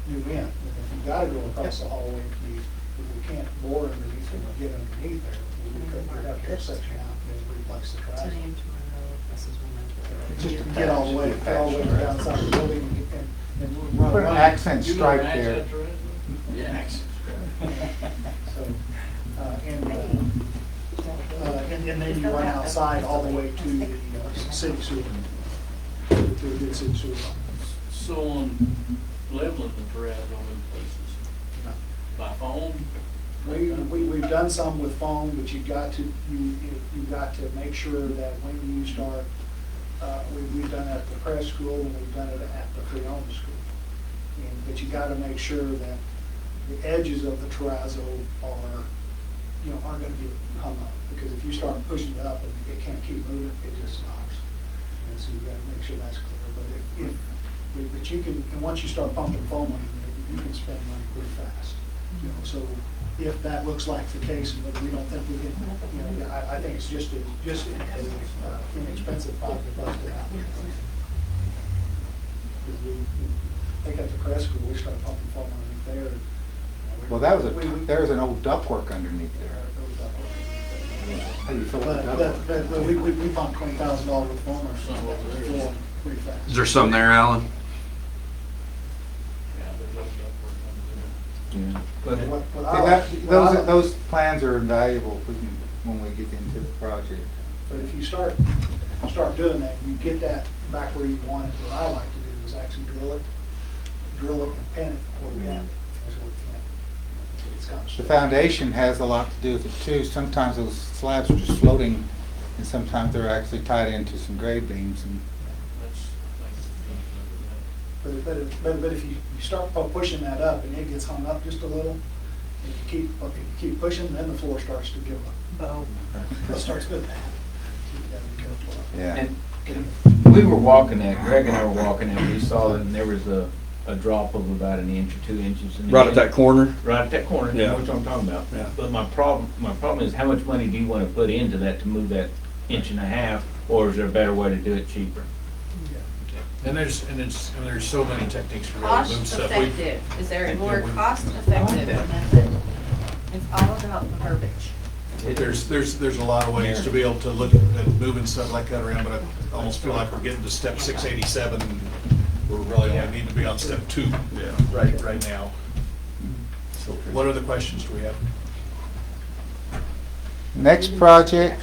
new in. And if you gotta go across the hallway, if you can't bore underneath or get underneath there, you cut that section out and replace the trash. Just to get all the way down inside the building and run. Put an accent You know stripe accent there. terrazzo? Yeah, accent stripe. So, and then you run outside all the way to the city sewer, to the good city sewer. So on leveling the terrazzo in places, by phone? We've done some with foam, but you've got to make sure that when you start, we've done it at the press school and we've done it at the pre-owned school. But you gotta make sure that the edges of the terrazzo are, you know, aren't gonna be hung up. Because if you start pushing it up and it can't keep moving, it just stops. And so you gotta make sure that's clear. But you can, and once you start pumping foam on it, you can spend money pretty fast. You know, so if that looks like the case, but we don't think we can, you know, I think it's just inexpensive $5 to bust it out. Because I think at the press school, we started pumping foam underneath there. Well, there was an old ductwork underneath there. How do you fill up the ductwork? But we pumped $20,000 worth of foam or something, pretty fast. Is there some there, Alan? Yeah, there's those upward ones there. Yeah. What I See, like- those plans are invaluable when we get into the project. But if you start doing that, you get that back where you want it. What I like to do is actually drill it and pin it where we have it. That's what we can. It's kind of The foundation has a lot to do with it too. Sometimes those slabs are just floating, and sometimes they're actually tied into some grade beams. And But if you start pushing that up and it gets hung up just a little, and you keep pushing, then the floor starts to give up. It starts good. You gotta be careful of it. yeah. And we were walking that, Greg and I were walking and we saw that there was a drop of about 1 inch or 2 inches. in the Right at end. that corner? Right at that corner, Yeah. that's what I'm talking about. Yeah. But my problem is how much money do you want to put into that to move that 1.5 inches, or is there a better way to do it cheaper? And there's so many techniques to really move Cost stuff. effective, is there a more we- cost effective method? It's all about the verbiage. There's a lot of ways to be able to look at moving stuff like that around, but I almost feel like we're getting to step 687. And we really only need to be on step 2 right now. So what other questions do we have? Next project,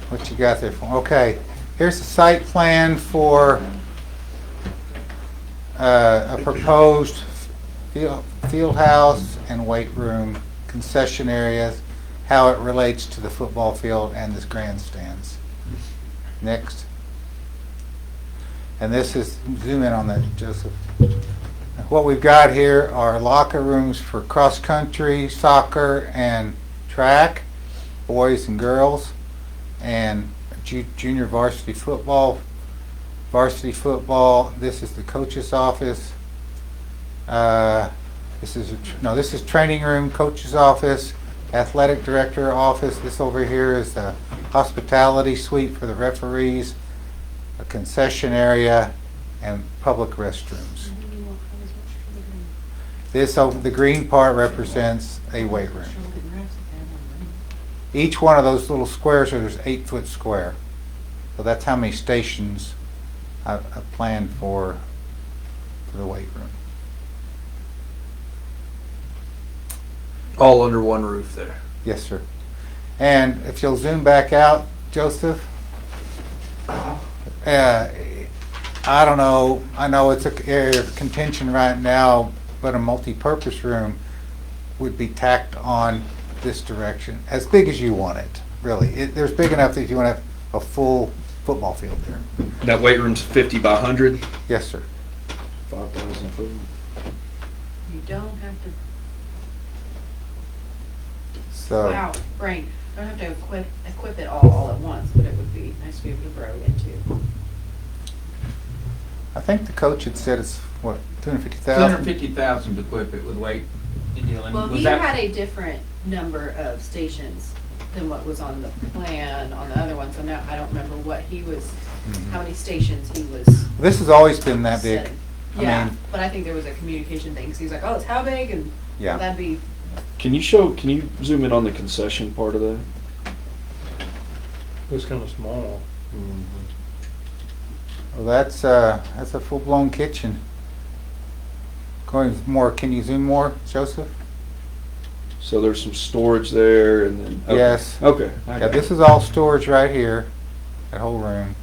what you got there for? Okay, here's the site plan for a proposed field house and weight room concession areas, how it relates to the football field and the grandstands. Next. And this is, zoom in on that, Joseph. What we've got here are locker rooms for cross-country, soccer, and track, boys and girls, and junior varsity football. This is the coach's office. This is training room, coach's office, athletic director office. This over here is the hospitality suite for the referees, a concession area, and public restrooms. The green part represents a weight room. Each one of those little squares, there's 8-foot square. So that's how many stations I've planned for the weight room. All under one roof there. Yes, sir. And if you'll zoom back out, Joseph, I don't know, I know it's an area of contention right now, but a multi-purpose room would be tacked on this direction, as big as you want it, really. There's big enough that if you want to have a full football field there. That weight room's 50 by 100? Yes, sir. 5,000 foot. You don't have to, So, wow, brain, don't have to equip it all at once, but it would be nice to be able to grow into. I think the coach had said it's, what, 250,000? 250,000 to equip it with weight and dealing. Well, Was he that- had a different number of stations than what was on the plan on the other one, so now I don't remember what he was, how many stations he was This has always been that big. setting. I Yeah, mean, but I think there was a communication thing, because he was like, oh, it's how big, and Yeah. that'd be, Can you zoom in on the concession part of that? It was kind of small. well, that's a full-blown kitchen. Going more, can you zoom more, Joseph? So there's some storage there and then. Okay. Yes. Okay. Yeah, this is all storage right here, that whole room.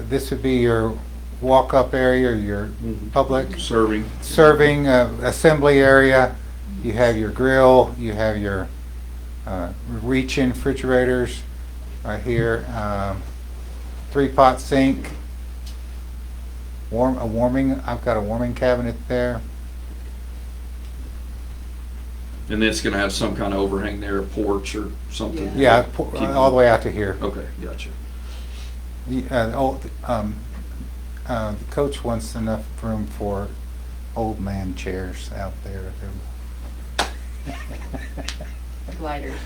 This would be your walk-up area, your public Serving. assembly area. You have your grill, you have your reach-in refrigerators right here, 3-pot sink, I've got a warming cabinet there. And it's going to have some kind of overhang there, a porch or something? Yeah, all the way out to here. Okay, gotcha. The coach wants enough room for old man chairs out there. Gliders.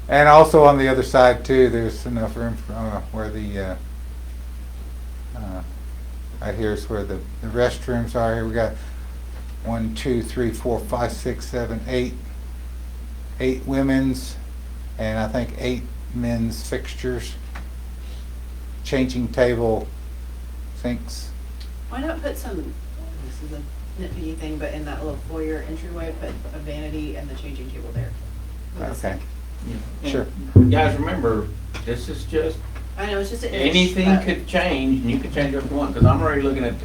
And also on the other side too, there's enough room for, where the, right here's where the restrooms are. Here we got 1, 2, 3, 4, 5, 6, 7, 8 women's, and I think 8 men's fixtures. Changing table, sinks. Why not put some, this is a nitpicky thing, but in that little foyer entryway, put a vanity and the changing table there. with a Okay. sink. Yeah. Sure. Guys, remember, this is just, I know, it's just an inch, anything but- could change, and you can change what you want, because I'm already looking at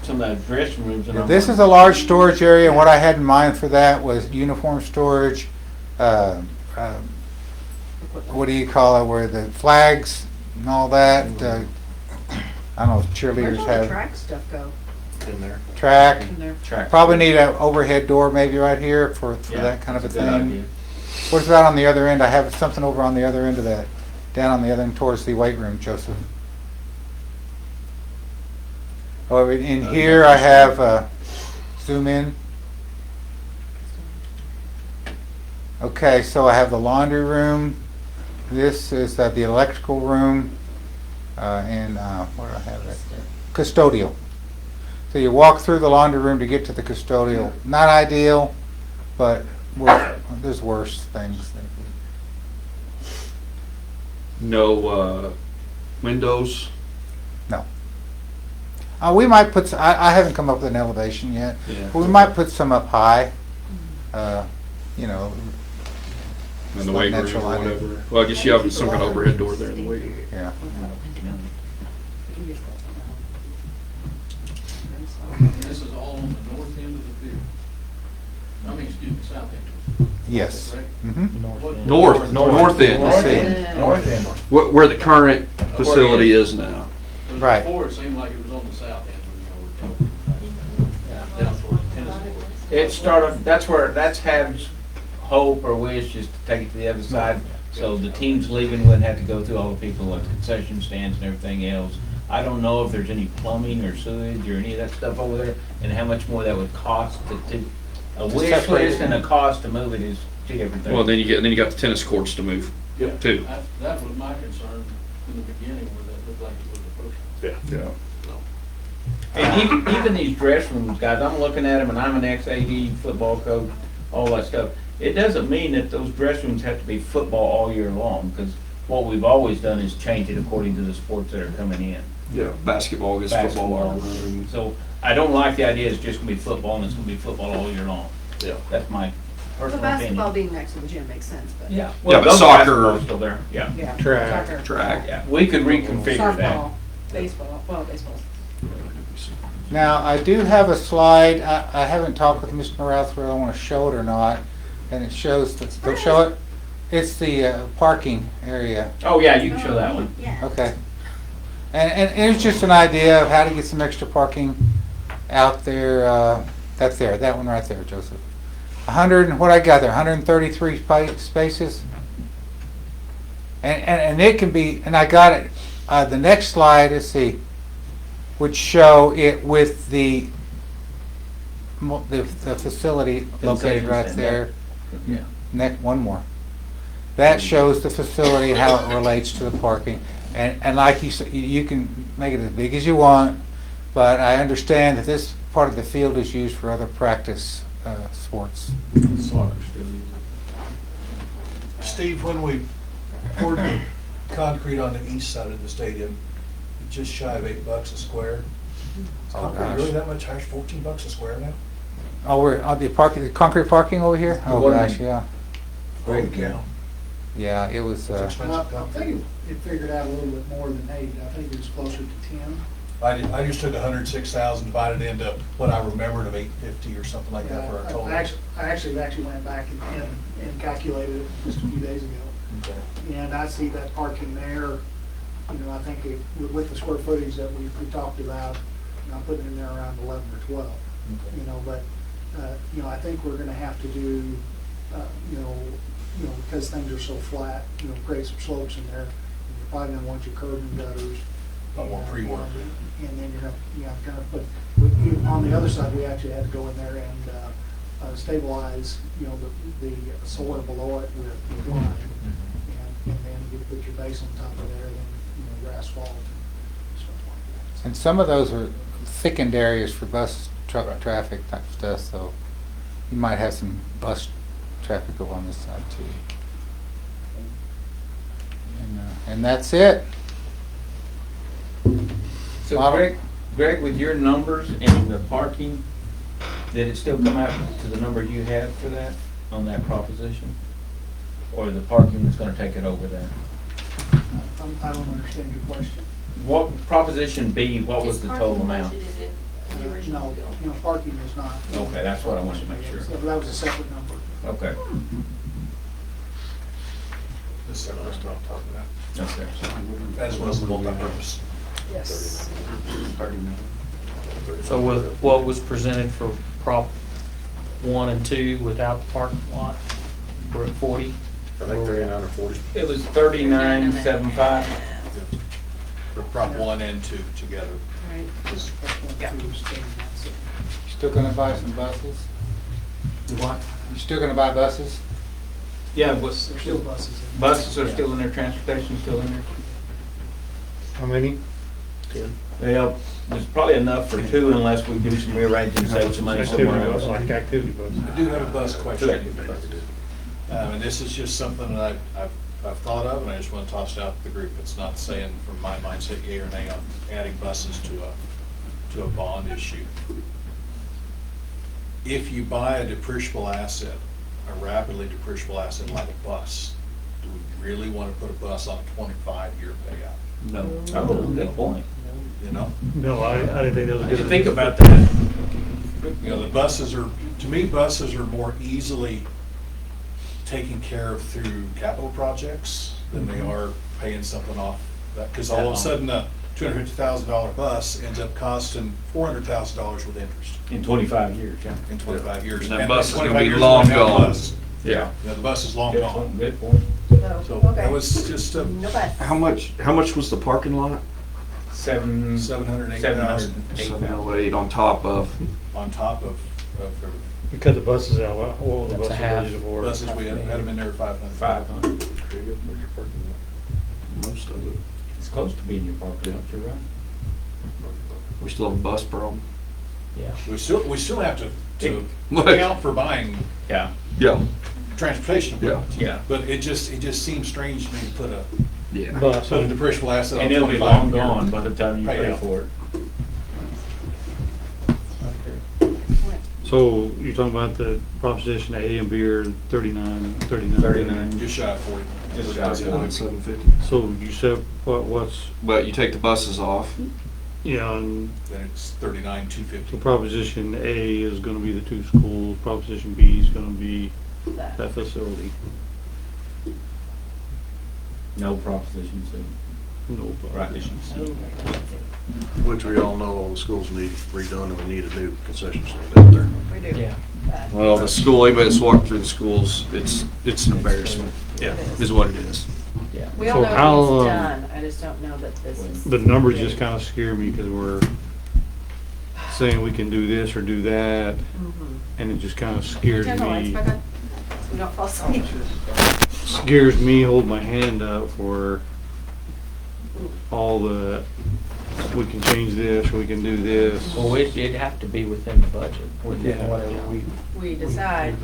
some of those dressing rooms, and I'm. This is a large storage area, and what I had in mind for that was uniform storage, what do you call it, where the flags and all that, I don't know if Where's cheerleaders all the have track stuff go? In there. track. In there? Track. Probably need an overhead door maybe right here for Yeah, that kind of a that's good idea. thing. What's that on the other end? I have something over on the other end of that, down on the other end towards the weight room, Joseph. Oh, in here I have, zoom in. Okay, so I have the laundry room. This is the electrical room, and where do I have that? Custodial. So you walk through the laundry room to get to the custodial. Not ideal, but there's worse things. No windows? No. We might put, I haven't come up with an elevation yet, Yeah. but we might put some up high, you know. In the like weight room natural or lighting. whatever? Well, I guess you have some kind of overhead door there in the weight room. Yeah. This is all on the north end of the field. I mean, excuse me, south end. Yes. Mhm. North end. North end. Where the current facility is now. Right. Before, it seemed like it was on the south end when you were talking. Down toward the tennis court. It started, that's Hab's hope or wish is to take it to the other side. So the teams leaving wouldn't have to go through all the people at concession stands and everything else. I don't know if there's any plumbing or sewage or any of that stuff over there and how much more that would cost to a wish separate list and a cost to move it is two different things. Well, then you got the tennis courts to move too. That was my concern in the beginning, where that looked like it was a first. Yeah. And even these dress rooms, guys, I'm looking at them and I'm an ex-AD football coach, all that stuff. It doesn't mean that those dress rooms have to be football all year long, because what we've always done is change it according to the sports that are coming in. Yeah, basketball against football. So I don't like the idea it's just gonna be football and it's gonna be football all year long. Yeah. That's my The personal basketball opinion. being next to the gym makes sense, but. Yeah. Yeah, but those soccer- basketball's still there, yeah. Yeah. Track. Soccer. Track. Yeah, we could reconfigure that. Softball, baseball, well, baseball. Now, I do have a slide, I haven't talked with Mr. Routh whether I want to show it or not, and it shows, they'll show it? It's the parking area. Oh, yeah, you can show that one. Okay. And it's just an idea of how to get some extra parking out there, that's there, that one right there, Joseph. 100, and what I got there, 133 spaces? And it can be, and I got it, the next slide, let's see, would show it with the facility located right there. Yeah. One more. That shows the facility, how it relates to the parking. And like you said, you can make it as big as you want, but I understand that this part of the field is used for other practice sports. Steve, when we poured the concrete on the east side of the stadium, just shy of $8 a square. Is Oh, concrete gosh. really that much higher, $14 a square now? Oh, we're on the parking, the concrete parking over here? Oh, What? gosh, yeah. Holy cow. Yeah, it was, It's Well, expensive I concrete. think it figured out a little bit more than 8. I think it was closer to 10. I just took 106,000, divided into what I remembered of 850 or something like that for our total. I actually went back and calculated it just a few days ago. Okay. And I see that parking there, I think with the square footage that we talked about, I'm putting in there around 11 or 12. But I think we're gonna have to do, because things are so flat, create some slopes in there. You're probably gonna want your curb and gutters. Not more pre-work. And then you're gonna, but on the other side, we actually had to go in there and stabilize, the soil below it with lime. And then you put your base on top of there, then, your asphalt and stuff like that. and some of those are thickened areas for bus truck traffic type stuff, so you might have some bus traffic go on this side too. And that's it. So Model- Greg, with your numbers and the parking, did it still come out to the number you had for that, on that proposition? Or the parking is gonna take it over then? I don't understand your question. What, Proposition B, what was the total amount? No, parking is not. Okay, that's what I wanted to make sure. So that was a separate number. Okay, This is what I'm talking about. okay. As well as the multi-purpose. Yes. So with what was presented for Prop 1 and 2 without the parking lot, we're at 40? I think they're in under 40. It was 39.75. For Prop 1 and 2 together. Right. You still gonna buy some buses? What? You still gonna buy buses? Yeah, There's still buses in. buses are still in there, transportation's still in there. How many? Well, there's probably enough for 2 unless we do some rearranging, save some money somewhere Activity else. bus, like activity bus. I do have a bus question. Sure. And this is just something that I've thought of, and I just want to toss it out to the group. It's not saying from my mindset yea or nay on adding buses to a bond issue. If you buy a depreciable asset, a rapidly depreciable asset like a bus, do we really want to put a bus on a 25-year payout? No. Oh, good point. You know? No, I didn't think that was a I good. didn't think about that. The buses are, to me, buses are more easily taken care of through capital projects than they are paying something off. Because all of a sudden, a $250,000 bus ends up costing $400,000 with interest In 25 years, yeah. in 25 years. And that bus is gonna 25 be years long from now, gone. bus. Yeah. Yeah, the bus is long Good gone. point, good point. So Okay. that was just a No bus. How much was the parking lot? 708,000 708 on top of. on top of everything. We cut the buses out, what was the That's a buses half. budgeted for? Buses, we had them in there at 500. 500. Most of it. It's close to being your parking lot, you're right. We still have a bus problem. Yeah. We still have to Look. account for buying Yeah. Yeah. transportation. Yeah. Yeah. But it just seems strange to me to put a Yeah. Bus, depreciable asset on And it'll be 25 long year gone by the time you pay payout. for it. so you're talking about the Proposition A and B are 39. 39. Just shy of 40. Just shy of 40. 750. So you said, what's, But you take the buses off. yeah, and Then it's 39,250. so Proposition A is gonna be the 2 schools, Proposition B is gonna be That. that facility. No proposition, so. No Propositions. Which we all know all the schools need redone and we need a new concession stand out there. We do. Yeah. Well, the school, anybody that's walked through the schools, it's an embarrassment. Yeah. Is what it is. Yeah. We all So know how, it's done, I just don't know that this is. The numbers just kinda scare me, cause we're saying we can do this or do that, Mhm. and it just kinda scares Turn the lights me. back on, so we don't fall asleep. Scares me, hold my hand up for all the, we can change this, we can do this. Well, it'd have to be within the budget, within Yeah. whatever We decide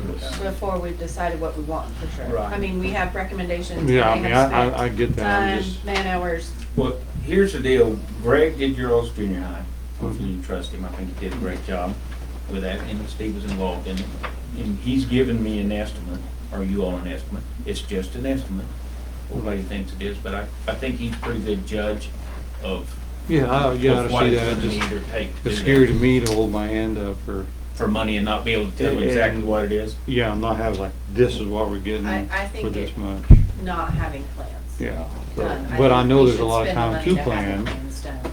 before we've decided what we want, for sure. Right. I mean, we have recommendations. Yeah, I they mean, have spent I get that, I'm Time, just, man hours. Well, here's the deal, Greg did Earl's Junior High, hopefully you trust him, I think he did a great job with that, and Steve was involved in it. And he's given me an estimate, or you all an estimate, it's just an estimate, what he thinks it is, but I think he's a pretty good judge of yeah, I of gotta what see it's that, gonna just, need or take to it's do scary that. to me to hold my hand up for, For money and not be able to tell exactly what it is. yeah, not have like, this is what we're getting I think for this it- much. Not having plans. Yeah, Done. but I think know we there's a should lot of spend the time money to have the plan, plans done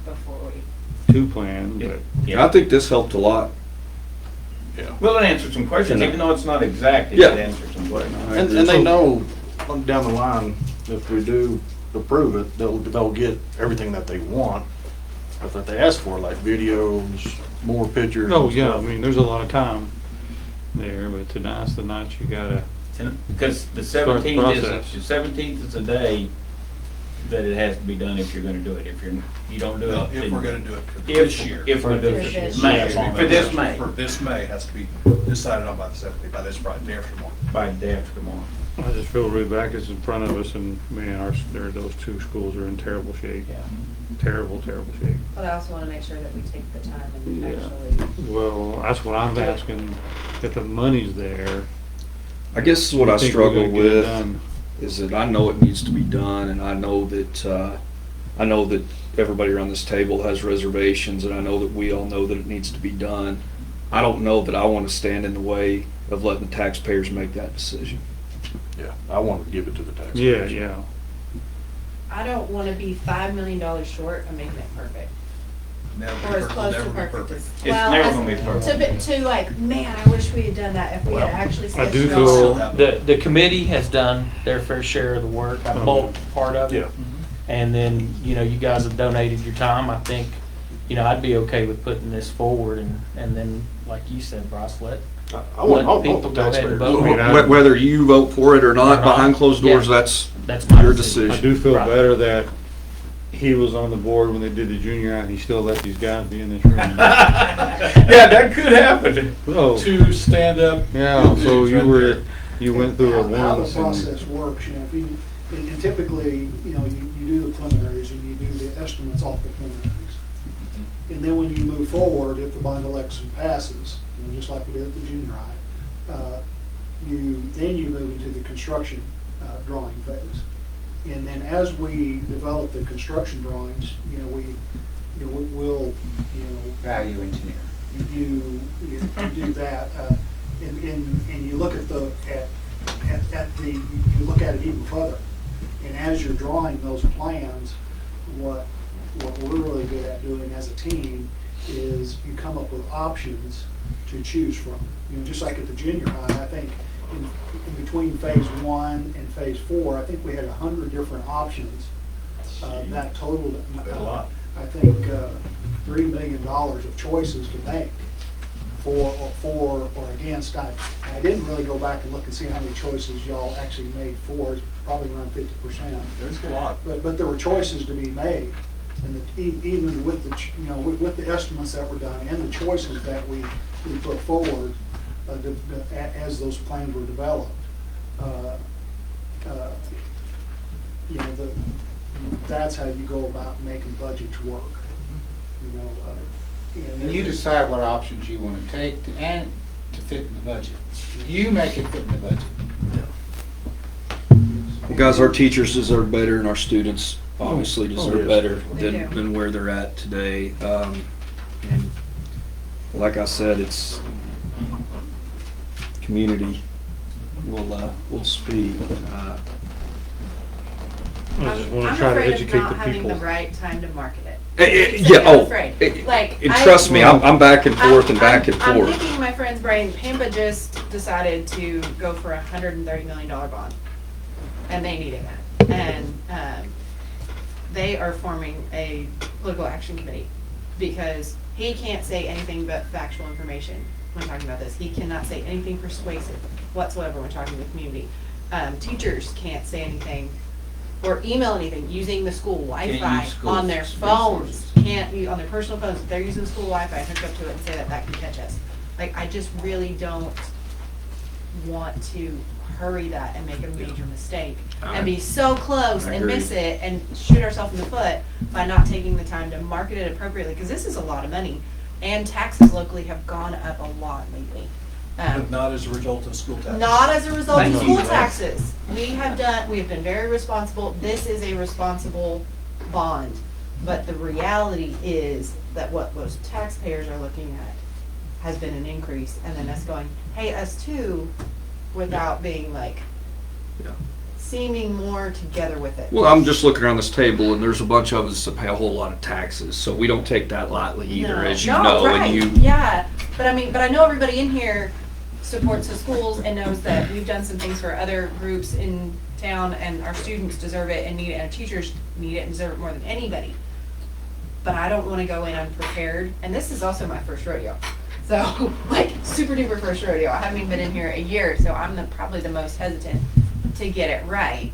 before we. to plan, but. I think this helped a lot. Well, it answered some questions, even though it's not exact, it Yeah. did answer some questions. And they know down the line, if we do approve it, they'll get everything that they want, but that they ask for, like videos, more pictures. Oh, and yeah, I stuff. mean, there's a lot of time there, but tonight's the night you gotta, Because the Start the 17th process. is, the 17th is a day that it has to be done if you're gonna do it. If you don't do it. Well, if then- we're gonna do it If- this year. If we're gonna do For it this this May, year. for this May, For this May, has to be decided on by the 17th, by this Friday, day after tomorrow. by the day after tomorrow. I just feel really bad 'cause it's in front of us and man, those 2 schools are in terrible shape. Yeah. Terrible shape. But I also wanna make sure that we take the time and Yeah. actually. Well, that's what I'm asking, if the money's there. I guess what I think we're struggle gonna get it with done. is that I know it needs to be done, and I know that everybody around this table has reservations, and I know that we all know that it needs to be done. I don't know that I want to stand in the way of letting the taxpayers make that decision. Yeah, I want to give it to the taxpayers. Yeah. I don't wanna be $5 million short of making it perfect. Never be Or as perfect, close to never be perfect as. It's well, never as- gonna be perfect. To like, man, I wish we had done that, if we had actually I sketched do it all feel- out. The committee has done their fair share of the work, I bulked part of it. Yeah. And then, you guys have donated your time, I think, I'd be okay with putting this forward and then, like you said, Bryce, let people the go ahead taxpayers. and vote. I mean, I- Whether you vote for it or not, behind closed doors, Yeah. that's That's my your decision. I decision. do feel Right. better that he was on the board when they did the junior high and he still let these guys be in this room. Yeah, that could happen. Oh, To stand up. yeah, so you went through it How the uh, once and, process works, if you, and typically, you do the preliminaries and you do the estimates off the preliminaries. And then when you move forward, if the bond election passes, just like we did at the junior high, then you move into the construction drawing phase. And then as we develop the construction drawings, we'll, Value engineer. you do that, and you look at the you look at it even further. And as you're drawing those plans, what we're really good at doing as a team is you come up with options to choose from. You know, just like at the junior high, I think in between phase 1 and phase 4, I think we had 100 different options. That totaled, A lot. I think, $3 million of choices to make for or against. I didn't really go back and look and see how many choices y'all actually made for. It's probably around 50%. There's a lot. But there were choices to be made, and even with with the estimates that were done and the choices that we put forward as those plans were developed, that's how you go about making budgets work. And you decide what options you want to take and to fit in the budget. You make it fit in the budget. Well, guys, our teachers deserve better, and our students obviously deserve yes. better They do. than where they're at today. And like I said, it's community will speak. I just want I'm to try to afraid of educate not the having people. the right time to market it. Yeah. I'm Oh, afraid. Like, and trust me, I'm back and forth and back and I'm forth. picking my friend's brain. Pampa just decided to go for a $130 million bond, and they needed that. And they are forming a political action committee because he can't say anything but factual information when talking about this. He cannot say anything persuasive whatsoever when talking to the community. Teachers can't say anything or email anything using the school Wi-Fi on their phones. Can't use on their personal phones. If they're using school Wi-Fi, hook up to it and say that can catch us. Like, I just really don't want to hurry that and make a major mistake and be so close and miss it and shoot ourselves in the foot by not taking the time to market it appropriately, because this is a lot of money, and taxes locally have gone up a lot lately. But not as a result of school taxes. Not as a result of Thank school you. taxes. We have been very responsible. This is a responsible bond. But the reality is that what most taxpayers are looking at has been an increase, and then us going, hey, us too, without being like, Yeah. seeming more together with it. Well, I'm just looking around this table, and there's a bunch of us that pay a whole lot of taxes, so we don't take that lightly either, No. as you No, know. right. And you, Yeah, but I know everybody in here supports the schools and knows that we've done some things for other groups in town, and our students deserve it and need it, and our teachers need it and deserve it more than anybody. But I don't want to go in unprepared, and this is also my first rodeo. So, like, super duper first rodeo. I haven't even been in here a year, so I'm probably the most hesitant to get it right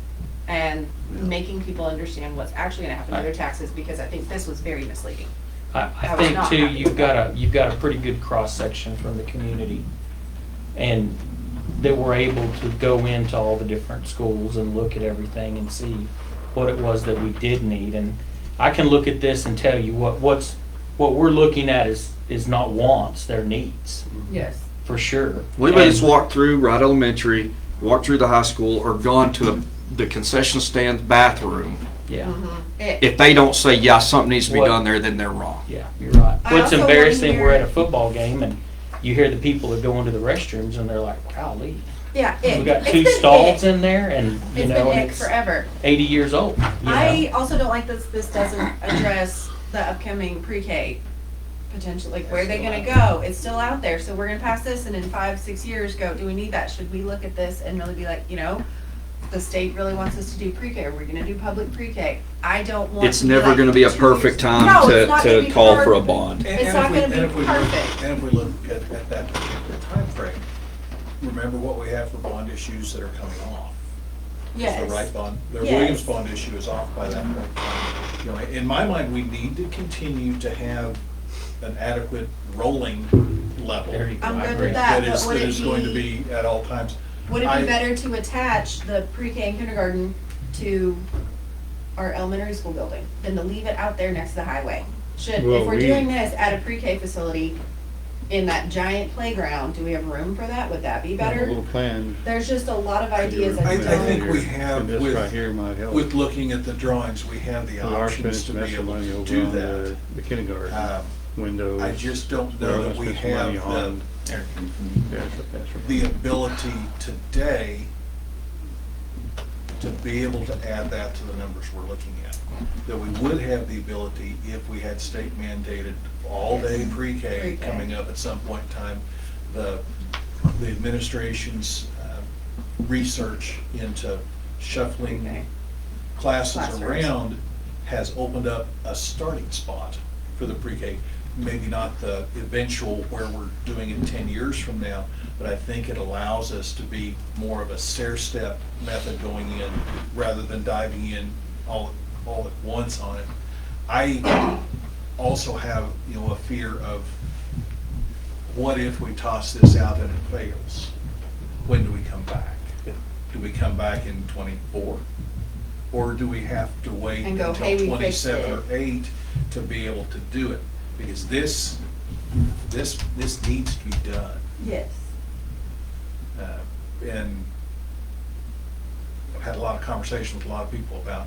and making people understand what's actually going to happen to their taxes, because I think this was very misleading. I I was think not too, happy you've with that. got a pretty good cross-section from the community. And that we're able to go into all the different schools and look at everything and see what it was that we did need. And I can look at this and tell you what we're looking at is not wants, they're needs, Yes. for sure. anybody that's And- walked through Wright Elementary, walked through the high school, or gone to the concession stand bathroom, Yeah, if they don't say, yeah, something needs to be What- done there, then they're wrong. yeah, you're right. I What's also embarrassing, wanna we're hear- at a football game and you hear the people that go into the restrooms and they're like, golly. Yeah, We got it's two been stalls it. in there and, you It's know, been and ick it's forever. 80 years old. you know? I also don't like this doesn't address the upcoming pre-K potential, like where are they gonna go? It's still out there, so we're gonna pass this and in 5-6 years go, do we need that? Should we look at this and really be like, the state really wants us to do pre-K, are we gonna do public pre-K? I don't want It's to be never like going to be a 2 perfect years- time No, it's not gonna to be call for a perfect. bond. It's not gonna be perfect. And if we look at that particular timeframe, remember what we have for bond issues that are coming off. Yes. The Wright bond, the Yes. Williams bond issue is off by that point. In my mind, we need to continue to have an adequate rolling level. There you go. I'm I good agree. with that, but That would it is going to be, be at all times. would it I- be better to attach the pre-K and kindergarten to our elementary school building than to leave it out there next to the highway? If Well, we're we- doing this at a pre-K facility in that giant playground, do we have room for that? Would that be A better? little plan. There's just a lot of ideas I that think don't. we have, And this right here might help. with looking at the drawings, we have the We are options spending to be some able money to over do on that. the kindergarten Um, windows. I just don't We're know gonna that we spend some money have on- the That's right. ability today to be able to add that to the numbers we're looking at. That we would have the ability, if we had state mandated all-day pre-K Pre-K. coming up at some point in time, the administration's research into shuffling Okay. classes Classrooms. around has opened up a starting spot for the pre-K. Maybe not the eventual where we're doing it 10 years from now, but I think it allows us to be more of a stair-step method going in rather than diving in all at once on it. I also have, a fear of what if we toss this out and it fails? When do we come back? Do we come back in '24? Or do we have to wait And go, until "Hey, we fixed '27 or it." '8 to be able to do it? Because this needs to be done. Yes. And I've had a lot of conversation with a lot of people about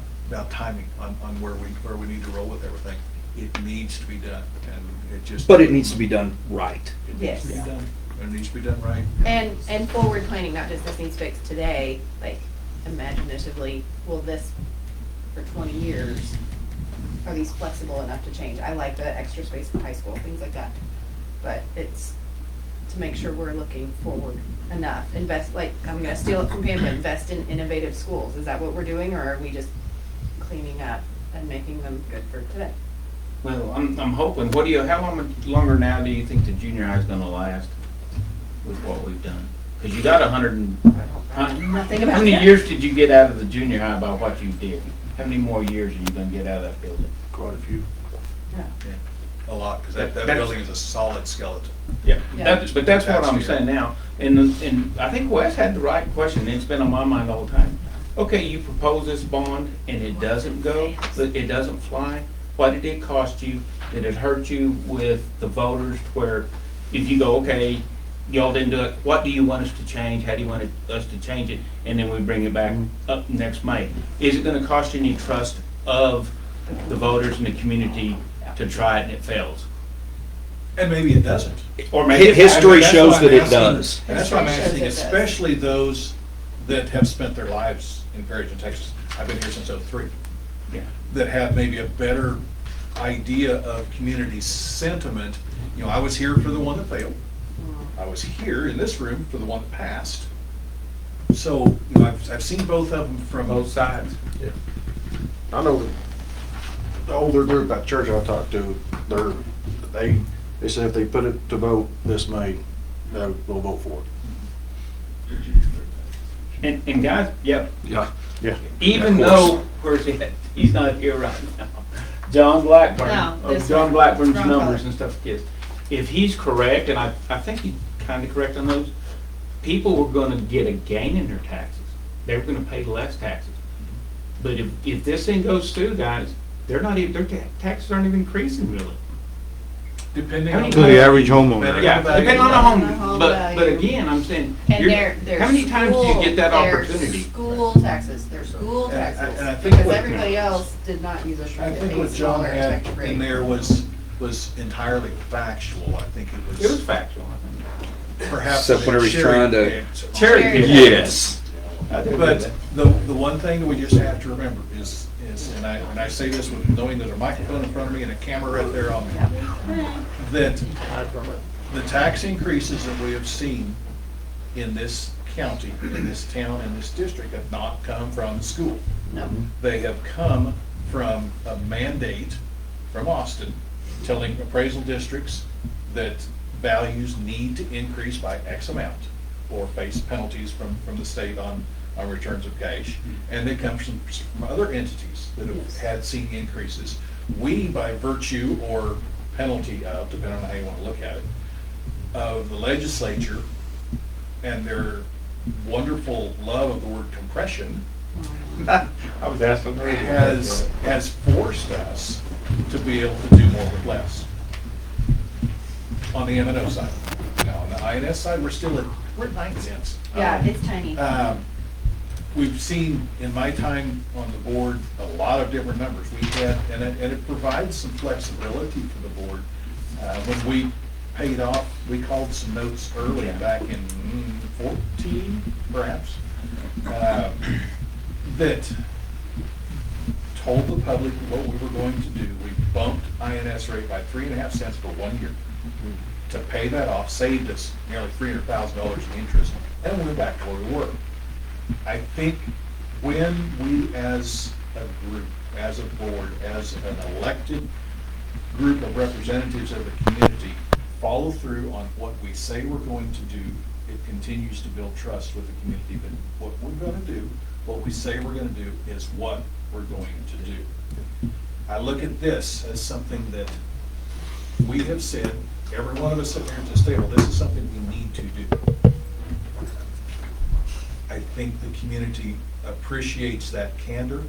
timing on where we need to roll with everything. It needs to be done, and it just. But it needs to be done right. It needs to be Yes. done. It needs to be done right. And forward planning, not just this needs fixed today, like imaginatively, will this for 20 years, are these flexible enough to change? I like the extra space for high school, things like that. But it's to make sure we're looking forward enough. Invest, like, I'm gonna steal it from Pam, but invest in innovative schools. Is that what we're doing, or are we just cleaning up and making them good for today? Well, I'm hoping, how long longer now do you think the junior high is gonna last with what we've done? Because you got 100 and, Nothing about how many that. years did you get out of the junior high by what you did? How many more years are you gonna get out of that building? Quite a few. Yeah. A lot, because that That's- building is a solid skeleton. Yeah, Yeah. but that's what I'm Absolutely. saying now. And I think Wes had the right question, it's been on my mind the whole time. Okay, you propose this bond and it doesn't go, it doesn't fly. What did it cost you? Did it hurt you with the voters where if you go, okay, y'all didn't do it, what do you want us to change? How do you want us to change it? And then we bring it back up next May. Is it gonna cost you any trust of the voters and the community to try it and it fails? And maybe it doesn't. Or maybe it History That's shows why I'm that it asking- does. And that's why I'm History shows asking, it does. especially those that have spent their lives in Perryton, Texas. I've been here since '03. Yeah. That have maybe a better idea of community sentiment. I was here for the one that failed. I was here in this room for the one that passed. So, I've seen both of them from. Both sides. I know that the older group at church I talked to, they said if they put it to vote this May, they'll vote for it. And guys, yep, Yeah. Yeah. even Of course. though, where's he at? He's not here right now. John Blackburn, No, of this John one. Blackburn's Wrong numbers color. and stuff is, if he's correct, and I think he's kinda correct on those, people were gonna get a gain in their taxes. They were gonna pay less taxes. But if this thing goes through, guys, their taxes aren't even increasing really. Depending How on. many To the average homeowner. Depending Yeah, on the value. depending on the On the home, home but value. again, I'm saying, And you're- their how many times do you get that their opportunity? School taxes, their school And I- taxes, and I think because what- everybody else did not use a I shrink, think they what used John smaller had effective rate. in there was entirely factual. I think It was factual, I think. perhaps. Except whenever he's trying to- cherry-picked. Cherry pick. Yes. I did But that. the one thing that we just have to remember is, and I say this with knowing there's a microphone in front of me and a camera right there on me, that the tax increases that we have seen in this county, in this town, in this district have not come from the school. No. They have come from a mandate from Austin telling appraisal districts that values need to increase by X amount or face penalties from the state on returns of cash. And they come from other entities that have had seen increases. We, by virtue or penalty of, depending on how you want to look at it, of the legislature and their wonderful love of the word compression, I was asking her. has forced us to be able to do more with less. On the M&O side. Now, on the INS side, we're at 9 cents. Yeah, it's tiny. We've seen, in my time on the board, a lot of different numbers. We had, and it provides some flexibility for the board. When we paid off, we called some notes early back in 14, perhaps. that told the public what we were going to do. We bumped INS rate by 3.5 cents for 1 year. To pay that off, saved us nearly $300,000 in interest, and we're back to where we were. I think when we as a group, as a board, as an elected group of representatives of the community, follow through on what we say we're going to do, it continues to build trust with the community. But what we're going to do, what we say we're going to do, is what we're going to do. I look at this as something that we have said, every one of us sitting here at this table, this is something we need to do. I think the community appreciates that candor.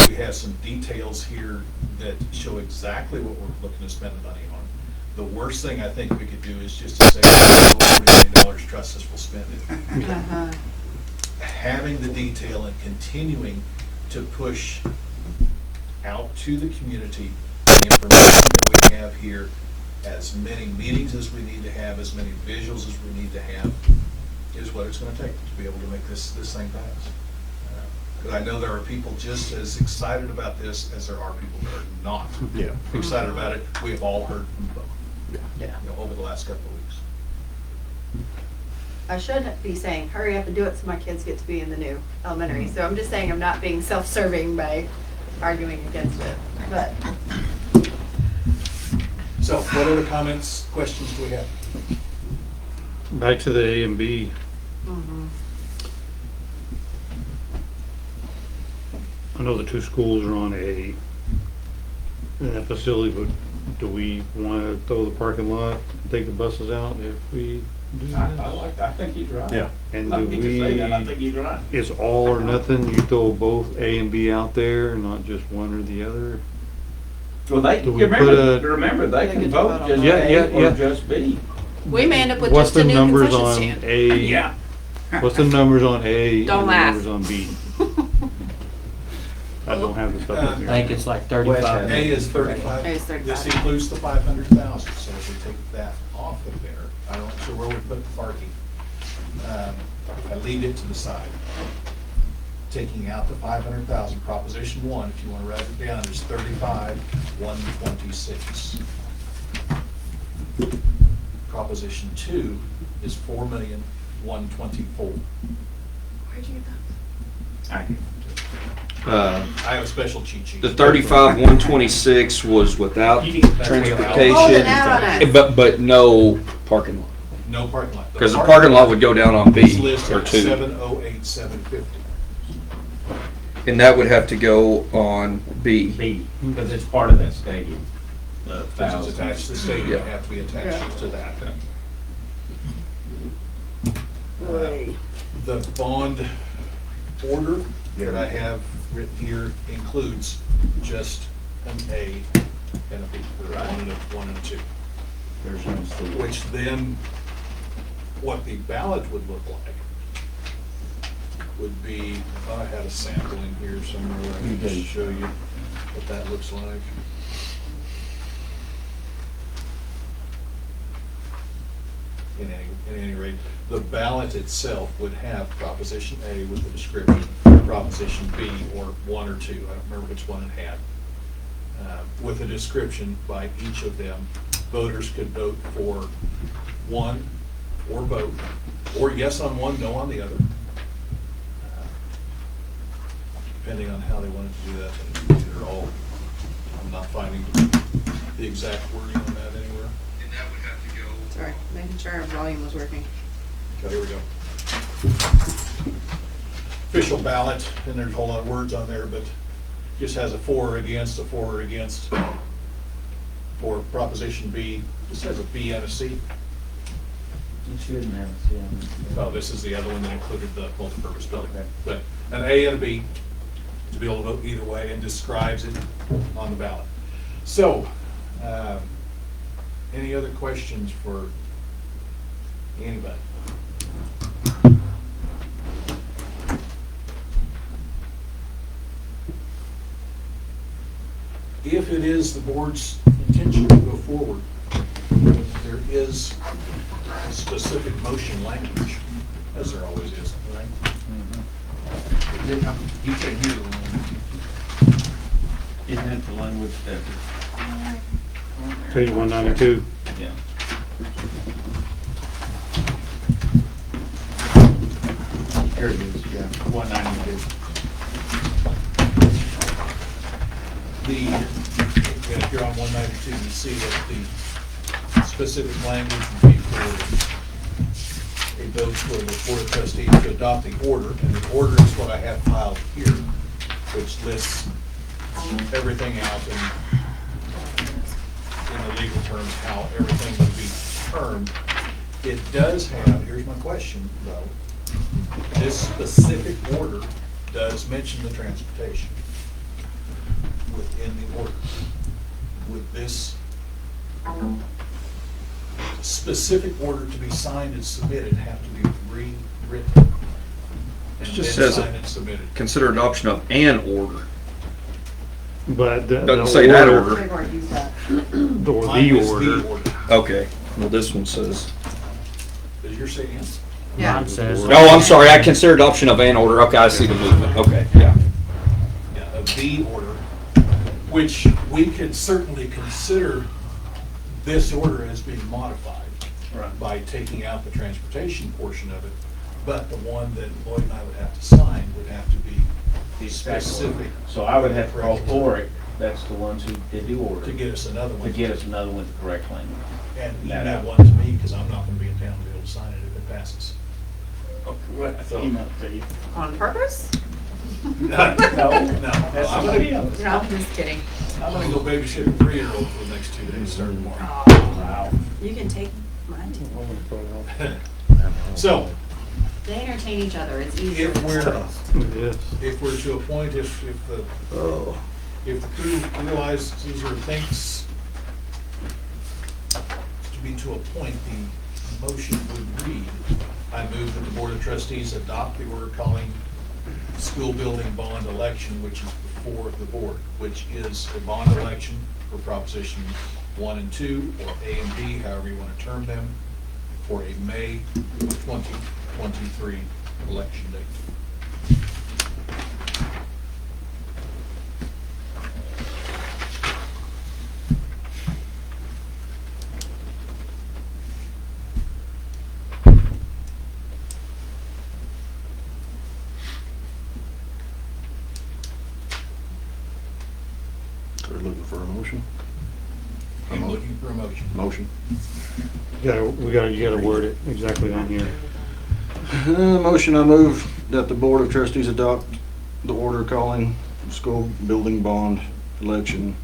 We have some details here that show exactly what we're looking to spend the money on. The worst thing I think we could do is just to say, $40 million, trust us, we'll spend it. Having the detail and continuing to push out to the community the information that we have here, as many meetings as we need to have, as many visuals as we need to have, is what it's going to take to be able to make this thing pass. Because I know there are people just as excited about this as there are people that are not excited about it. We have all heard from both over the last couple of weeks. I should be saying, hurry up and do it so my kids get to be in the new elementary. So I'm just saying I'm not being self-serving by arguing against it, but. So what other comments, questions do we have? Back to the A and B. I know the two schools are on A, in that facility, but do we want to throw the parking lot and take the buses out if we do that? I think he's right. Yeah. And I do think you say that, I think he's right. is all or nothing, you throw both A and B out there, not just one or the other? Well, they, Do we remember, they can vote just Yeah, A yeah. or just B. We may end up with What's just a the new numbers concession on stand. A? Yeah. What's the numbers on A Don't and the laugh. numbers on B? I don't have the stuff up I here. think it's like 35. A is 35. A is 35. This includes the 500,000, so if we take that off of there, I'm not sure where we put the parking. I leave it to the side. Taking out the 500,000, Proposition 1, if you want to write it down, is 35,126. Proposition 2 is 4,124. Where'd you get that? Uh, I have a special cheat sheet. The 35,126 was without Hold it transportation, out on us. but no parking lot. No parking lot. Because the parking lot would go down on This B list or is 2. 708,750. And that would have to go on B. B, because it's part of that stadium. This is attached to the stadium, Yeah. it have to be attached to that. The bond order that I have written here includes just an A and a B, or one and a 2. There's no C. Which then, what the ballot would look like would be, I thought I had a sample in here somewhere where I You could did. show you what that looks like. In any rate, the ballot itself would have Proposition A with the description, Proposition B, or 1 or 2, I don't remember which one it had, with a description by each of them. Voters could vote for one, or vote, or yes on one, no on the other, depending on how they wanted to do that. And they're all, I'm not finding the exact wording on that anywhere. And that would have to go. Sorry, making sure our volume was working. Okay, here we go. Official ballot, and there's a whole lot of words on there, but just has a for or against, a for or against. For Proposition B, just has a B and a C. You shouldn't have, Oh, this is the other one that included the multipurpose building. But an A and a B, to be able to vote either way, and describes it on the ballot. So, any other questions for anybody? If it is the board's intention to go forward, there is specific motion language, as there always is, right? You can't hear the one. Isn't that the language that? Page 192. Yeah. Here it is, yeah, 192. If you're on 192, you see that the specific language would be for a vote for the Board of Trustees to adopt the order, and the order is what I have filed here, which lists everything out in the legal terms, how everything would be termed. It does have, here's my question though, this specific order does mention the transportation within the order. Would this specific order to be signed and submitted have to be rewritten? It And just then says, signed and submitted? consider adoption of an order. But the Doesn't say that order. We've already used that. Or Mine the is order. Okay, well, this one says. Does yours say yes? Yeah. Mine says. Oh, I'm sorry, I consider adoption of an order. Okay, I see the movement. Okay, yeah. Yeah, of the order, which we could certainly consider this order as being modified by taking out the transportation portion of it, but the one that Lloyd and I would have to sign would have to be specific. So I would have to call Oric, that's the ones who did the order. To get us another one. To get us another one with the correct language. And That email out. one to me, because I'm not gonna be in town to be able to sign it if it passes. So- Email to you. On purpose? No, That's I'm somebody gonna, else. No, I'm just kidding. I'm gonna go babysit a 3-year-old for the next 2 days, starting tomorrow. Wow. You can take mine too. So, They entertain each other, it's easier. if we're, Yes. if we're to appoint, if the crew realizes or thinks to be to appoint, the motion would read, I move that the Board of Trustees adopt the order calling school building bond election, which is before the board, which is a bond election for Proposition 1 and 2, or A and B, however you want to term them, for a May 2023 election date. They're looking for a motion? I'm looking for a motion. Motion. You gotta word it exactly on here. Motion, I move that the Board of Trustees adopt the order calling school building bond election,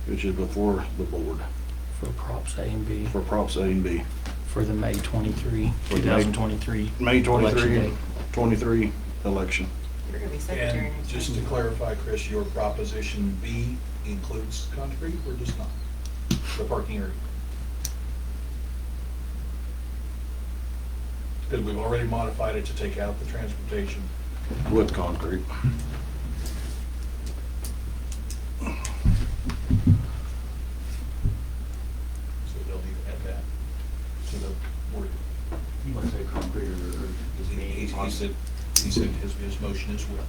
which is before the board, For Props A and B, for Props A and B. for the May 23, For the May- 2023. May election 23, date. 23 election. You're gonna be secretary And next just to time. clarify, Chris, your Proposition B includes concrete or does not? The parking area? Because we've already modified it to take out the transportation. With concrete. So they'll need to add that to the word. You want to say concrete or He said his motion is with.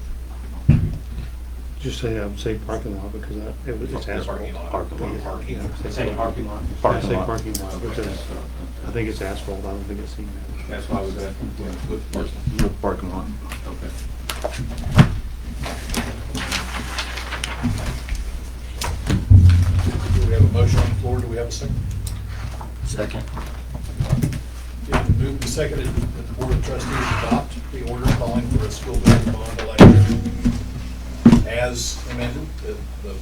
Just say, I would say parking lot because it's asphalt. Parking lot. Parking lot. Parking lot. Say parking lot. I Parking say lot. parking lot because I think it's asphalt, I don't think it's cement. That's why we got. With parking lot. Okay. Do we have a motion on the floor? Do we have a second? Second. Yeah, moved and seconded that the Board of Trustees adopt the order calling for a school building bond election as amended, the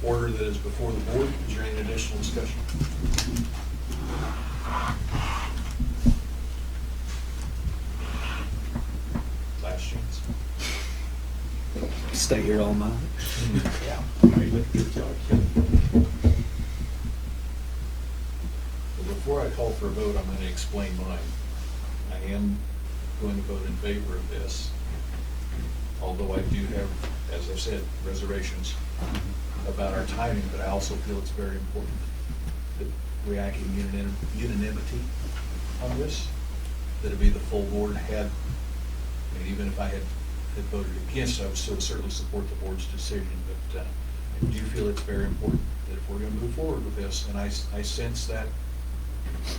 order that is before the board. Is there any additional discussion? Last chance. Stay here all night. Yeah. Before I call for a vote, I'm going to explain mine. I am going to vote in favor of this, although I do have, as I said, reservations about our timing, but I also feel it's very important that we act in unanimity on this, that it be the full board. Had And even if I had voted against, I would still certainly support the board's decision. But I do feel it's very important that if we're going to move forward with this, and I sense that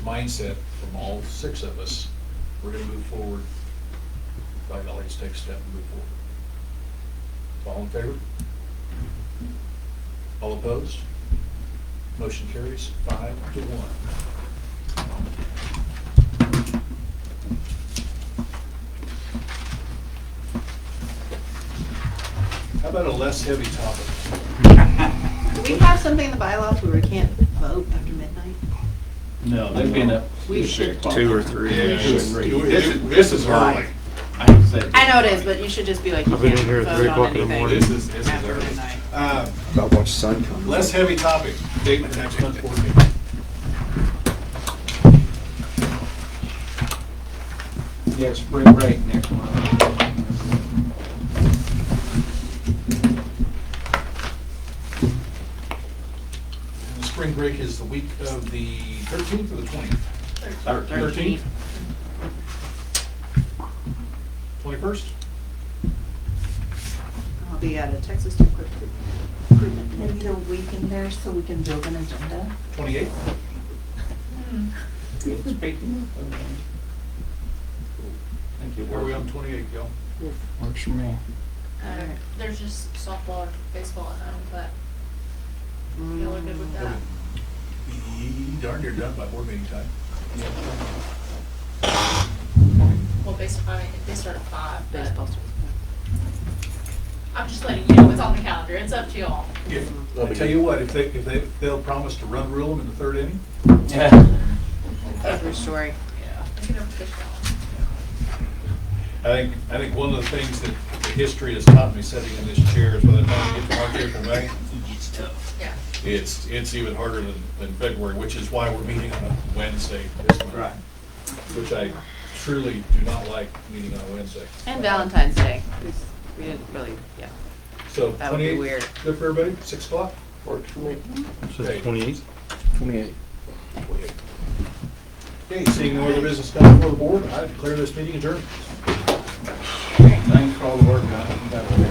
mindset from all 6 of us, we're going to move forward. By golly, let's take a step and move forward. All in favor? All opposed? Motion carries 5-1. How about a less heavy topic? Do we have something in the bylaws where we can't vote after midnight? No, they've been up. We should. 2 or 3. This is early. I said. I know it is, but you should just be like, you I've been can't in here at vote 3 on o'clock in the anything morning. This is after early. midnight. About watch the sun come. Less heavy topic, date for next month's board meeting. Yeah, spring break next month. And the spring break is the week of the 13th or the 20th? 13th? 21st? I'll be at a Texas Tech recruitment. Maybe a week in there so we can build an agenda. 28th? Thank you. Where are we on 28th, y'all? Works for me. There's just softball or baseball at home, but y'all are good with that. Darn near done by board meeting time. Well, baseball, I mean, they start at 5, but Baseball. I'm just letting you know it's on the calendar. It's up to y'all. I'll tell you what, if they'll promise to run rule them in the 3rd inning, Yeah. Every story. Yeah. I can never fish that I think one of the things that the history has taught me sitting in this chair is by the time you get to March, April, May, It's tough. Yeah. it's even harder than February, which is why we're meeting on a Wednesday this month. Right. Which I truly do not like meeting on a Wednesday. And Valentine's Day. We didn't really, yeah. So That would be 28th, weird. good for everybody, 6 o'clock? Works for me. So it's 28th? 28. Okay, seeing no other business coming before the board, I declare this meeting adjourned. Thanks for all the work on it.